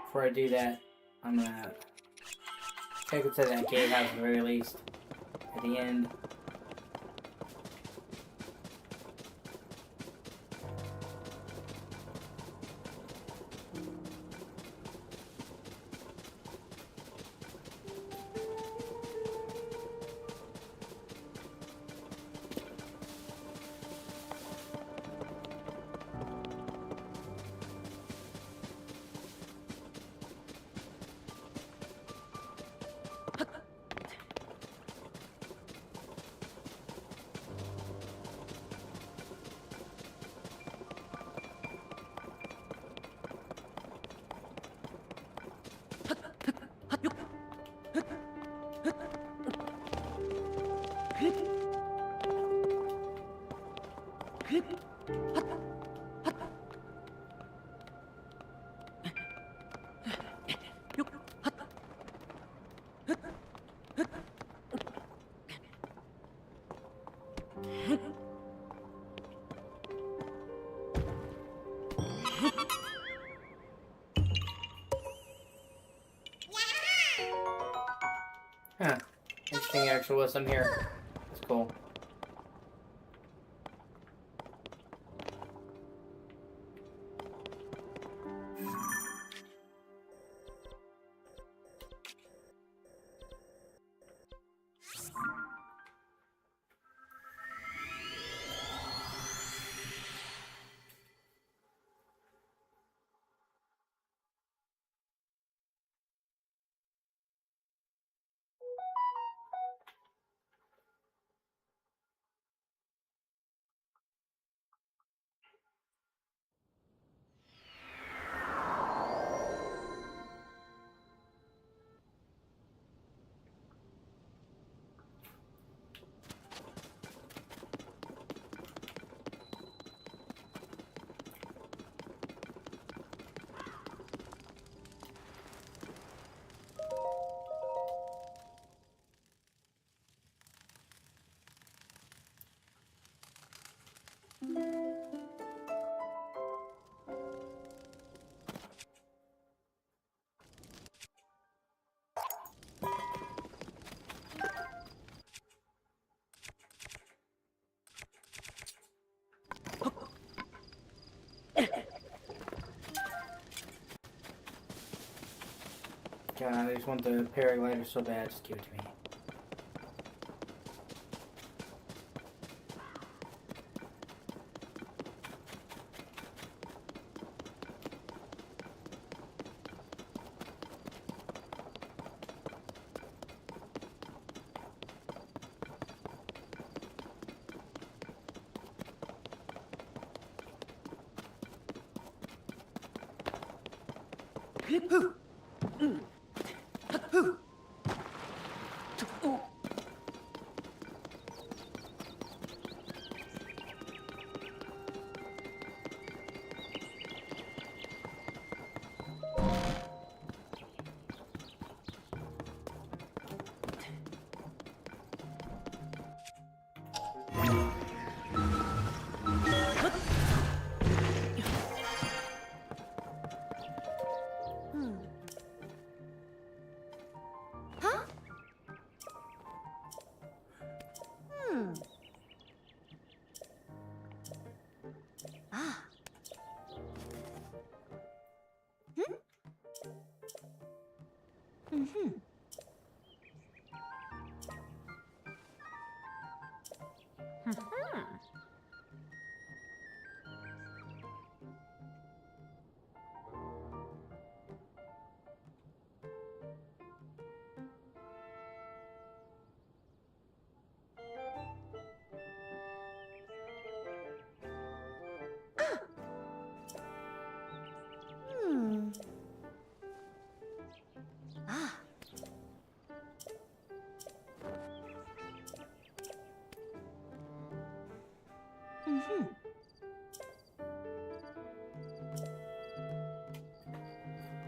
Before I do that, I'm gonna check what's at that gatehouse at the very least. At the end. Huh. Interesting actual wisdom here. That's cool. God, I just want the paraglider so bad. Just give it to me.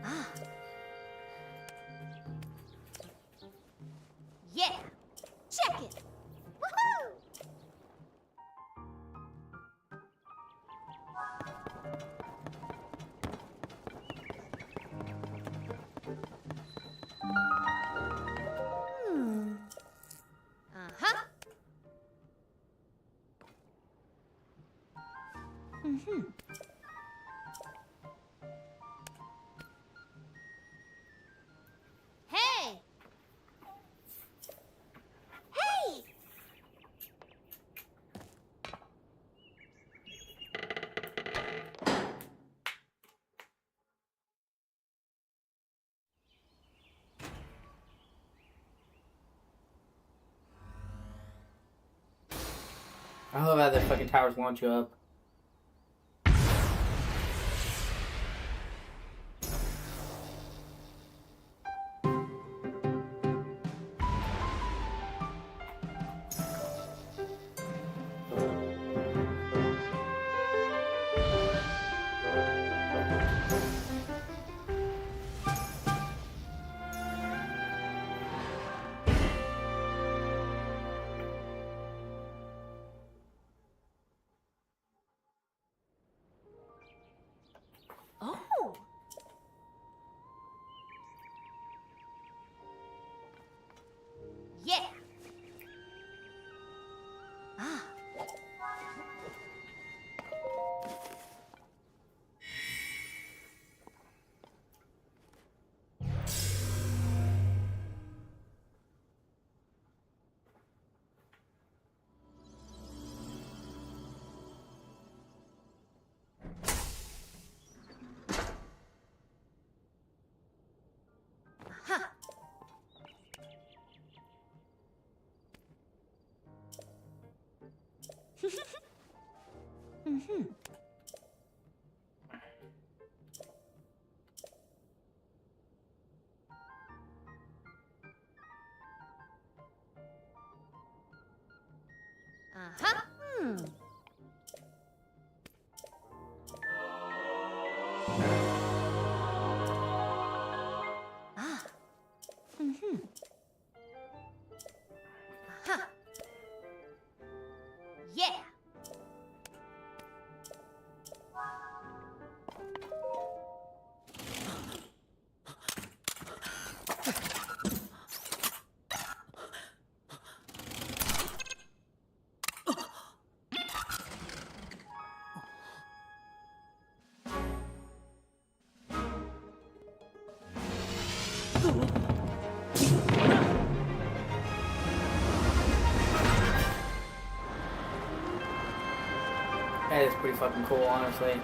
Ah. Yeah. Check it. Woohoo! Uh-huh. Hey! Hey! I love how the fucking towers launch you up. Oh! Yeah! Ah. Huh. Uh-huh. Ah. Uh-huh. Yeah. That is pretty fucking cool, honestly.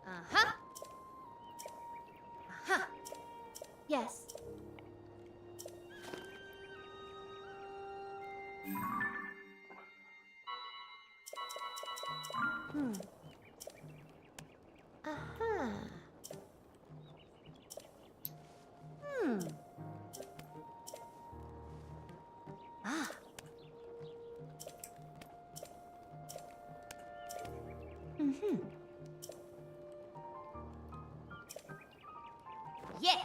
Uh-huh. Uh-huh. Yes. Uh-huh. Ah. Yeah.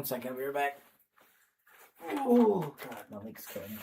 1 second, we're back. Oh, God, my leg's killing me.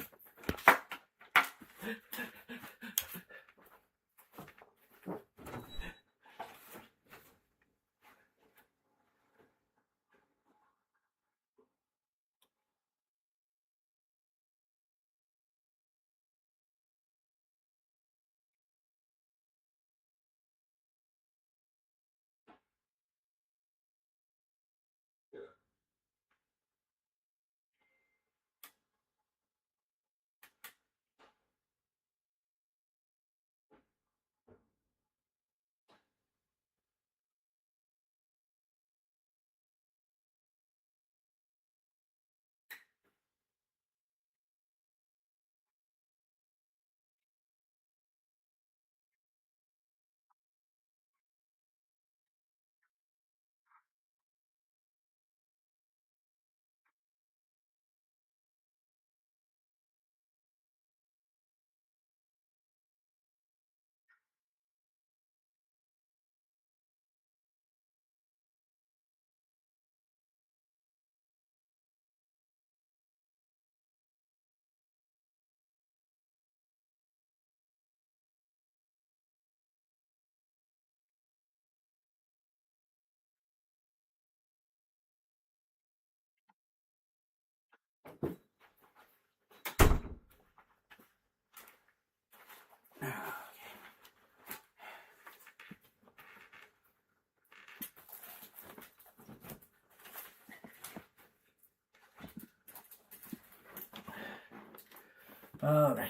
All right.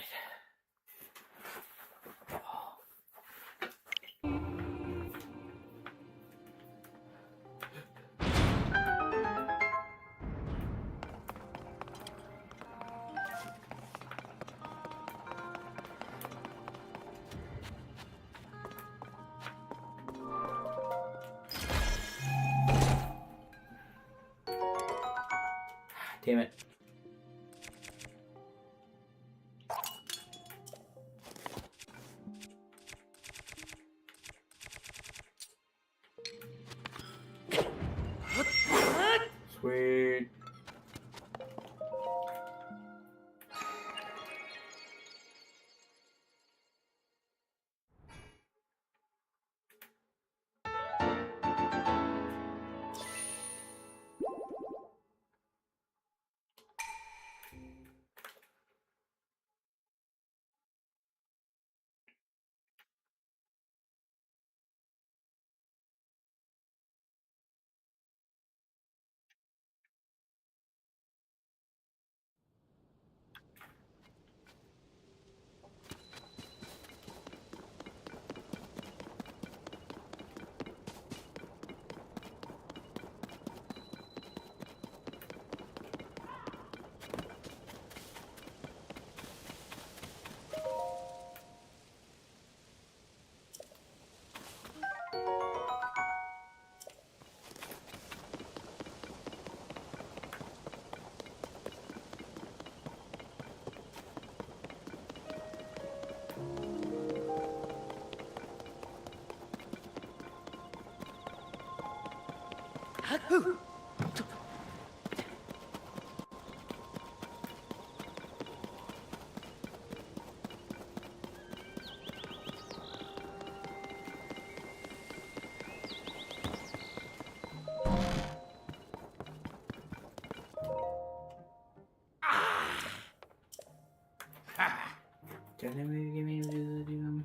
game it. Sweet. Can they maybe give me the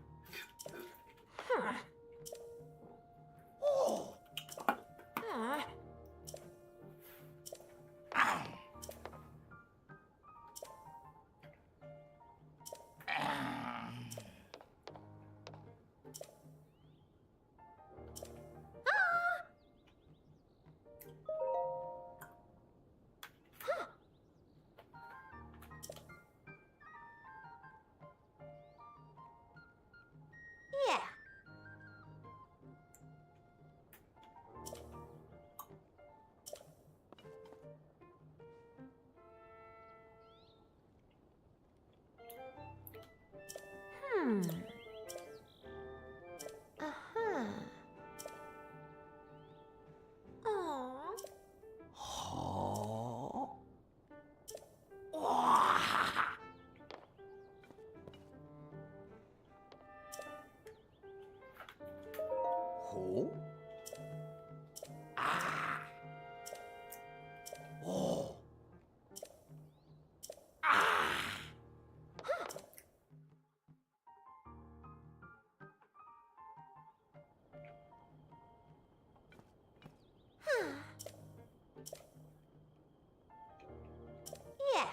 Yeah. Uh-huh. Aww. Yeah.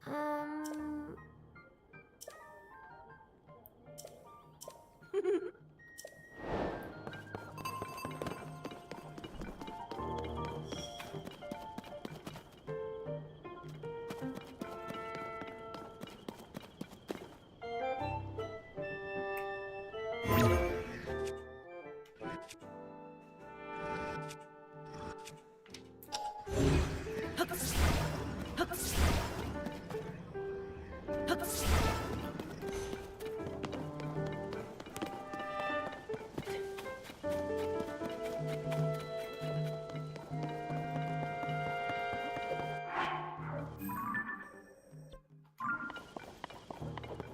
Um.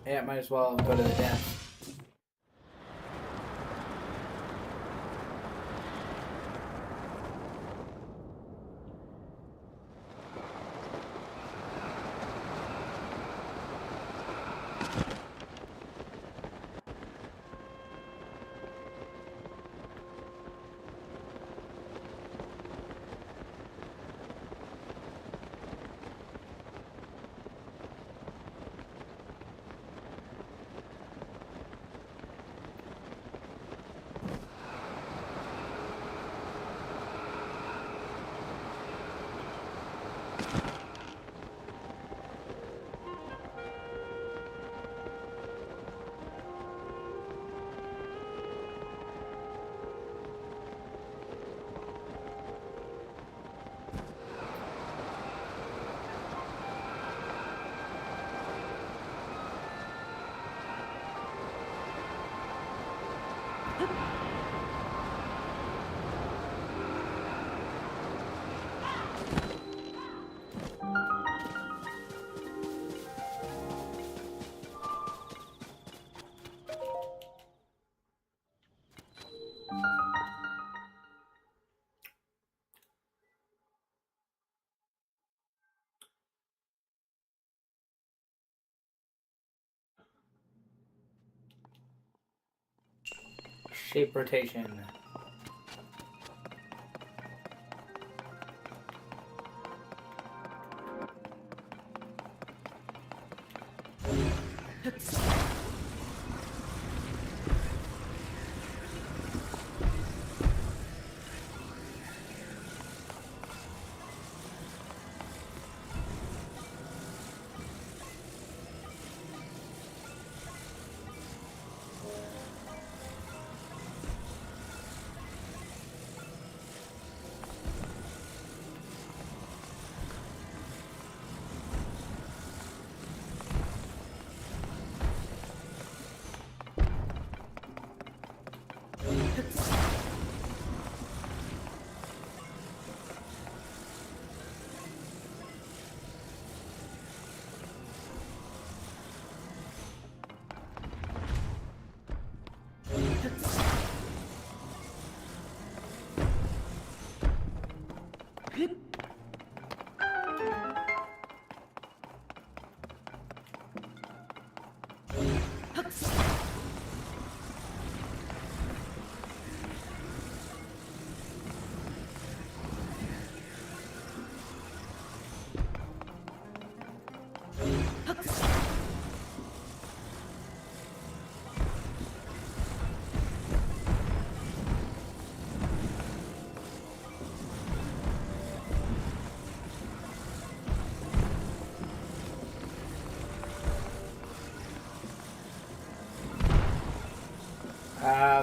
Yeah, might as well go to the dance. shape rotation.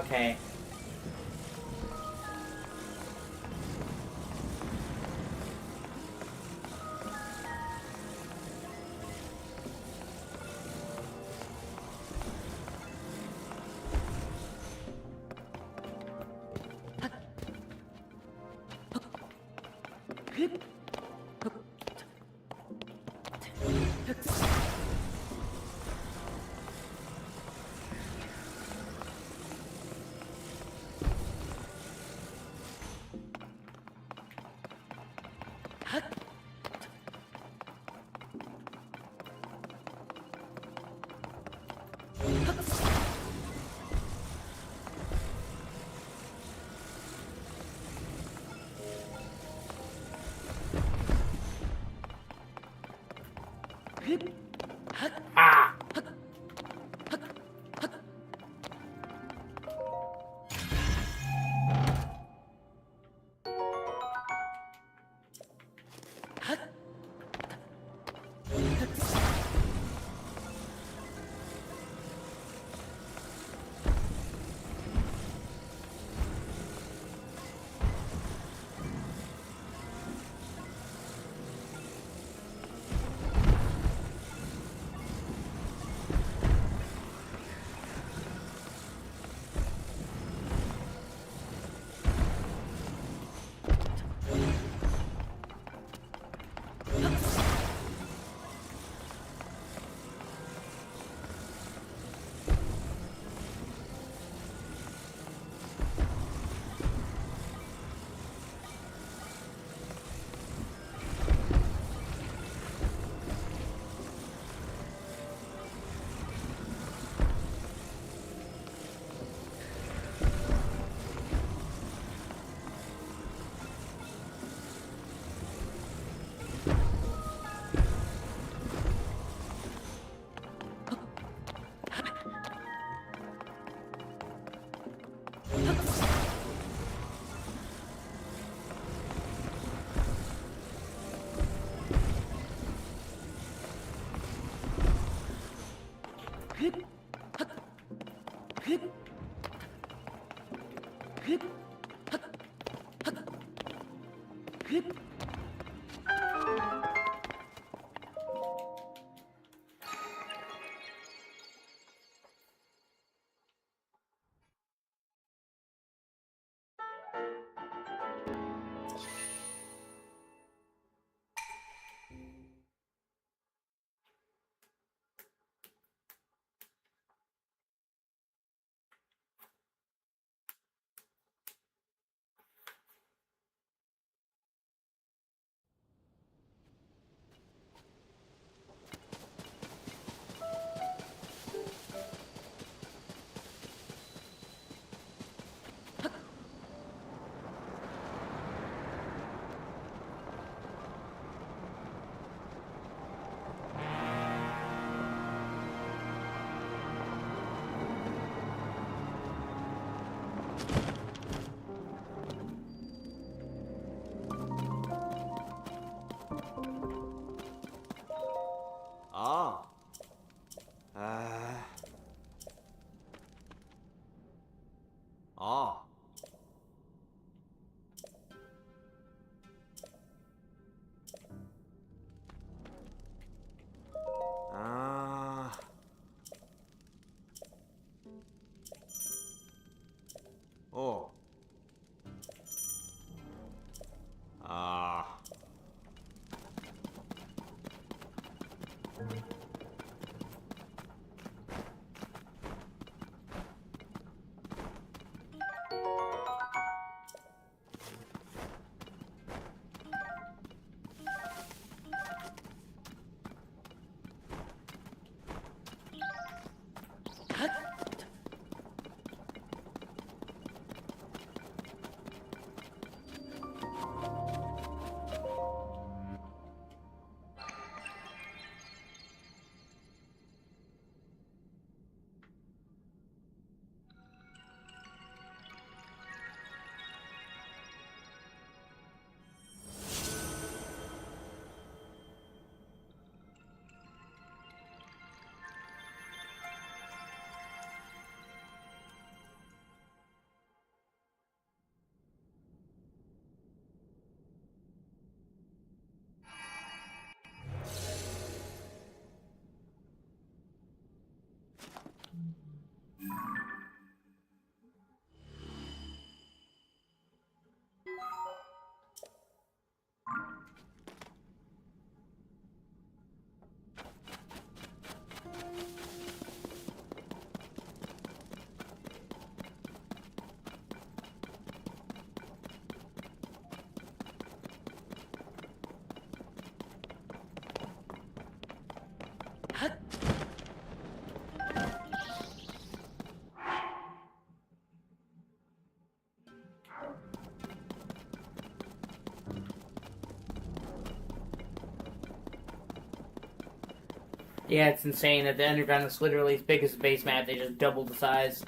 Okay. Ah! Ah. Ah. Oh. Ah. Yeah, it's insane that the underground is literally as big as the base map. They just doubled the size.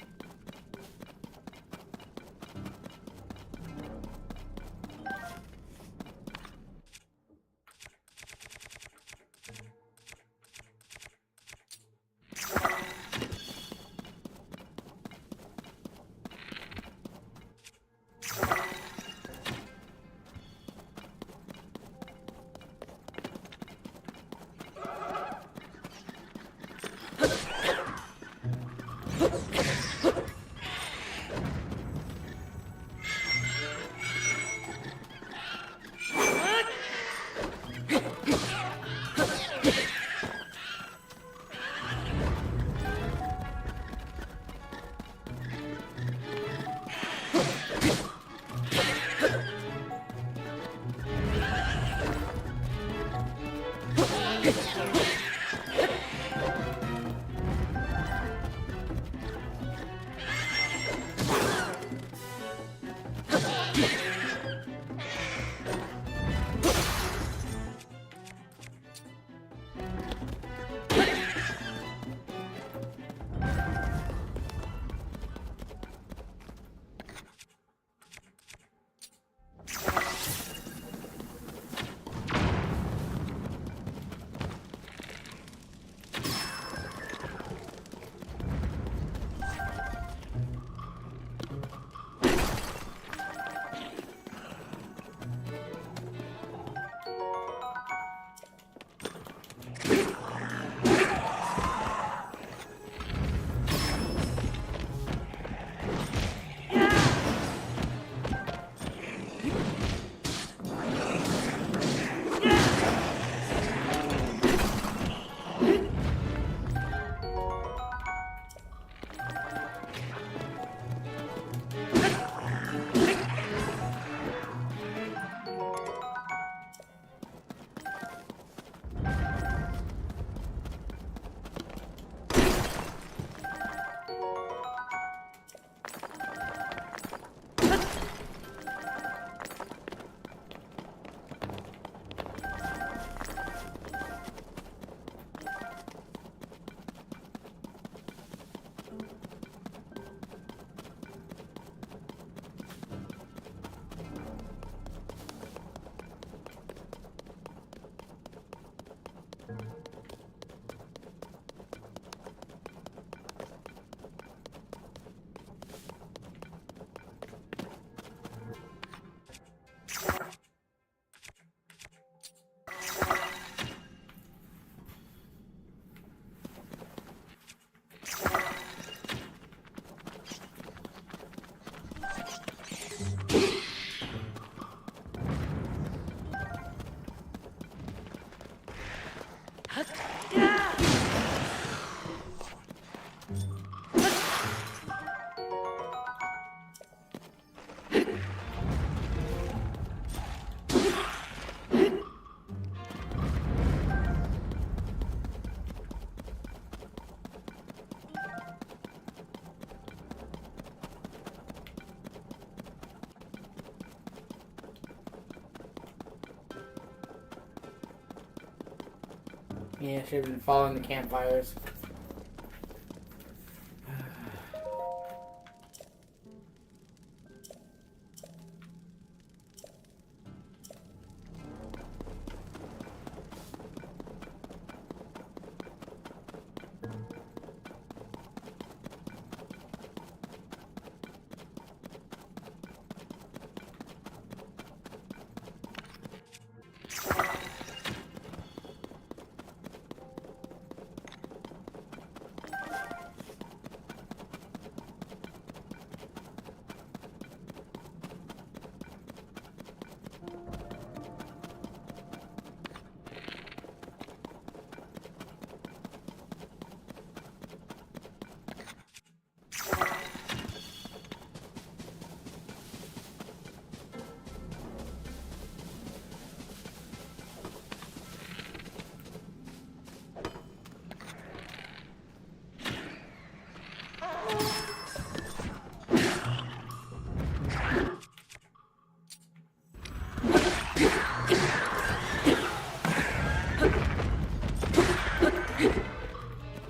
Yeah, should have been following the campfires.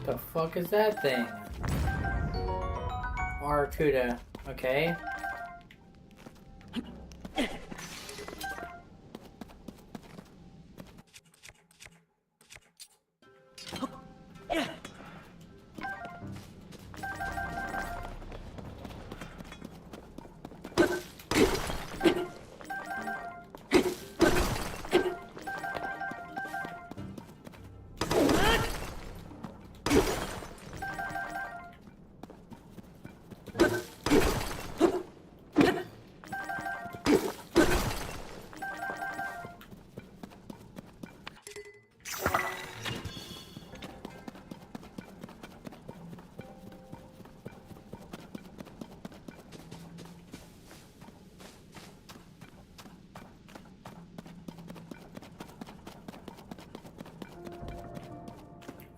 The fuck is that thing? Arcuda. Okay.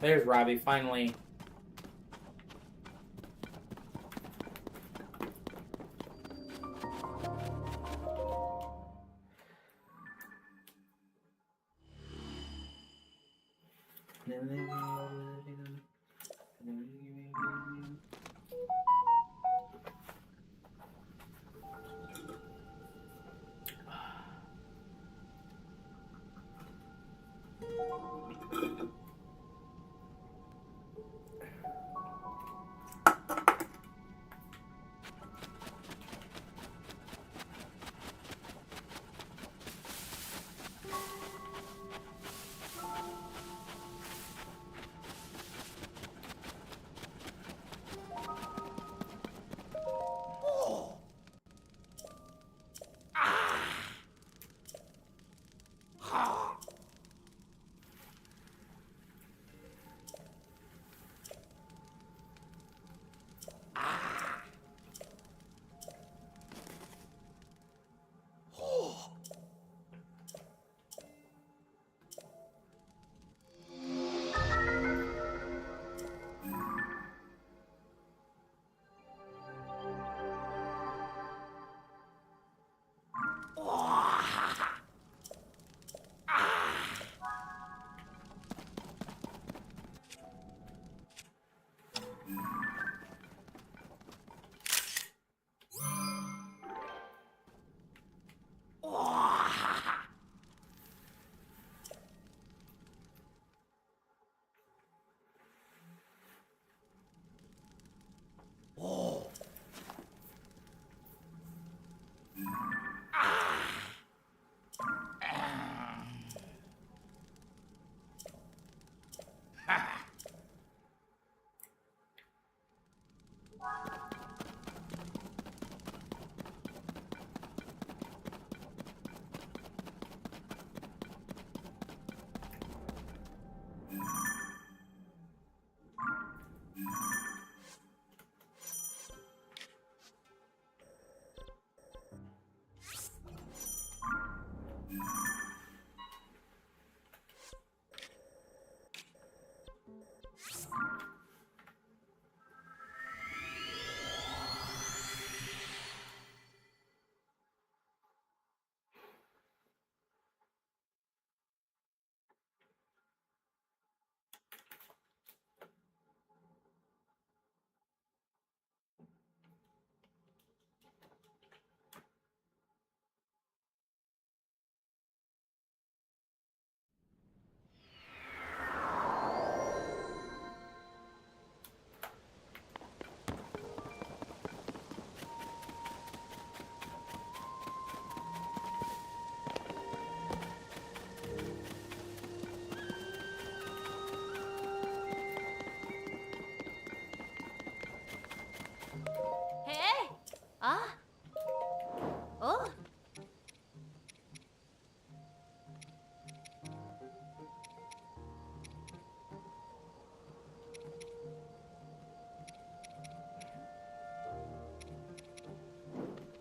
There's Robbie, finally.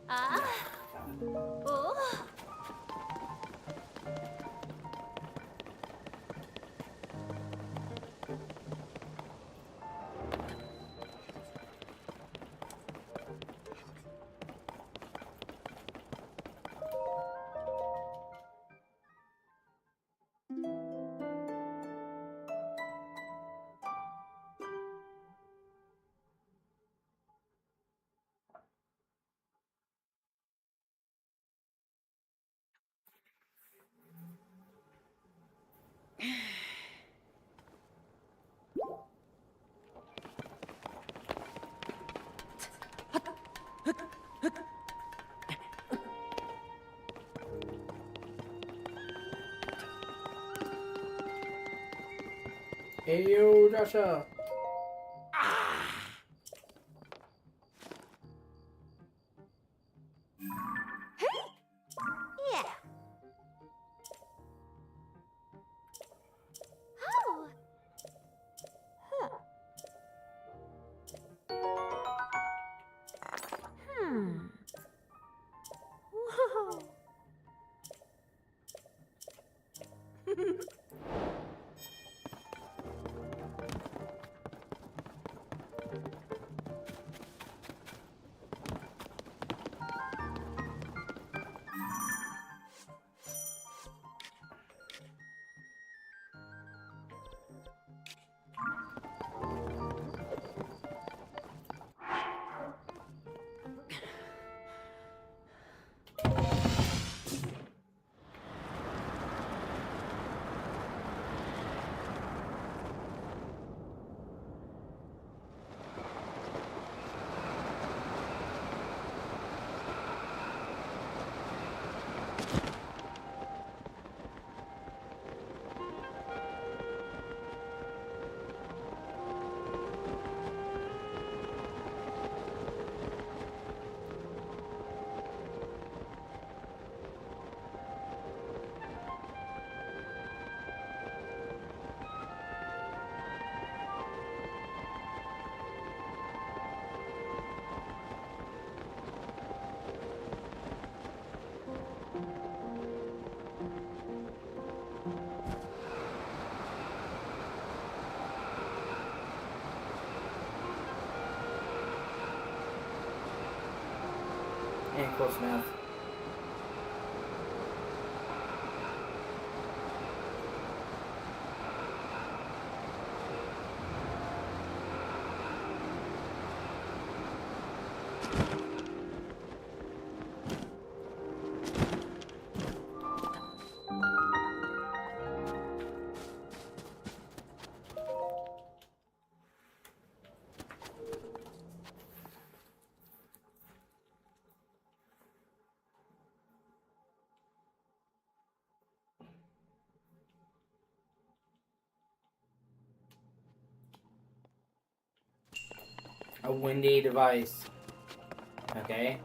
Oh. Hey yo, Joshua. Yeah. Oh. Huh. Whoa. And close enough. A windy device. Okay.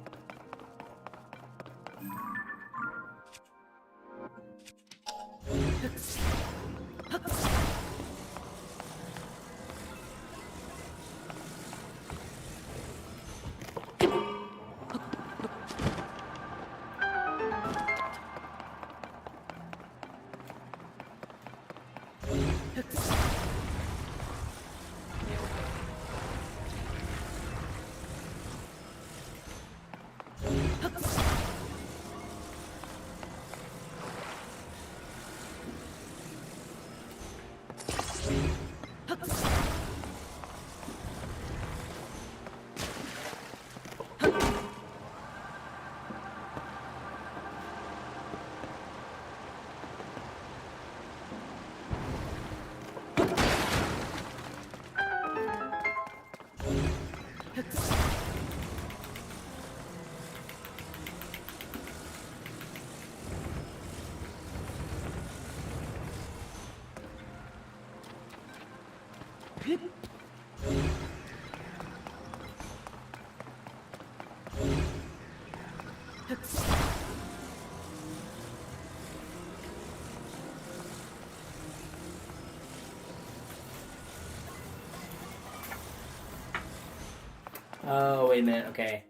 Oh, wait a minute. Okay.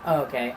Oh, okay.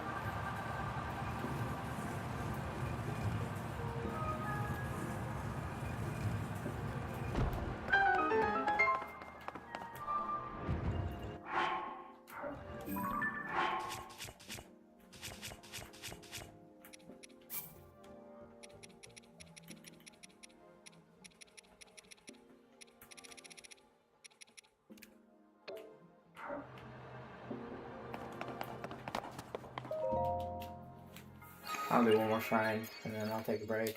I'll do one more shrine, and then I'll take a break.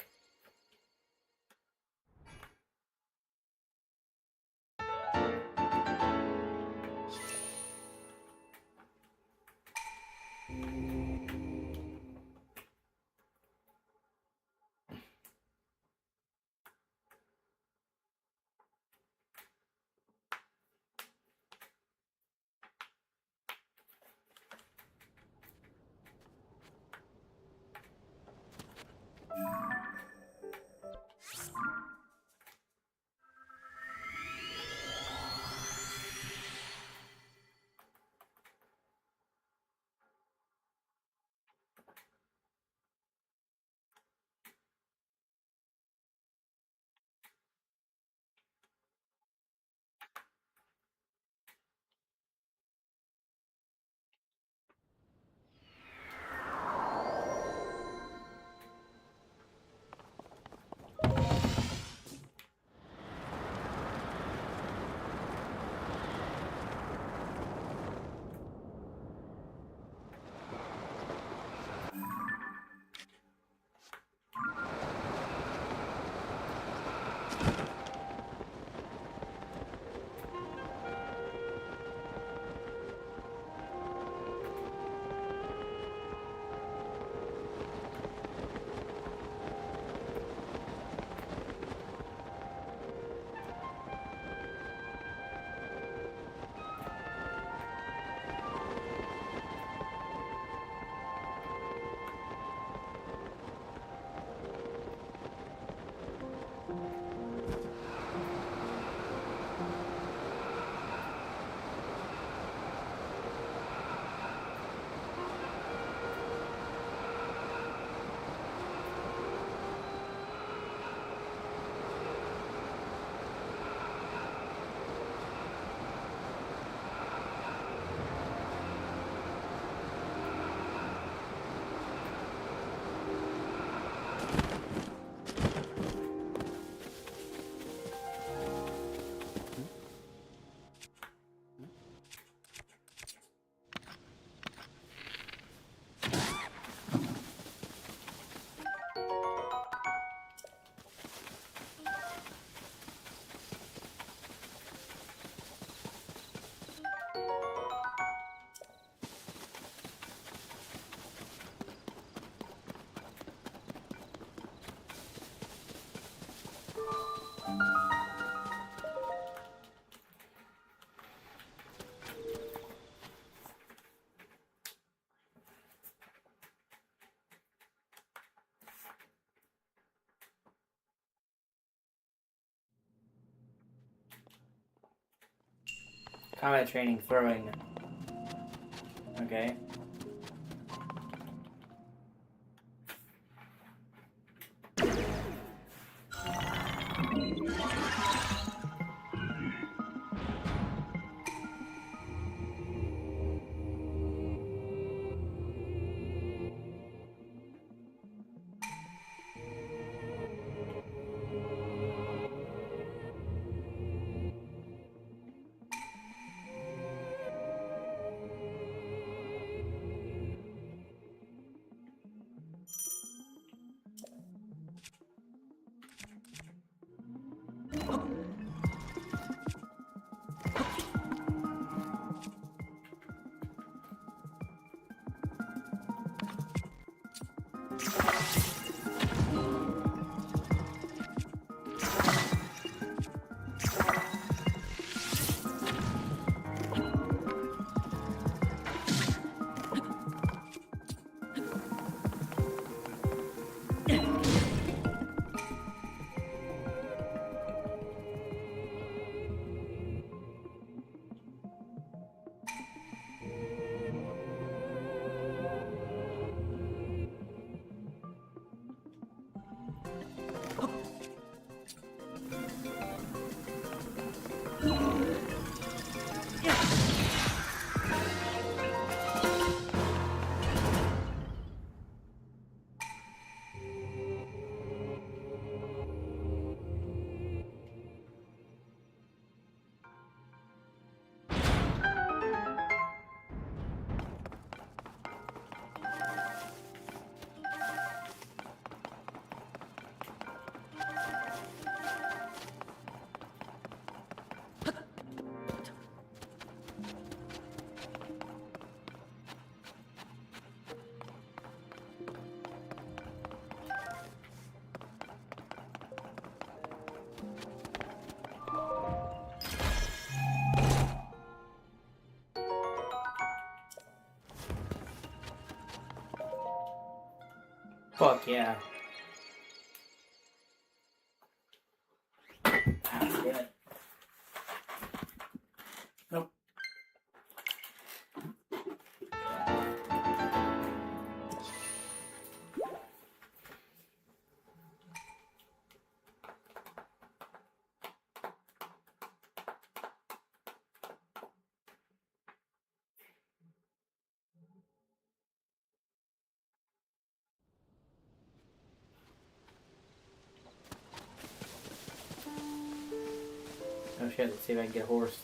Combat training, throwing. Okay. Fuck yeah. Ah, damn it. Nope. Oh shit, let's see if I can get a horse.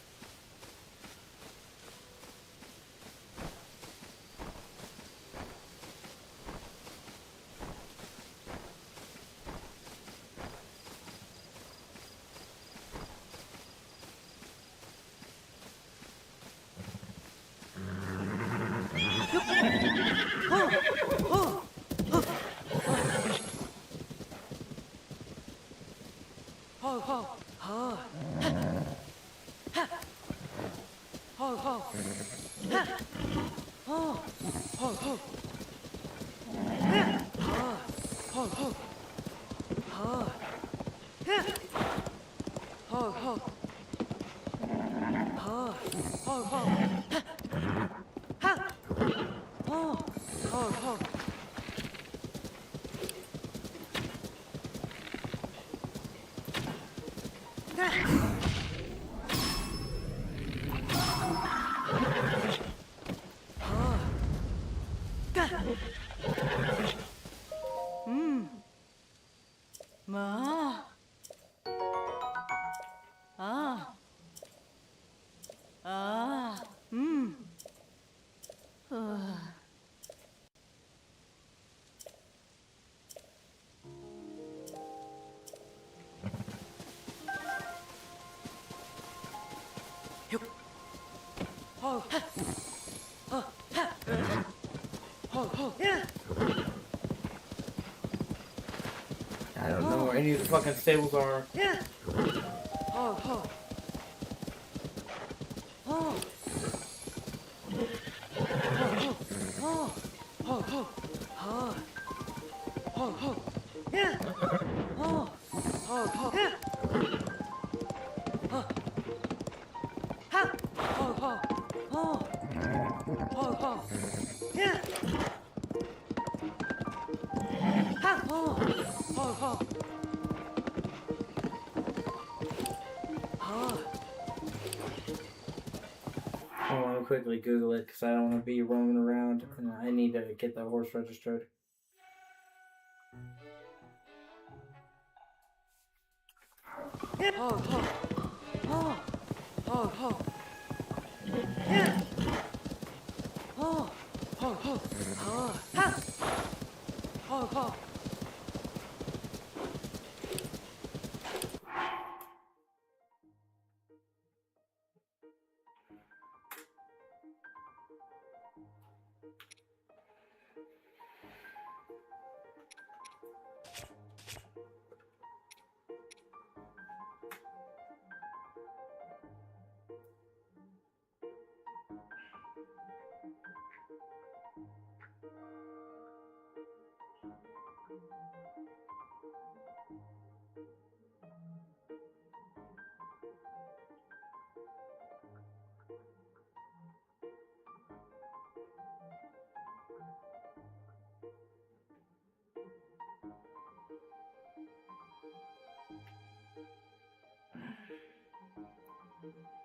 I don't know where any of the fucking stables are. I want to quickly Google it because I don't want to be roaming around and I need to get the horse registered.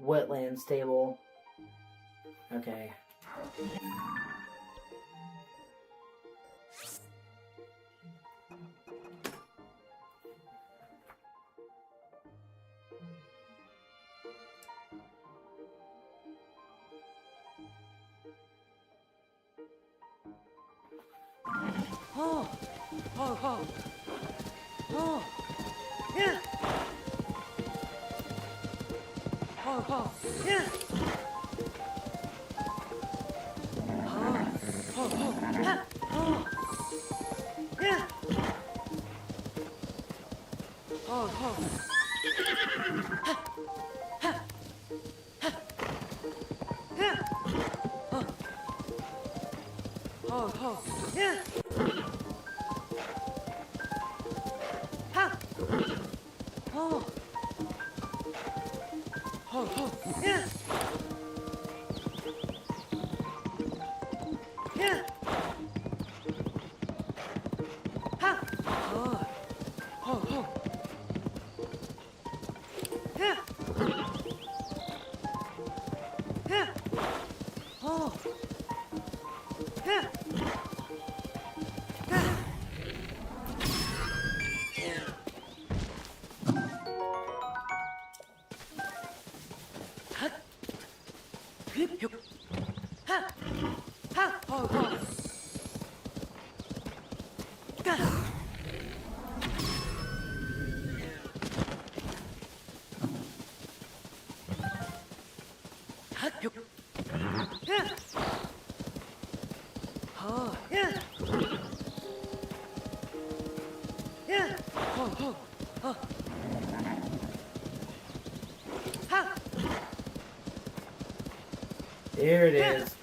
Wetland stable. Okay. There it is.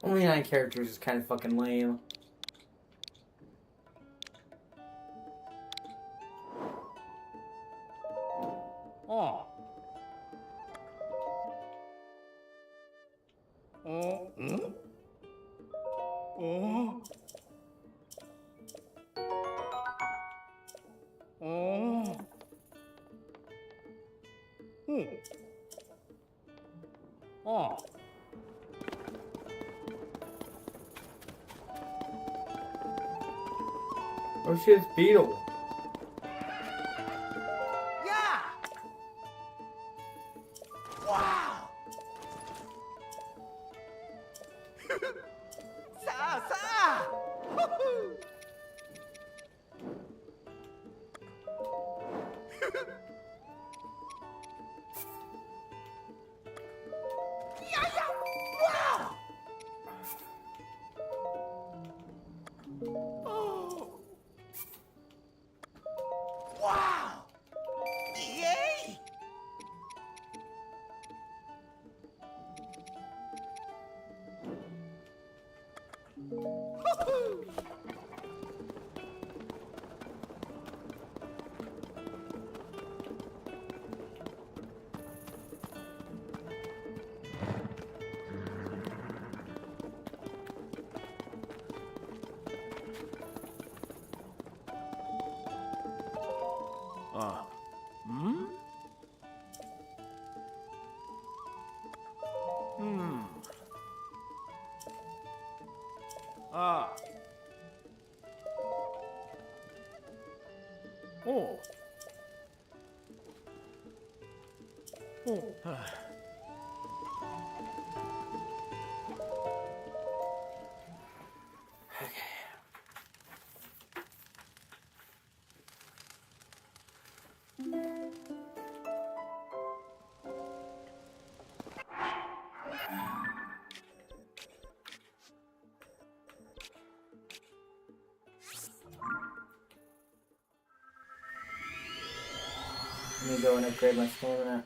Only 9 characters is kind of fucking lame. Oh shit, it's Beetle. Yeah! Wow! Sa! Woohoo! Yeah! Wow! Oh! Wow! Yay! Woohoo! Let me go and upgrade my stamina.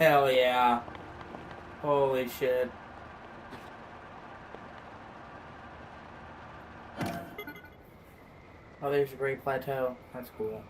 Hell yeah. Holy shit. Oh, there's a great plateau. That's cool.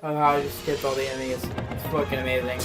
Oh, how I just skipped all the enemies. It's fucking amazing.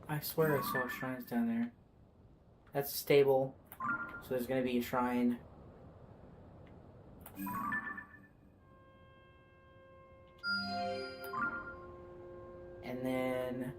I swear I saw shrines down there. That's a stable, so there's gonna be a shrine. And then...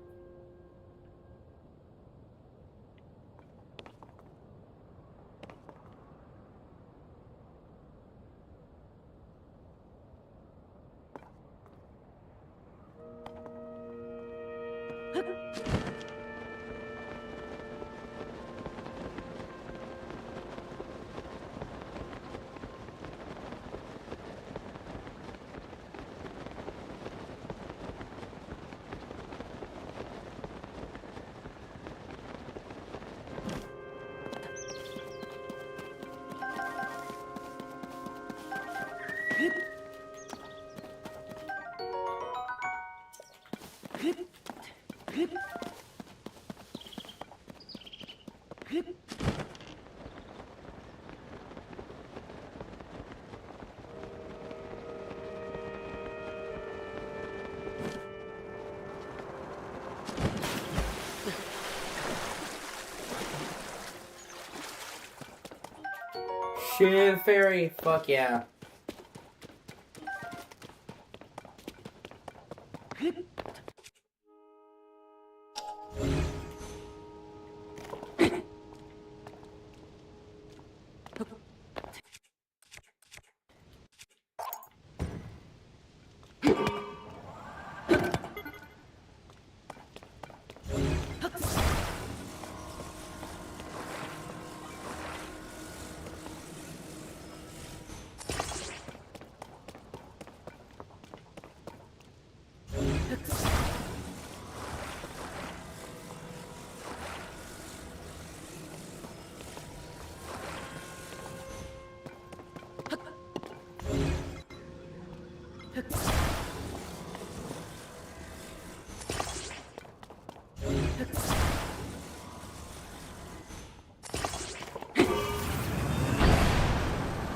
Shiv Fairy! Fuck yeah.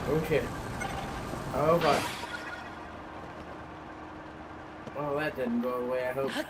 Oh shit. Oh fuck. Well, that didn't go the way I hoped.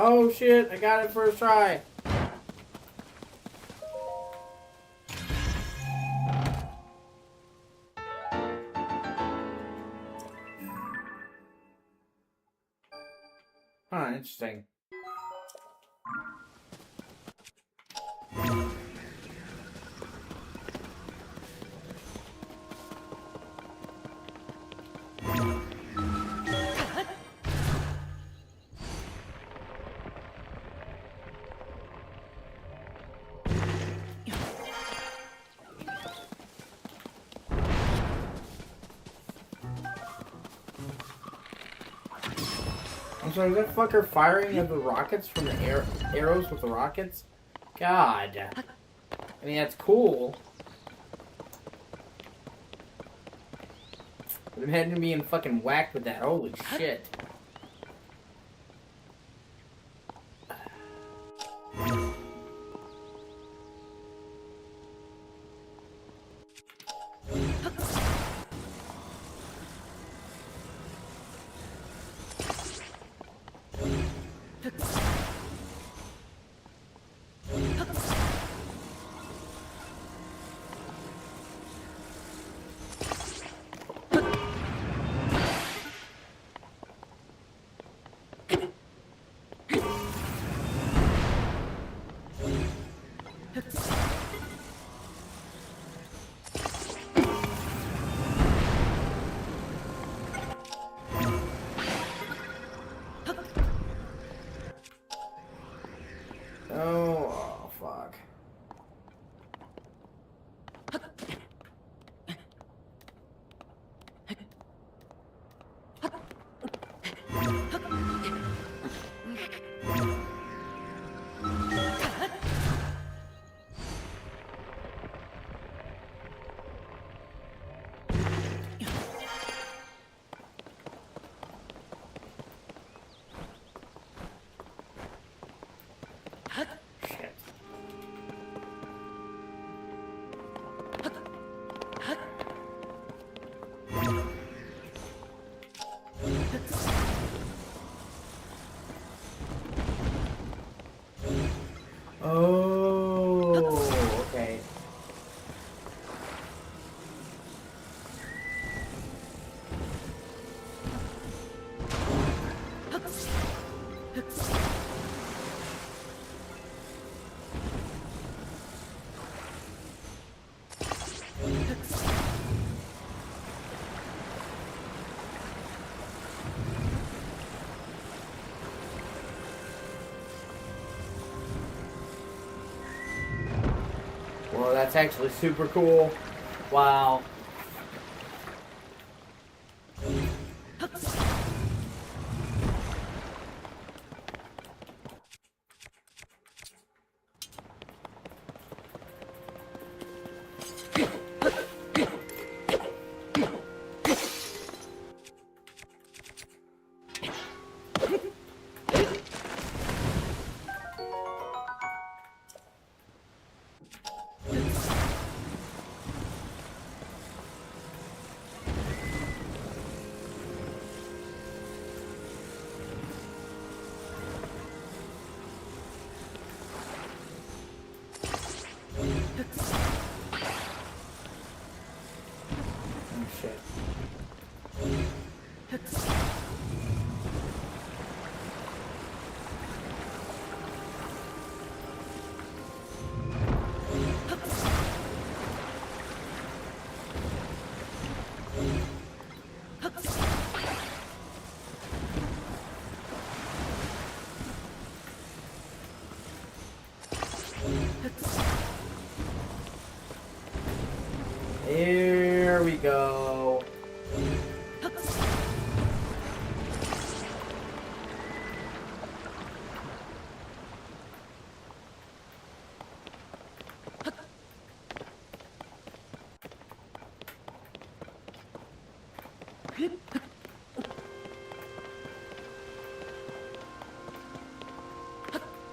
Oh shit, I got it first try. Huh, interesting. So is that fucker firing of the rockets from the arrows with the rockets? God. I mean, that's cool. But imagine being fucking whacked with that. Holy shit. Oh, fuck. Shit. Oh, okay. Well, that's actually super cool. Wow. Oh, shit. Here we go.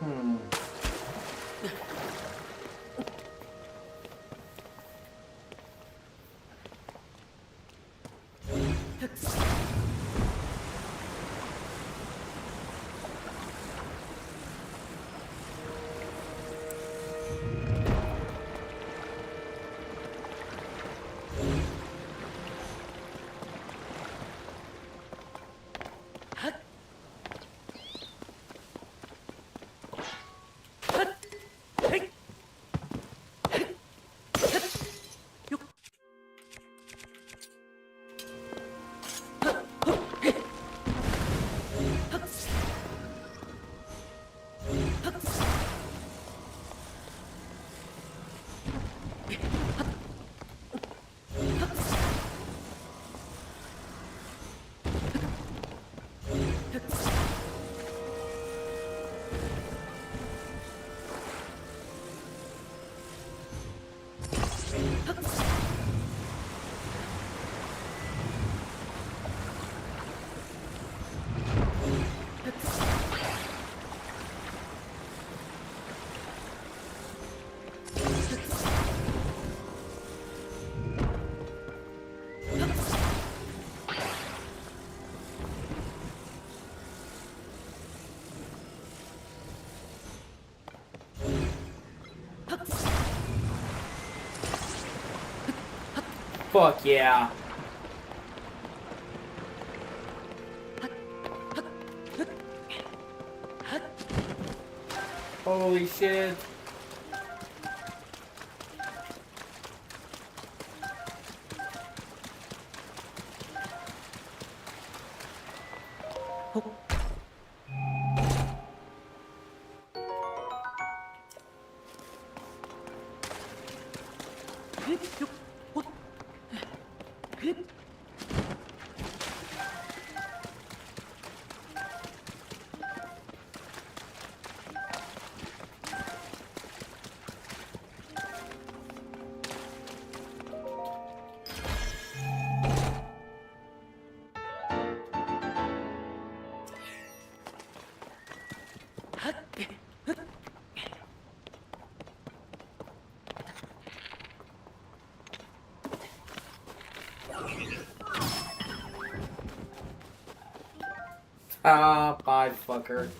Hmm. Fuck yeah. Holy shit. Ah, bye, fucker.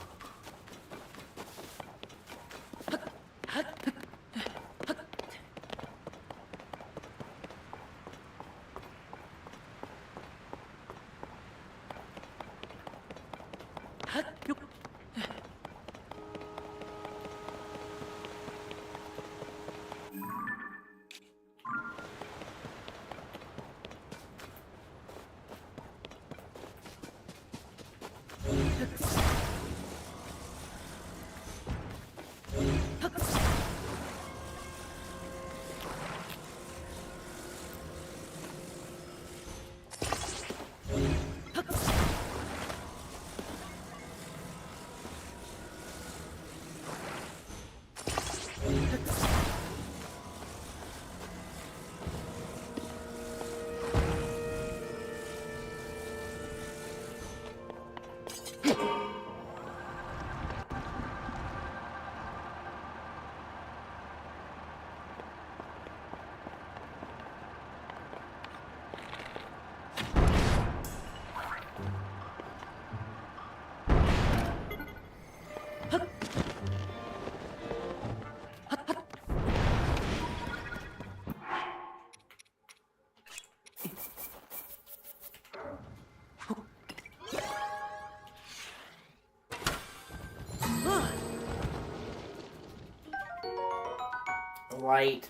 Light.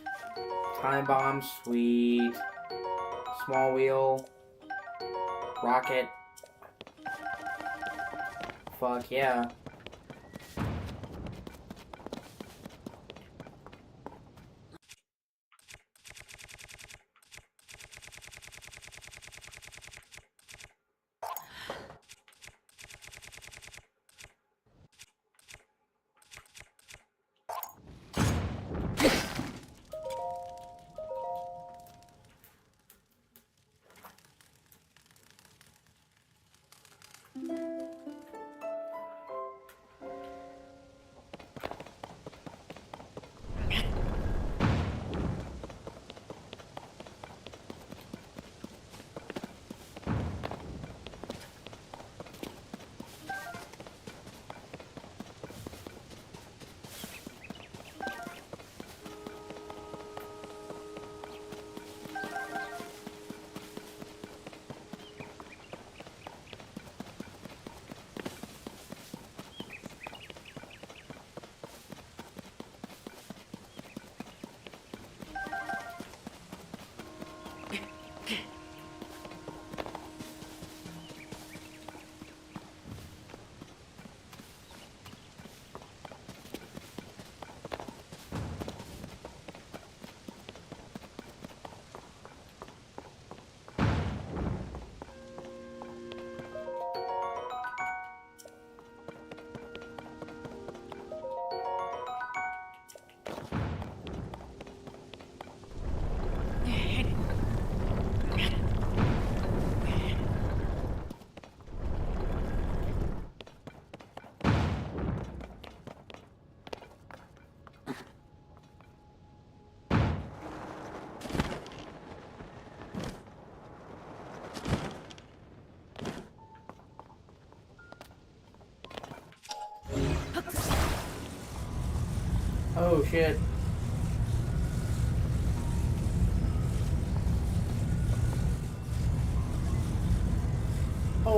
Time bomb, sweet. Small wheel. Rocket. Fuck yeah. Oh shit.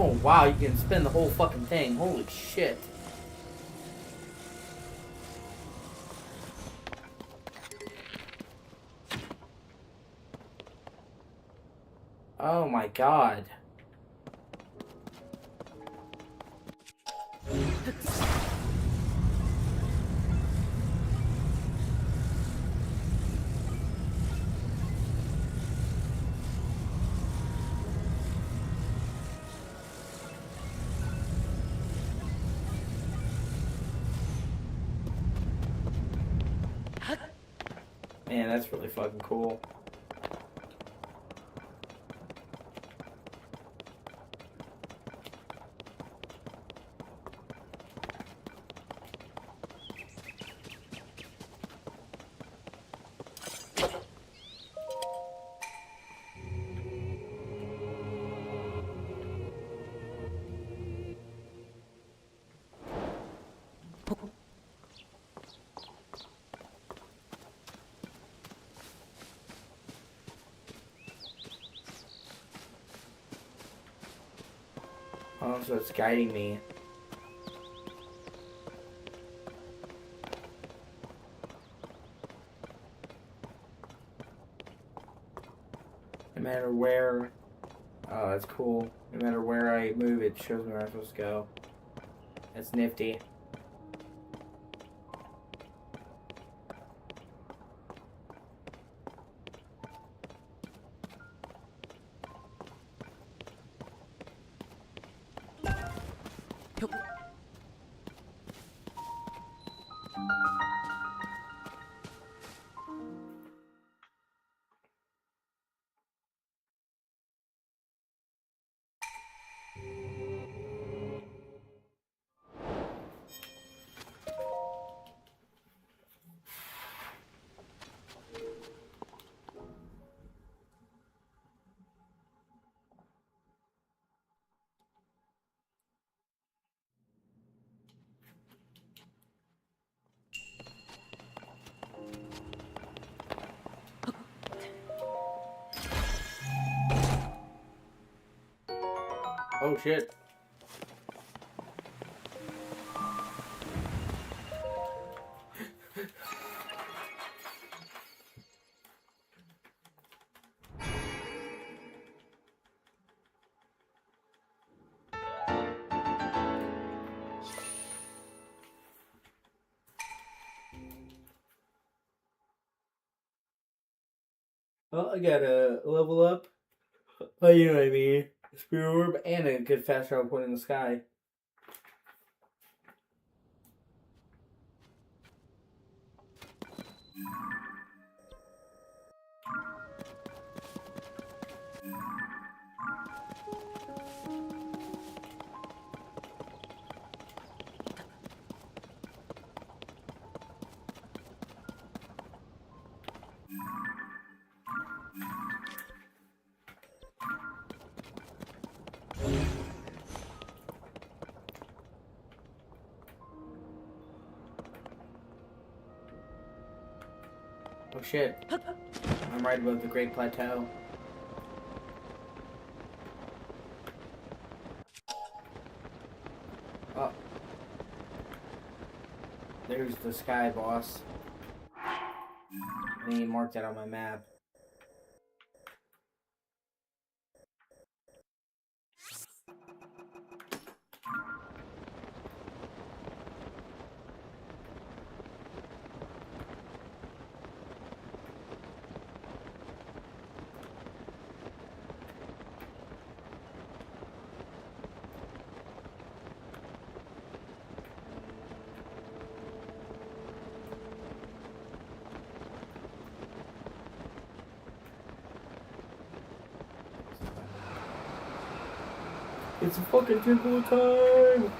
Oh, wow, you can spin the whole fucking thing. Holy shit. Oh my god. Man, that's really fucking cool. Oh, so it's guiding me. No matter where... Oh, that's cool. No matter where I move, it shows me where I'm supposed to go. That's nifty. Oh shit. Well, I got a level up. Oh, you know what I mean. Spirit orb and a good fast travel point in the sky. Oh shit. I'm right above the Great Plateau. Oh. There's the sky boss. I think he marked that on my map. It's a fucking temple time!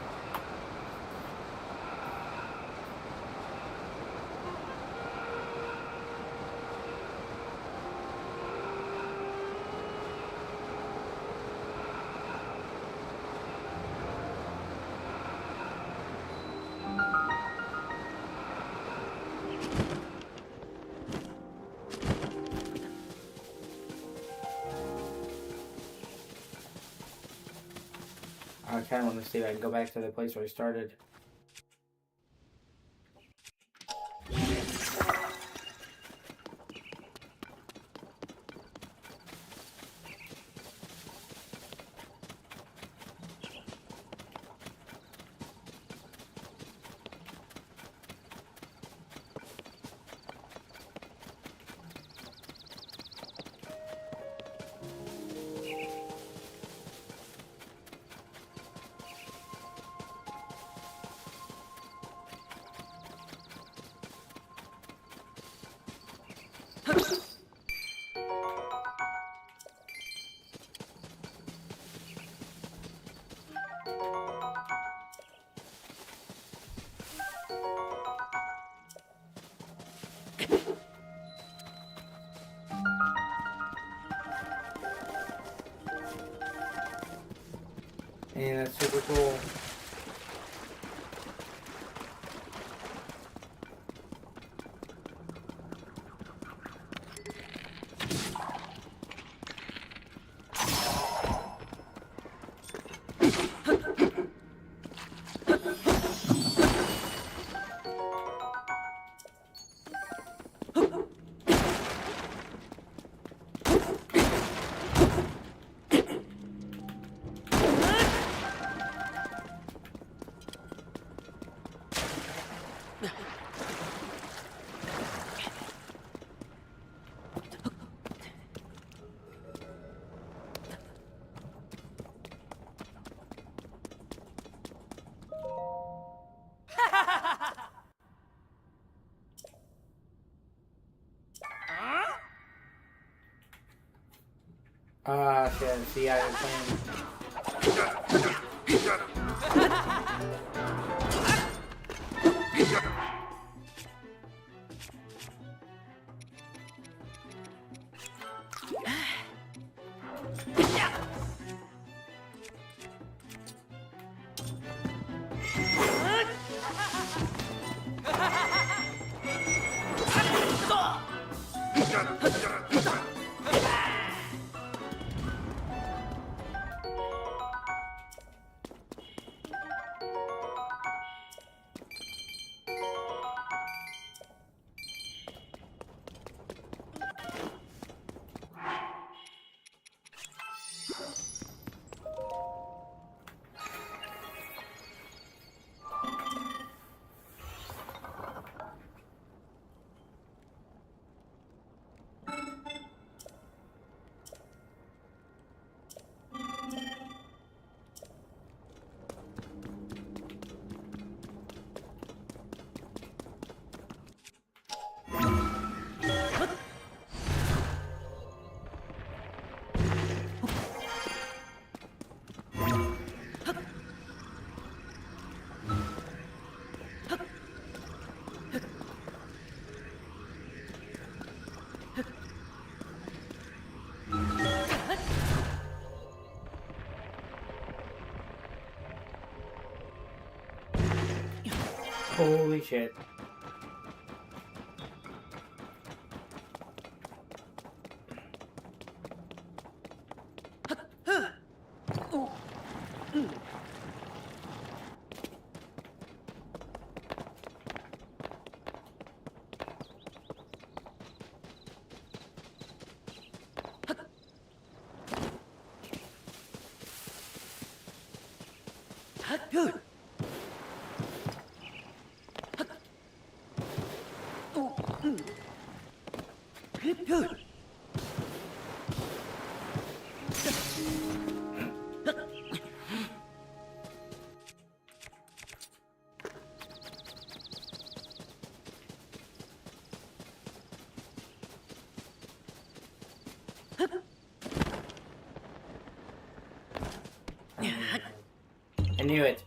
kind of want to see if I can go back to the place where I started. And that's super cool. Shit, see, I was playing. Holy shit. I knew it.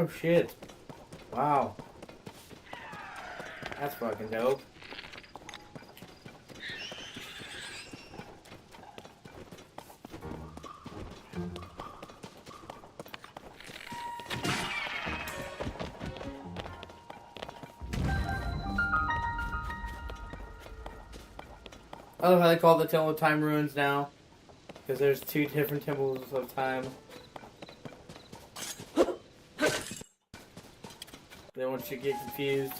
Oh shit. Wow. That's fucking dope. I love how they call the Temple of Time ruins now. Because there's two different temples of time. They don't want you to get confused.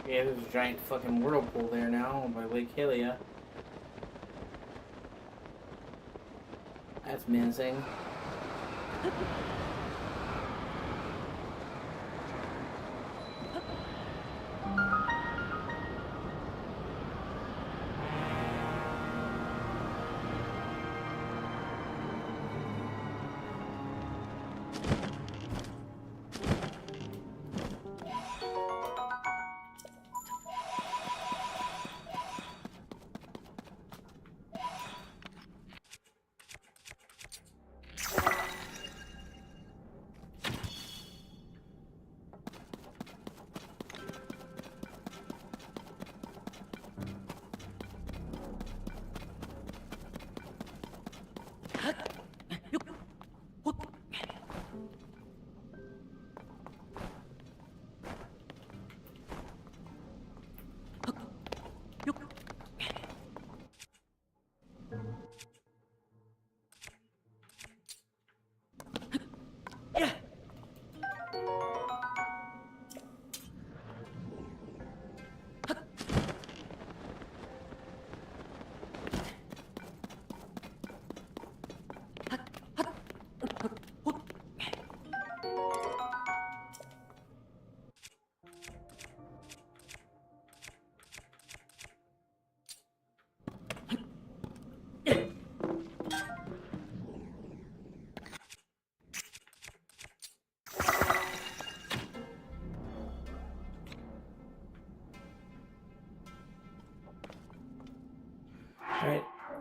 Yeah, there's a giant fucking whirlpool there now by Lake Hylia. That's menacing.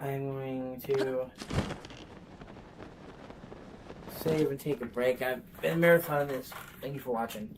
I'm going to save and take a break. I've been marathoning this. Thank you for watching.